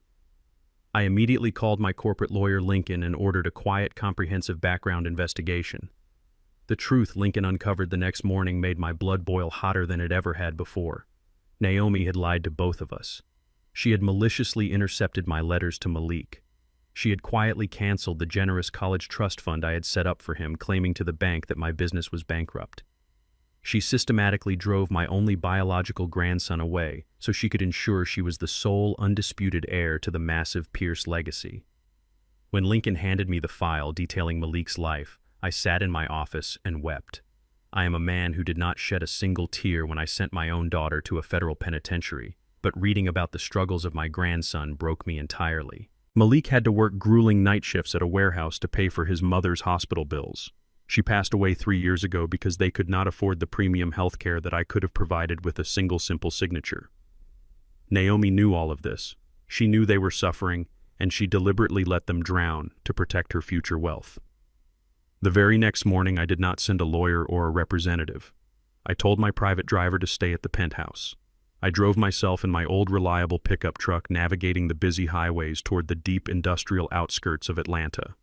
Speaker 1: I immediately called my corporate lawyer Lincoln and ordered a quiet, comprehensive background investigation. The truth Lincoln uncovered the next morning made my blood boil hotter than it ever had before. Naomi had lied to both of us. She had maliciously intercepted my letters to Malik. She had quietly canceled the generous college trust fund I had set up for him, claiming to the bank that my business was bankrupt. She systematically drove my only biological grandson away so she could ensure she was the sole undisputed heir to the massive Pierce legacy. When Lincoln handed me the file detailing Malik's life, I sat in my office and wept. I am a man who did not shed a single tear when I sent my own daughter to a federal penitentiary, but reading about the struggles of my grandson broke me entirely. Malik had to work grueling night shifts at a warehouse to pay for his mother's hospital bills. She passed away 3 years ago because they could not afford the premium health care that I could have provided with a single simple signature. Naomi knew all of this. She knew they were suffering, and she deliberately let them drown to protect her future wealth. The very next morning, I did not send a lawyer or a representative. I told my private driver to stay at the penthouse. I drove myself in my old reliable pickup truck, navigating the busy highways toward the deep industrial outskirts of Atlanta.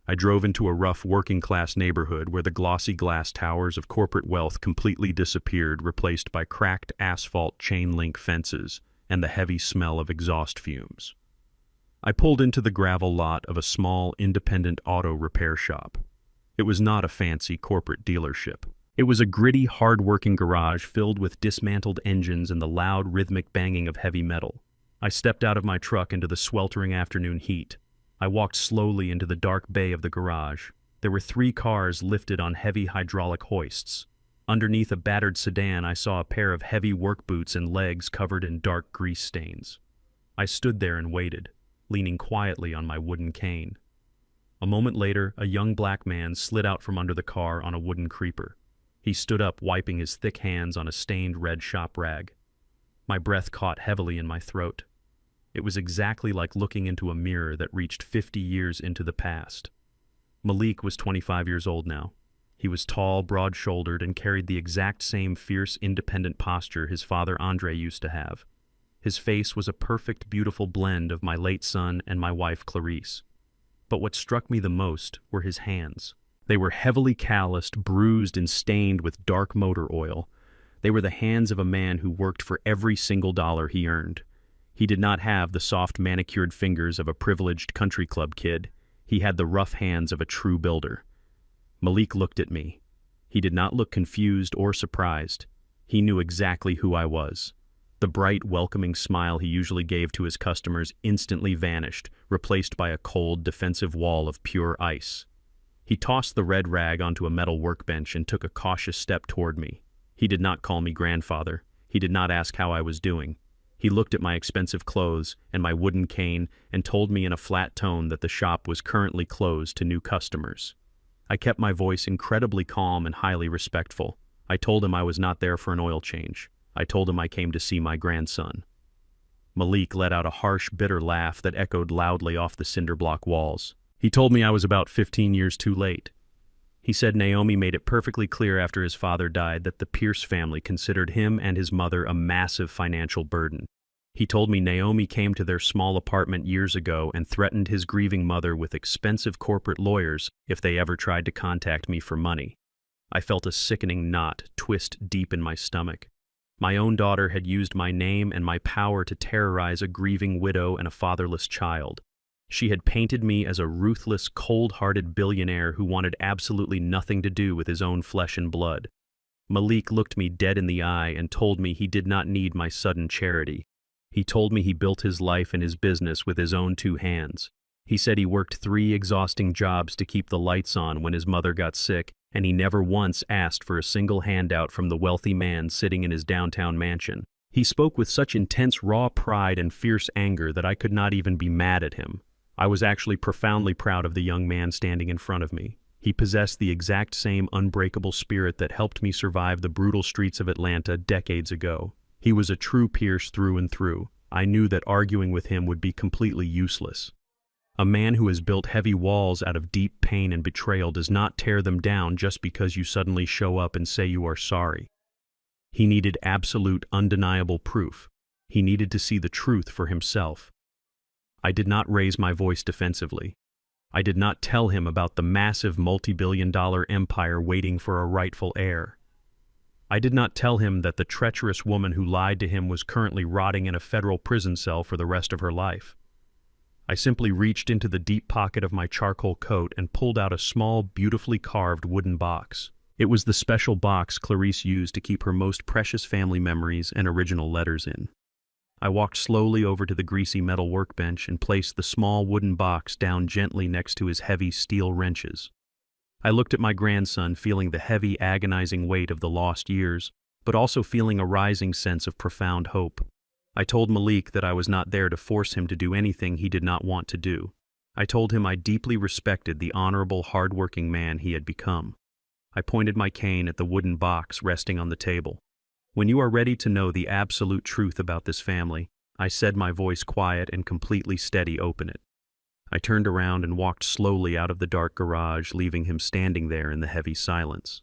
Speaker 1: I drove into a rough working-class neighborhood where the glossy glass towers of corporate wealth completely disappeared, replaced by cracked asphalt chain-link fences and the heavy smell of exhaust fumes. I pulled into the gravel lot of a small, independent auto repair shop. It was not a fancy corporate dealership. It was a gritty, hard-working garage filled with dismantled engines and the loud, rhythmic banging of heavy metal. I stepped out of my truck into the sweltering afternoon heat. I walked slowly into the dark bay of the garage. There were 3 cars lifted on heavy hydraulic hoists. Underneath a battered sedan, I saw a pair of heavy work boots and legs covered in dark grease stains. I stood there and waited, leaning quietly on my wooden cane. A moment later, a young black man slid out from under the car on a wooden creeper. He stood up, wiping his thick hands on a stained red shop rag. My breath caught heavily in my throat. It was exactly like looking into a mirror that reached 50 years into the past. Malik was 25 years old now. He was tall, broad-shouldered, and carried the exact same fierce, independent posture his father Andre used to have. His face was a perfect, beautiful blend of my late son and my wife Clarice. But what struck me the most were his hands. They were heavily calloused, bruised, and stained with dark motor oil. They were the hands of a man who worked for every single dollar he earned. He did not have the soft, manicured fingers of a privileged country club kid. He had the rough hands of a true builder. Malik looked at me. He did not look confused or surprised. He knew exactly who I was. The bright, welcoming smile he usually gave to his customers instantly vanished, replaced by a cold, defensive wall of pure ice. He tossed the red rag onto a metal workbench and took a cautious step toward me. He did not call me grandfather. He did not ask how I was doing. He looked at my expensive clothes and my wooden cane and told me in a flat tone that the shop was currently closed to new customers. I kept my voice incredibly calm and highly respectful. I told him I was not there for an oil change. I told him I came to see my grandson. Malik let out a harsh, bitter laugh that echoed loudly off the cinder block walls. He told me I was about 15 years too late. He said Naomi made it perfectly clear after his father died that the Pierce family considered him and his mother a massive financial burden. He told me Naomi came to their small apartment years ago and threatened his grieving mother with expensive corporate lawyers if they ever tried to contact me for money. I felt a sickening knot twist deep in my stomach. My own daughter had used my name and my power to terrorize a grieving widow and a fatherless child. She had painted me as a ruthless, cold-hearted billionaire who wanted absolutely nothing to do with his own flesh and blood. Malik looked me dead in the eye and told me he did not need my sudden charity. He told me he built his life and his business with his own 2 hands. He said he worked 3 exhausting jobs to keep the lights on when his mother got sick, and he never once asked for a single handout from the wealthy man sitting in his downtown mansion. He spoke with such intense raw pride and fierce anger that I could not even be mad at him. I was actually profoundly proud of the young man standing in front of me. He possessed the exact same unbreakable spirit that helped me survive the brutal streets of Atlanta decades ago. He was a true Pierce through and through. I knew that arguing with him would be completely useless. A man who has built heavy walls out of deep pain and betrayal does not tear them down just because you suddenly show up and say you are sorry. He needed absolute, undeniable proof. He needed to see the truth for himself. I did not raise my voice defensively. I did not tell him about the massive multi-billion-dollar empire waiting for a rightful heir. I did not tell him that the treacherous woman who lied to him was currently rotting in a federal prison cell for the rest of her life. I simply reached into the deep pocket of my charcoal coat and pulled out a small, beautifully carved wooden box. It was the special box Clarice used to keep her most precious family memories and original letters in. I walked slowly over to the greasy metal workbench and placed the small wooden box down gently next to his heavy steel wrenches. I looked at my grandson, feeling the heavy, agonizing weight of the lost years, but also feeling a rising sense of profound hope. I told Malik that I was not there to force him to do anything he did not want to do. I told him I deeply respected the honorable, hard-working man he had become. I pointed my cane at the wooden box resting on the table. When you are ready to know the absolute truth about this family, I said, my voice quiet and completely steady, open it. I turned around and walked slowly out of the dark garage, leaving him standing there in the heavy silence.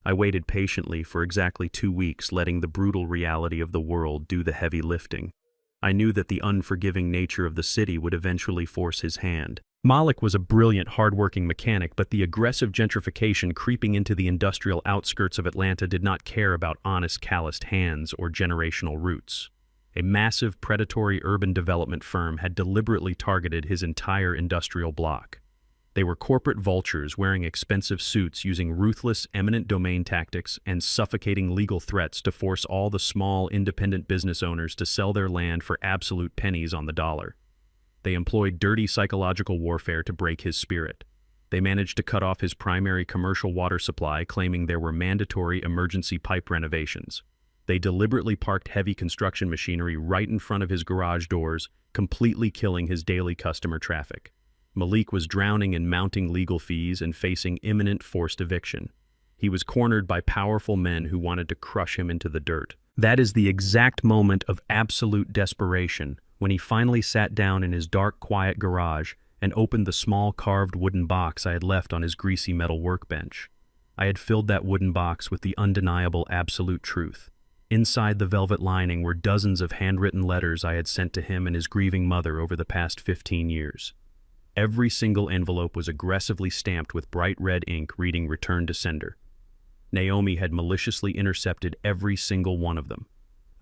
Speaker 1: I waited patiently for exactly 2 weeks, letting the brutal reality of the world do the heavy lifting. I knew that the unforgiving nature of the city would eventually force his hand. Malik was a brilliant, hard-working mechanic, but the aggressive gentrification creeping into the industrial outskirts of Atlanta did not care about honest, calloused hands or generational roots. A massive, predatory urban development firm had deliberately targeted his entire industrial block. They were corporate vultures wearing expensive suits, using ruthless, eminent domain tactics and suffocating legal threats to force all the small, independent business owners to sell their land for absolute pennies on the dollar. They employed dirty psychological warfare to break his spirit. They managed to cut off his primary commercial water supply, claiming there were mandatory emergency pipe renovations. They deliberately parked heavy construction machinery right in front of his garage doors, completely killing his daily customer traffic. Malik was drowning in mounting legal fees and facing imminent forced eviction. He was cornered by powerful men who wanted to crush him into the dirt. That is the exact moment of absolute desperation, when he finally sat down in his dark, quiet garage and opened the small carved wooden box I had left on his greasy metal workbench. I had filled that wooden box with the undeniable absolute truth. Inside the velvet lining were dozens of handwritten letters I had sent to him and his grieving mother over the past 15 years. Every single envelope was aggressively stamped with bright red ink reading "Return to Sender." Naomi had maliciously intercepted every single one of them.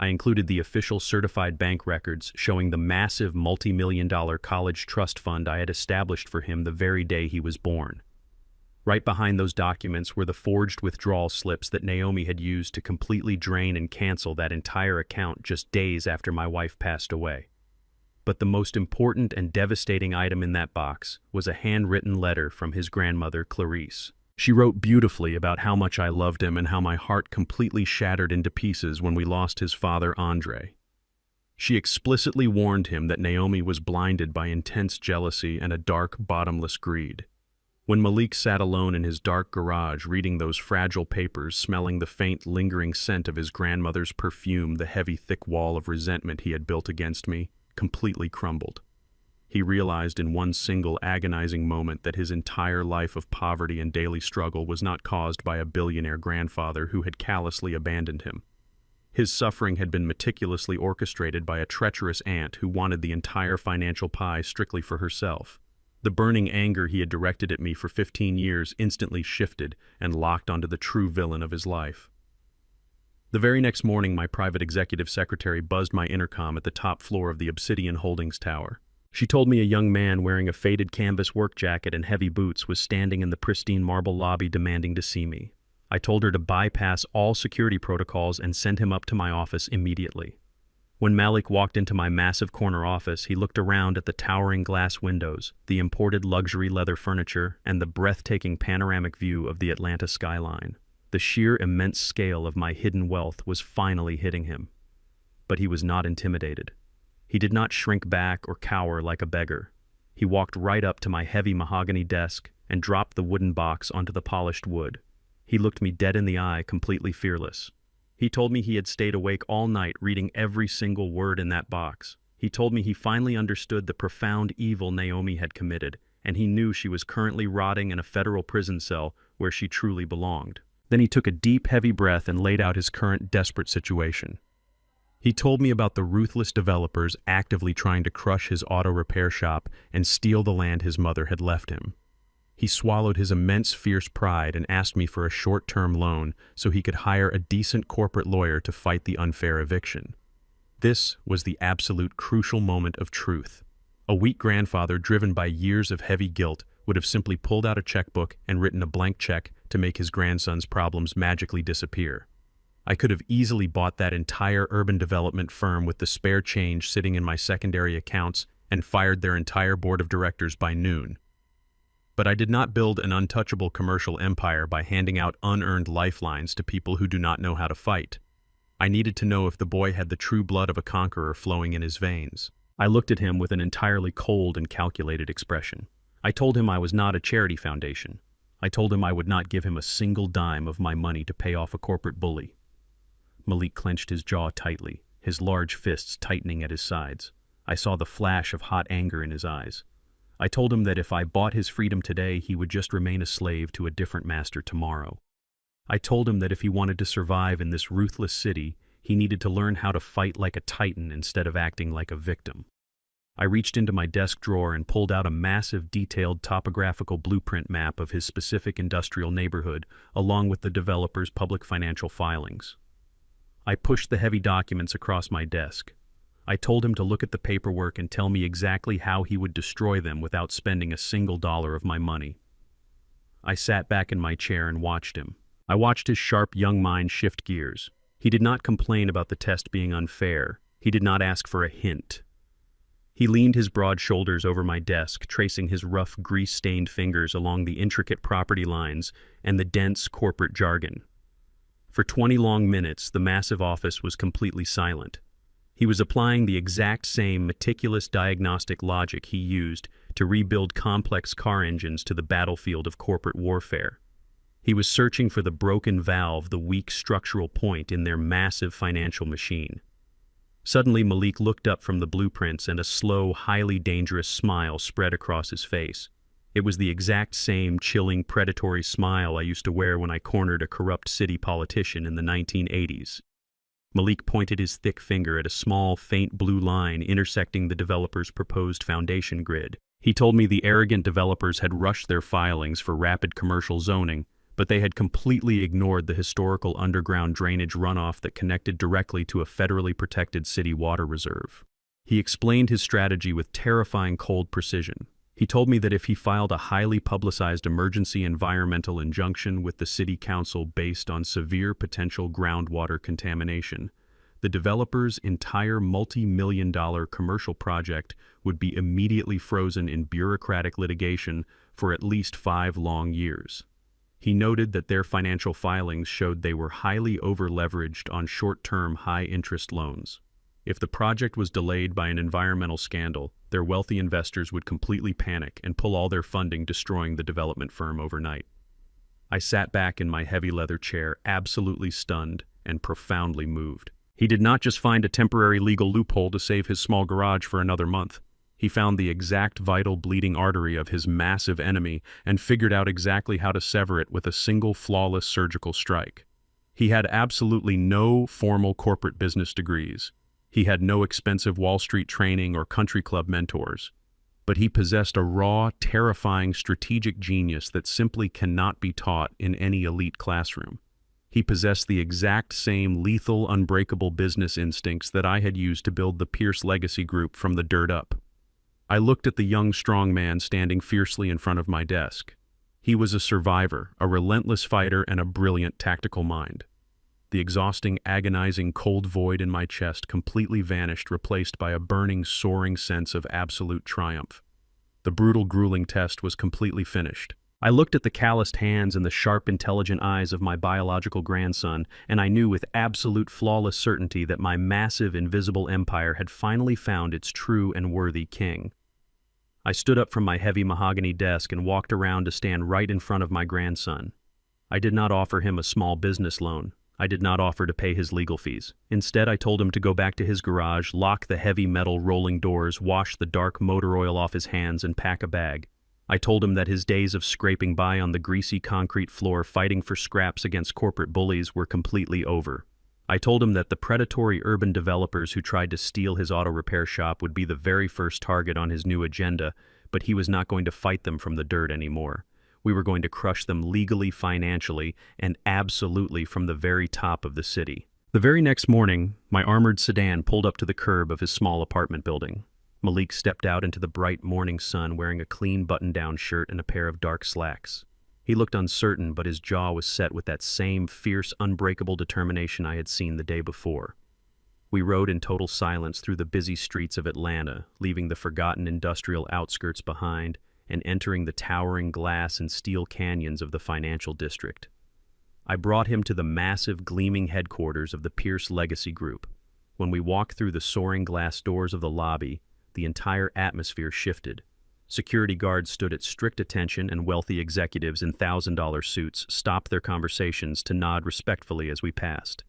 Speaker 1: I included the official certified bank records showing the massive multi-million-dollar college trust fund I had established for him the very day he was born. Right behind those documents were the forged withdrawal slips that Naomi had used to completely drain and cancel that entire account just days after my wife passed away. But the most important and devastating item in that box was a handwritten letter from his grandmother, Clarice. She wrote beautifully about how much I loved him and how my heart completely shattered into pieces when we lost his father, Andre. She explicitly warned him that Naomi was blinded by intense jealousy and a dark, bottomless greed. When Malik sat alone in his dark garage reading those fragile papers, smelling the faint, lingering scent of his grandmother's perfume, the heavy, thick wall of resentment he had built against me completely crumbled. He realized in one single agonizing moment that his entire life of poverty and daily struggle was not caused by a billionaire grandfather who had callously abandoned him. His suffering had been meticulously orchestrated by a treacherous aunt who wanted the entire financial pie strictly for herself. The burning anger he had directed at me for 15 years instantly shifted and locked onto the true villain of his life. The very next morning, my private executive secretary buzzed my intercom at the top floor of the Obsidian Holdings Tower. She told me a young man wearing a faded canvas work jacket and heavy boots was standing in the pristine marble lobby demanding to see me. I told her to bypass all security protocols and send him up to my office immediately. When Malik walked into my massive corner office, he looked around at the towering glass windows, the imported luxury leather furniture, and the breathtaking panoramic view of the Atlanta skyline. The sheer immense scale of my hidden wealth was finally hitting him. But he was not intimidated. He did not shrink back or cower like a beggar. He walked right up to my heavy mahogany desk and dropped the wooden box onto the polished wood. He looked me dead in the eye, completely fearless. He told me he had stayed awake all night reading every single word in that box. He told me he finally understood the profound evil Naomi had committed, and he knew she was currently rotting in a federal prison cell where she truly belonged. Then he took a deep, heavy breath and laid out his current desperate situation. He told me about the ruthless developers actively trying to crush his auto repair shop and steal the land his mother had left him. He swallowed his immense, fierce pride and asked me for a short-term loan so he could hire a decent corporate lawyer to fight the unfair eviction. This was the absolute crucial moment of truth. A weak grandfather driven by years of heavy guilt would have simply pulled out a checkbook and written a blank check to make his grandson's problems magically disappear. I could have easily bought that entire urban development firm with the spare change sitting in my secondary accounts and fired their entire board of directors by noon. But I did not build an untouchable commercial empire by handing out unearned lifelines to people who do not know how to fight. I needed to know if the boy had the true blood of a conqueror flowing in his veins. I looked at him with an entirely cold and calculated expression. I told him I was not a charity foundation. I told him I would not give him a single dime of my money to pay off a corporate bully. Malik clenched his jaw tightly, his large fists tightening at his sides. I saw the flash of hot anger in his eyes. I told him that if I bought his freedom today, he would just remain a slave to a different master tomorrow. I told him that if he wanted to survive in this ruthless city, he needed to learn how to fight like a titan instead of acting like a victim. I reached into my desk drawer and pulled out a massive, detailed topographical blueprint map of his specific industrial neighborhood, along with the developer's public financial filings. I pushed the heavy documents across my desk. I told him to look at the paperwork and tell me exactly how he would destroy them without spending a single dollar of my money. I sat back in my chair and watched him. I watched his sharp young mind shift gears. He did not complain about the test being unfair. He did not ask for a hint. He leaned his broad shoulders over my desk, tracing his rough, grease-stained fingers along the intricate property lines and the dense corporate jargon. For 20 long minutes, the massive office was completely silent. He was applying the exact same meticulous diagnostic logic he used to rebuild complex car engines to the battlefield of corporate warfare. He was searching for the broken valve, the weak structural point in their massive financial machine. Suddenly, Malik looked up from the blueprints and a slow, highly dangerous smile spread across his face. It was the exact same chilling, predatory smile I used to wear when I cornered a corrupt city politician in the 1980s. Malik pointed his thick finger at a small, faint blue line intersecting the developer's proposed foundation grid. He told me the arrogant developers had rushed their filings for rapid commercial zoning, but they had completely ignored the historical underground drainage runoff that connected directly to a federally protected city water reserve. He explained his strategy with terrifying cold precision. He told me that if he filed a highly publicized emergency environmental injunction with the city council based on severe potential groundwater contamination, the developer's entire multi-million-dollar commercial project would be immediately frozen in bureaucratic litigation for at least 5 long years. He noted that their financial filings showed they were highly over-leveraged on short-term, high-interest loans. If the project was delayed by an environmental scandal, their wealthy investors would completely panic and pull all their funding, destroying the development firm overnight. I sat back in my heavy leather chair, absolutely stunned and profoundly moved. He did not just find a temporary legal loophole to save his small garage for another month. He found the exact vital bleeding artery of his massive enemy and figured out exactly how to sever it with a single flawless surgical strike. He had absolutely no formal corporate business degrees. He had no expensive Wall Street training or country club mentors. But he possessed a raw, terrifying strategic genius that simply cannot be taught in any elite classroom. He possessed the exact same lethal, unbreakable business instincts that I had used to build the Pierce Legacy Group from the dirt up. I looked at the young, strong man standing fiercely in front of my desk. He was a survivor, a relentless fighter, and a brilliant tactical mind. The exhausting, agonizing, cold void in my chest completely vanished, replaced by a burning, soaring sense of absolute triumph. The brutal, grueling test was completely finished. I looked at the calloused hands and the sharp, intelligent eyes of my biological grandson, and I knew with absolute flawless certainty that my massive, invisible empire had finally found its true and worthy king. I stood up from my heavy mahogany desk and walked around to stand right in front of my grandson. I did not offer him a small business loan. I did not offer to pay his legal fees. Instead, I told him to go back to his garage, lock the heavy metal rolling doors, wash the dark motor oil off his hands, and pack a bag. I told him that his days of scraping by on the greasy concrete floor fighting for scraps against corporate bullies were completely over. I told him that the predatory urban developers who tried to steal his auto repair shop would be the very first target on his new agenda, but he was not going to fight them from the dirt anymore. We were going to crush them legally, financially, and absolutely from the very top of the city. The very next morning, my armored sedan pulled up to the curb of his small apartment building. Malik stepped out into the bright morning sun wearing a clean button-down shirt and a pair of dark slacks. He looked uncertain, but his jaw was set with that same fierce, unbreakable determination I had seen the day before. We rode in total silence through the busy streets of Atlanta, leaving the forgotten industrial outskirts behind and entering the towering glass and steel canyons of the financial district. I brought him to the massive, gleaming headquarters of the Pierce Legacy Group. When we walked through the soaring glass doors of the lobby, the entire atmosphere shifted. Security guards stood at strict attention, and wealthy executives in $1,000 suits stopped their conversations to nod respectfully as we passed.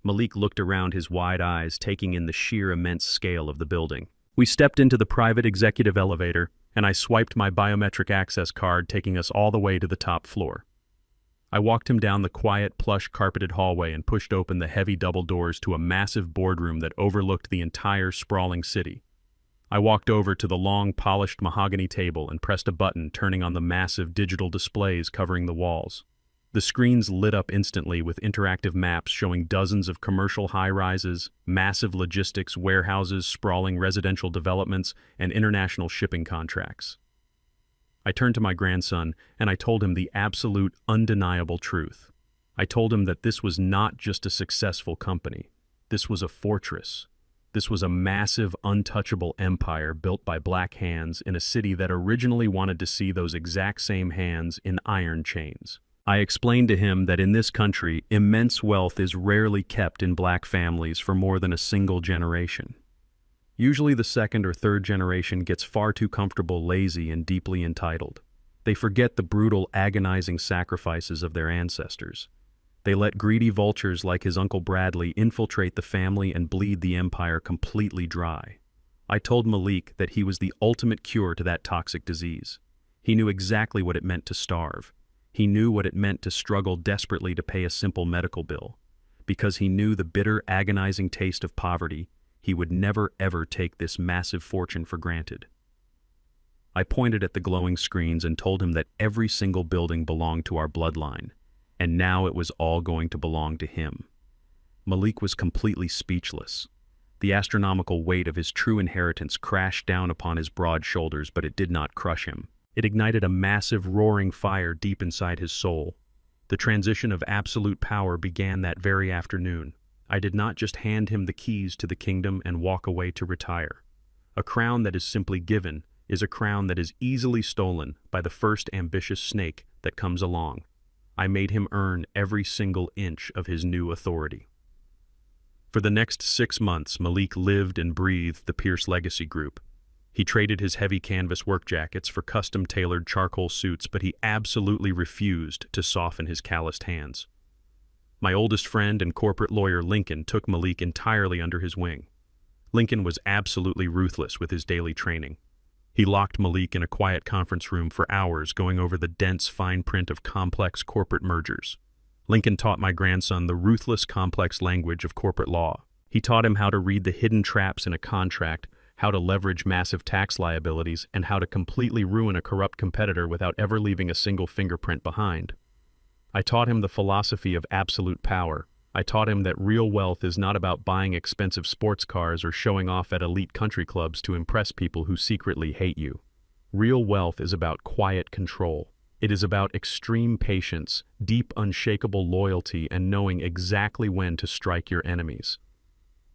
Speaker 1: Malik looked around, his wide eyes taking in the sheer immense scale of the building. We stepped into the private executive elevator, and I swiped my biometric access card, taking us all the way to the top floor. I walked him down the quiet, plush, carpeted hallway and pushed open the heavy double doors to a massive boardroom that overlooked the entire sprawling city. I walked over to the long, polished mahogany table and pressed a button, turning on the massive digital displays covering the walls. The screens lit up instantly with interactive maps showing dozens of commercial high-rises, massive logistics warehouses, sprawling residential developments, and international shipping contracts. I turned to my grandson and I told him the absolute, undeniable truth. I told him that this was not just a successful company. This was a fortress. This was a massive, untouchable empire built by black hands in a city that originally wanted to see those exact same hands in iron chains. I explained to him that in this country, immense wealth is rarely kept in black families for more than a single generation. Usually the second or third generation gets far too comfortable, lazy, and deeply entitled. They forget the brutal, agonizing sacrifices of their ancestors. They let greedy vultures like his Uncle Bradley infiltrate the family and bleed the empire completely dry. I told Malik that he was the ultimate cure to that toxic disease. He knew exactly what it meant to starve. He knew what it meant to struggle desperately to pay a simple medical bill. Because he knew the bitter, agonizing taste of poverty, he would never ever take this massive fortune for granted. I pointed at the glowing screens and told him that every single building belonged to our bloodline, and now it was all going to belong to him. Malik was completely speechless. The astronomical weight of his true inheritance crashed down upon his broad shoulders, but it did not crush him. It ignited a massive, roaring fire deep inside his soul. The transition of absolute power began that very afternoon. I did not just hand him the keys to the kingdom and walk away to retire. A crown that is simply given is a crown that is easily stolen by the first ambitious snake that comes along. I made him earn every single inch of his new authority. For the next 6 months, Malik lived and breathed the Pierce Legacy Group. He traded his heavy canvas work jackets for custom-tailored charcoal suits, but he absolutely refused to soften his calloused hands. My oldest friend and corporate lawyer Lincoln took Malik entirely under his wing. Lincoln was absolutely ruthless with his daily training. He locked Malik in a quiet conference room for hours, going over the dense fine print of complex corporate mergers. Lincoln taught my grandson the ruthless, complex language of corporate law. He taught him how to read the hidden traps in a contract, how to leverage massive tax liabilities, and how to completely ruin a corrupt competitor without ever leaving a single fingerprint behind. I taught him the philosophy of absolute power. I taught him that real wealth is not about buying expensive sports cars or showing off at elite country clubs to impress people who secretly hate you. Real wealth is about quiet control. It is about extreme patience, deep, unshakable loyalty, and knowing exactly when to strike your enemies.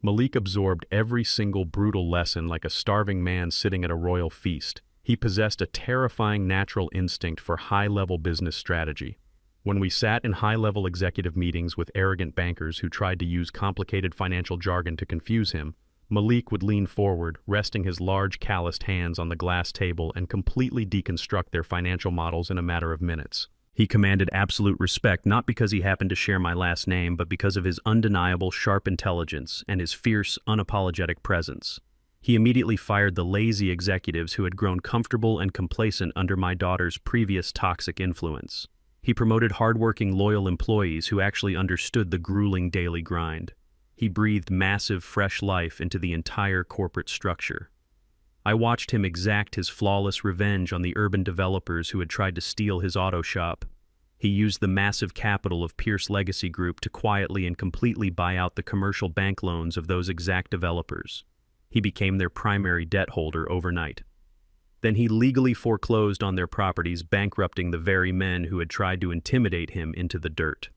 Speaker 1: Malik absorbed every single brutal lesson like a starving man sitting at a royal feast. He possessed a terrifying natural instinct for high-level business strategy. When we sat in high-level executive meetings with arrogant bankers who tried to use complicated financial jargon to confuse him, Malik would lean forward, resting his large calloused hands on the glass table and completely deconstruct their financial models in a matter of minutes. He commanded absolute respect not because he happened to share my last name, but because of his undeniable sharp intelligence and his fierce, unapologetic presence. He immediately fired the lazy executives who had grown comfortable and complacent under my daughter's previous toxic influence. He promoted hardworking, loyal employees who actually understood the grueling daily grind. He breathed massive, fresh life into the entire corporate structure. I watched him exact his flawless revenge on the urban developers who had tried to steal his auto shop. He used the massive capital of Pierce Legacy Group to quietly and completely buy out the commercial bank loans of those exact developers. He became their primary debt holder overnight. Then he legally foreclosed on their properties, bankrupting the very men who had tried to intimidate him into the dirt.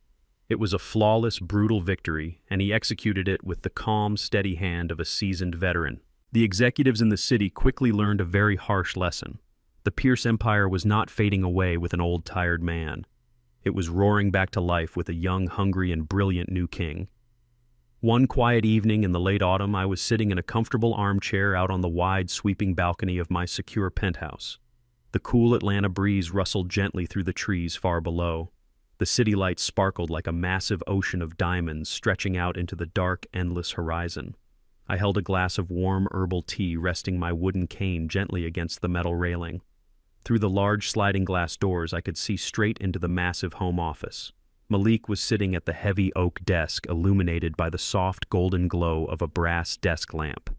Speaker 1: It was a flawless, brutal victory, and he executed it with the calm, steady hand of a seasoned veteran. The executives in the city quickly learned a very harsh lesson. The Pierce Empire was not fading away with an old, tired man. It was roaring back to life with a young, hungry, and brilliant new king. One quiet evening in the late autumn, I was sitting in a comfortable armchair out on the wide, sweeping balcony of my secure penthouse. The cool Atlanta breeze rustled gently through the trees far below. The city lights sparkled like a massive ocean of diamonds stretching out into the dark, endless horizon. I held a glass of warm herbal tea, resting my wooden cane gently against the metal railing. Through the large sliding glass doors, I could see straight into the massive home office. Malik was sitting at the heavy oak desk, illuminated by the soft golden glow of a brass desk lamp.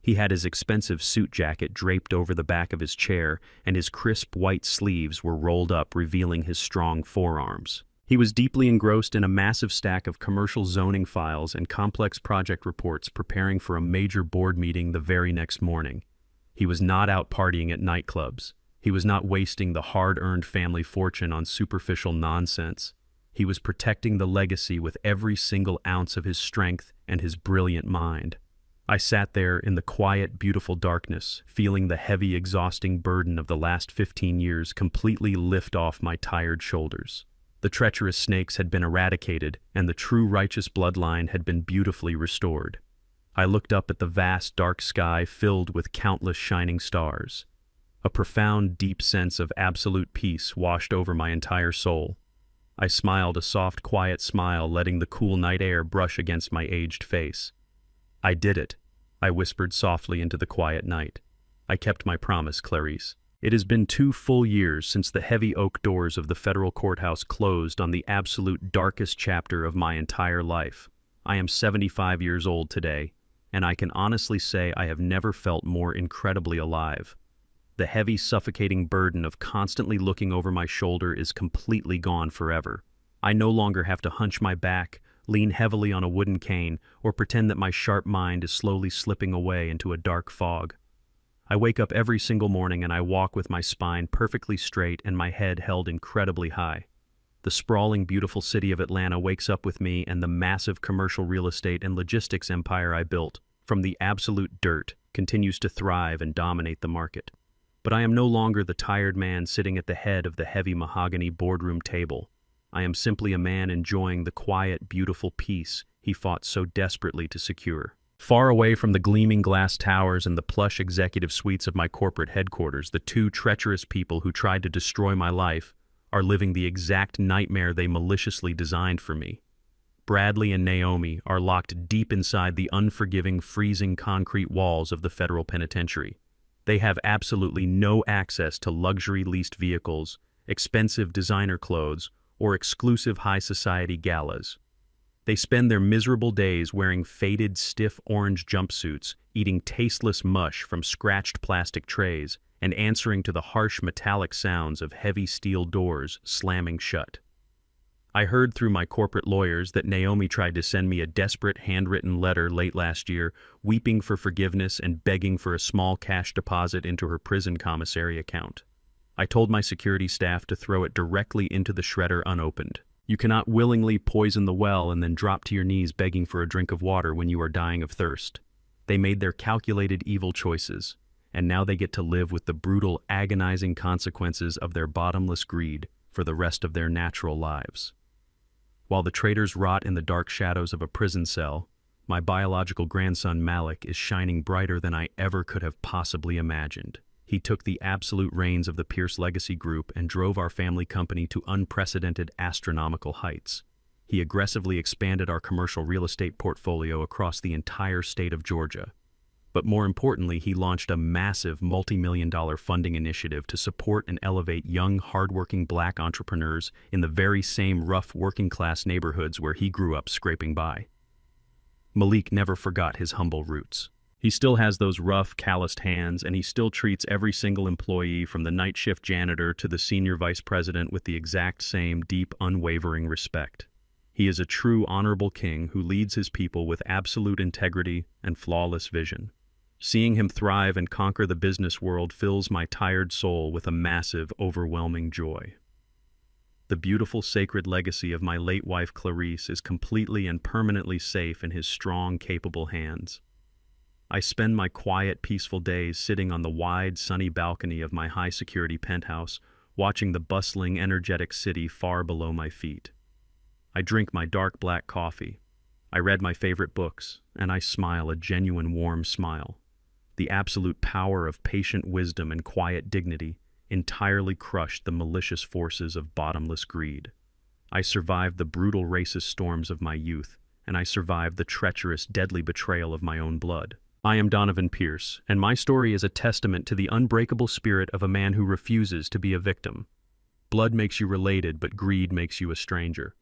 Speaker 1: He had his expensive suit jacket draped over the back of his chair, and his crisp white sleeves were rolled up, revealing his strong forearms. He was deeply engrossed in a massive stack of commercial zoning files and complex project reports, preparing for a major board meeting the very next morning. He was not out partying at nightclubs. He was not wasting the hard-earned family fortune on superficial nonsense. He was protecting the legacy with every single ounce of his strength and his brilliant mind. I sat there in the quiet, beautiful darkness, feeling the heavy, exhausting burden of the last 15 years completely lift off my tired shoulders. The treacherous snakes had been eradicated, and the true righteous bloodline had been beautifully restored. I looked up at the vast, dark sky filled with countless shining stars. A profound, deep sense of absolute peace washed over my entire soul. I smiled a soft, quiet smile, letting the cool night air brush against my aged face. "I did it," I whispered softly into the quiet night. "I kept my promise, Clarice. It has been 2 full years since the heavy oak doors of the federal courthouse closed on the absolute darkest chapter of my entire life. I am 75 years old today, and I can honestly say I have never felt more incredibly alive. The heavy, suffocating burden of constantly looking over my shoulder is completely gone forever. I no longer have to hunch my back, lean heavily on a wooden cane, or pretend that my sharp mind is slowly slipping away into a dark fog. I wake up every single morning and I walk with my spine perfectly straight and my head held incredibly high. The sprawling, beautiful city of Atlanta wakes up with me, and the massive commercial real estate and logistics empire I built from the absolute dirt continues to thrive and dominate the market. But I am no longer the tired man sitting at the head of the heavy mahogany boardroom table. I am simply a man enjoying the quiet, beautiful peace he fought so desperately to secure. Far away from the gleaming glass towers and the plush executive suites of my corporate headquarters, the 2 treacherous people who tried to destroy my life are living the exact nightmare they maliciously designed for me. Bradley and Naomi are locked deep inside the unforgiving, freezing concrete walls of the federal penitentiary. They have absolutely no access to luxury leased vehicles, expensive designer clothes, or exclusive high society galas. They spend their miserable days wearing faded, stiff orange jumpsuits, eating tasteless mush from scratched plastic trays, and answering to the harsh metallic sounds of heavy steel doors slamming shut. I heard through my corporate lawyers that Naomi tried to send me a desperate handwritten letter late last year, weeping for forgiveness and begging for a small cash deposit into her prison commissary account. I told my security staff to throw it directly into the shredder unopened. You cannot willingly poison the well and then drop to your knees begging for a drink of water when you are dying of thirst. They made their calculated evil choices, and now they get to live with the brutal, agonizing consequences of their bottomless greed for the rest of their natural lives. While the traitors rot in the dark shadows of a prison cell, my biological grandson Malik is shining brighter than I ever could have possibly imagined. He took the absolute reins of the Pierce Legacy Group and drove our family company to unprecedented astronomical heights. He aggressively expanded our commercial real estate portfolio across the entire state of Georgia. But more importantly, he launched a massive multi-million-dollar funding initiative to support and elevate young, hardworking Black entrepreneurs in the very same rough working-class neighborhoods where he grew up scraping by. Malik never forgot his humble roots. He still has those rough, calloused hands, and he still treats every single employee from the night shift janitor to the senior vice president with the exact same deep, unwavering respect. He is a true honorable king who leads his people with absolute integrity and flawless vision. Seeing him thrive and conquer the business world fills my tired soul with a massive, overwhelming joy. The beautiful, sacred legacy of my late wife Clarice is completely and permanently safe in his strong, capable hands. I spend my quiet, peaceful days sitting on the wide, sunny balcony of my high-security penthouse, watching the bustling, energetic city far below my feet. I drink my dark black coffee. I read my favorite books, and I smile a genuine warm smile. The absolute power of patient wisdom and quiet dignity entirely crushed the malicious forces of bottomless greed. I survived the brutal racist storms of my youth, and I survived the treacherous, deadly betrayal of my own blood. I am Donovan Pierce, and my story is a testament to the unbreakable spirit of a man who refuses to be a victim. Blood makes you related, but greed makes you a stranger.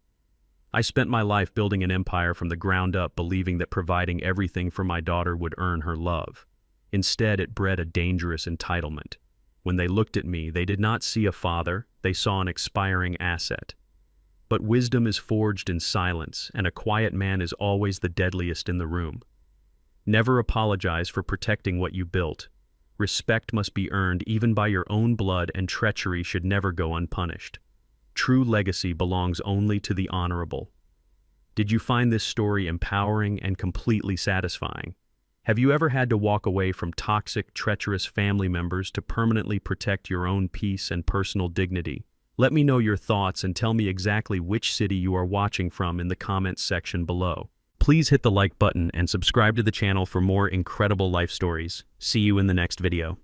Speaker 1: I spent my life building an empire from the ground up, believing that providing everything for my daughter would earn her love. Instead, it bred a dangerous entitlement. When they looked at me, they did not see a father, they saw an expiring asset. But wisdom is forged in silence, and a quiet man is always the deadliest in the room. Never apologize for protecting what you built. Respect must be earned even by your own blood, and treachery should never go unpunished. True legacy belongs only to the honorable. Did you find this story empowering and completely satisfying? Have you ever had to walk away from toxic, treacherous family members to permanently protect your own peace and personal dignity? Let me know your thoughts and tell me exactly which city you are watching from in the comments section below. Please hit the like button and subscribe to the channel for more incredible life stories. See you in the next video.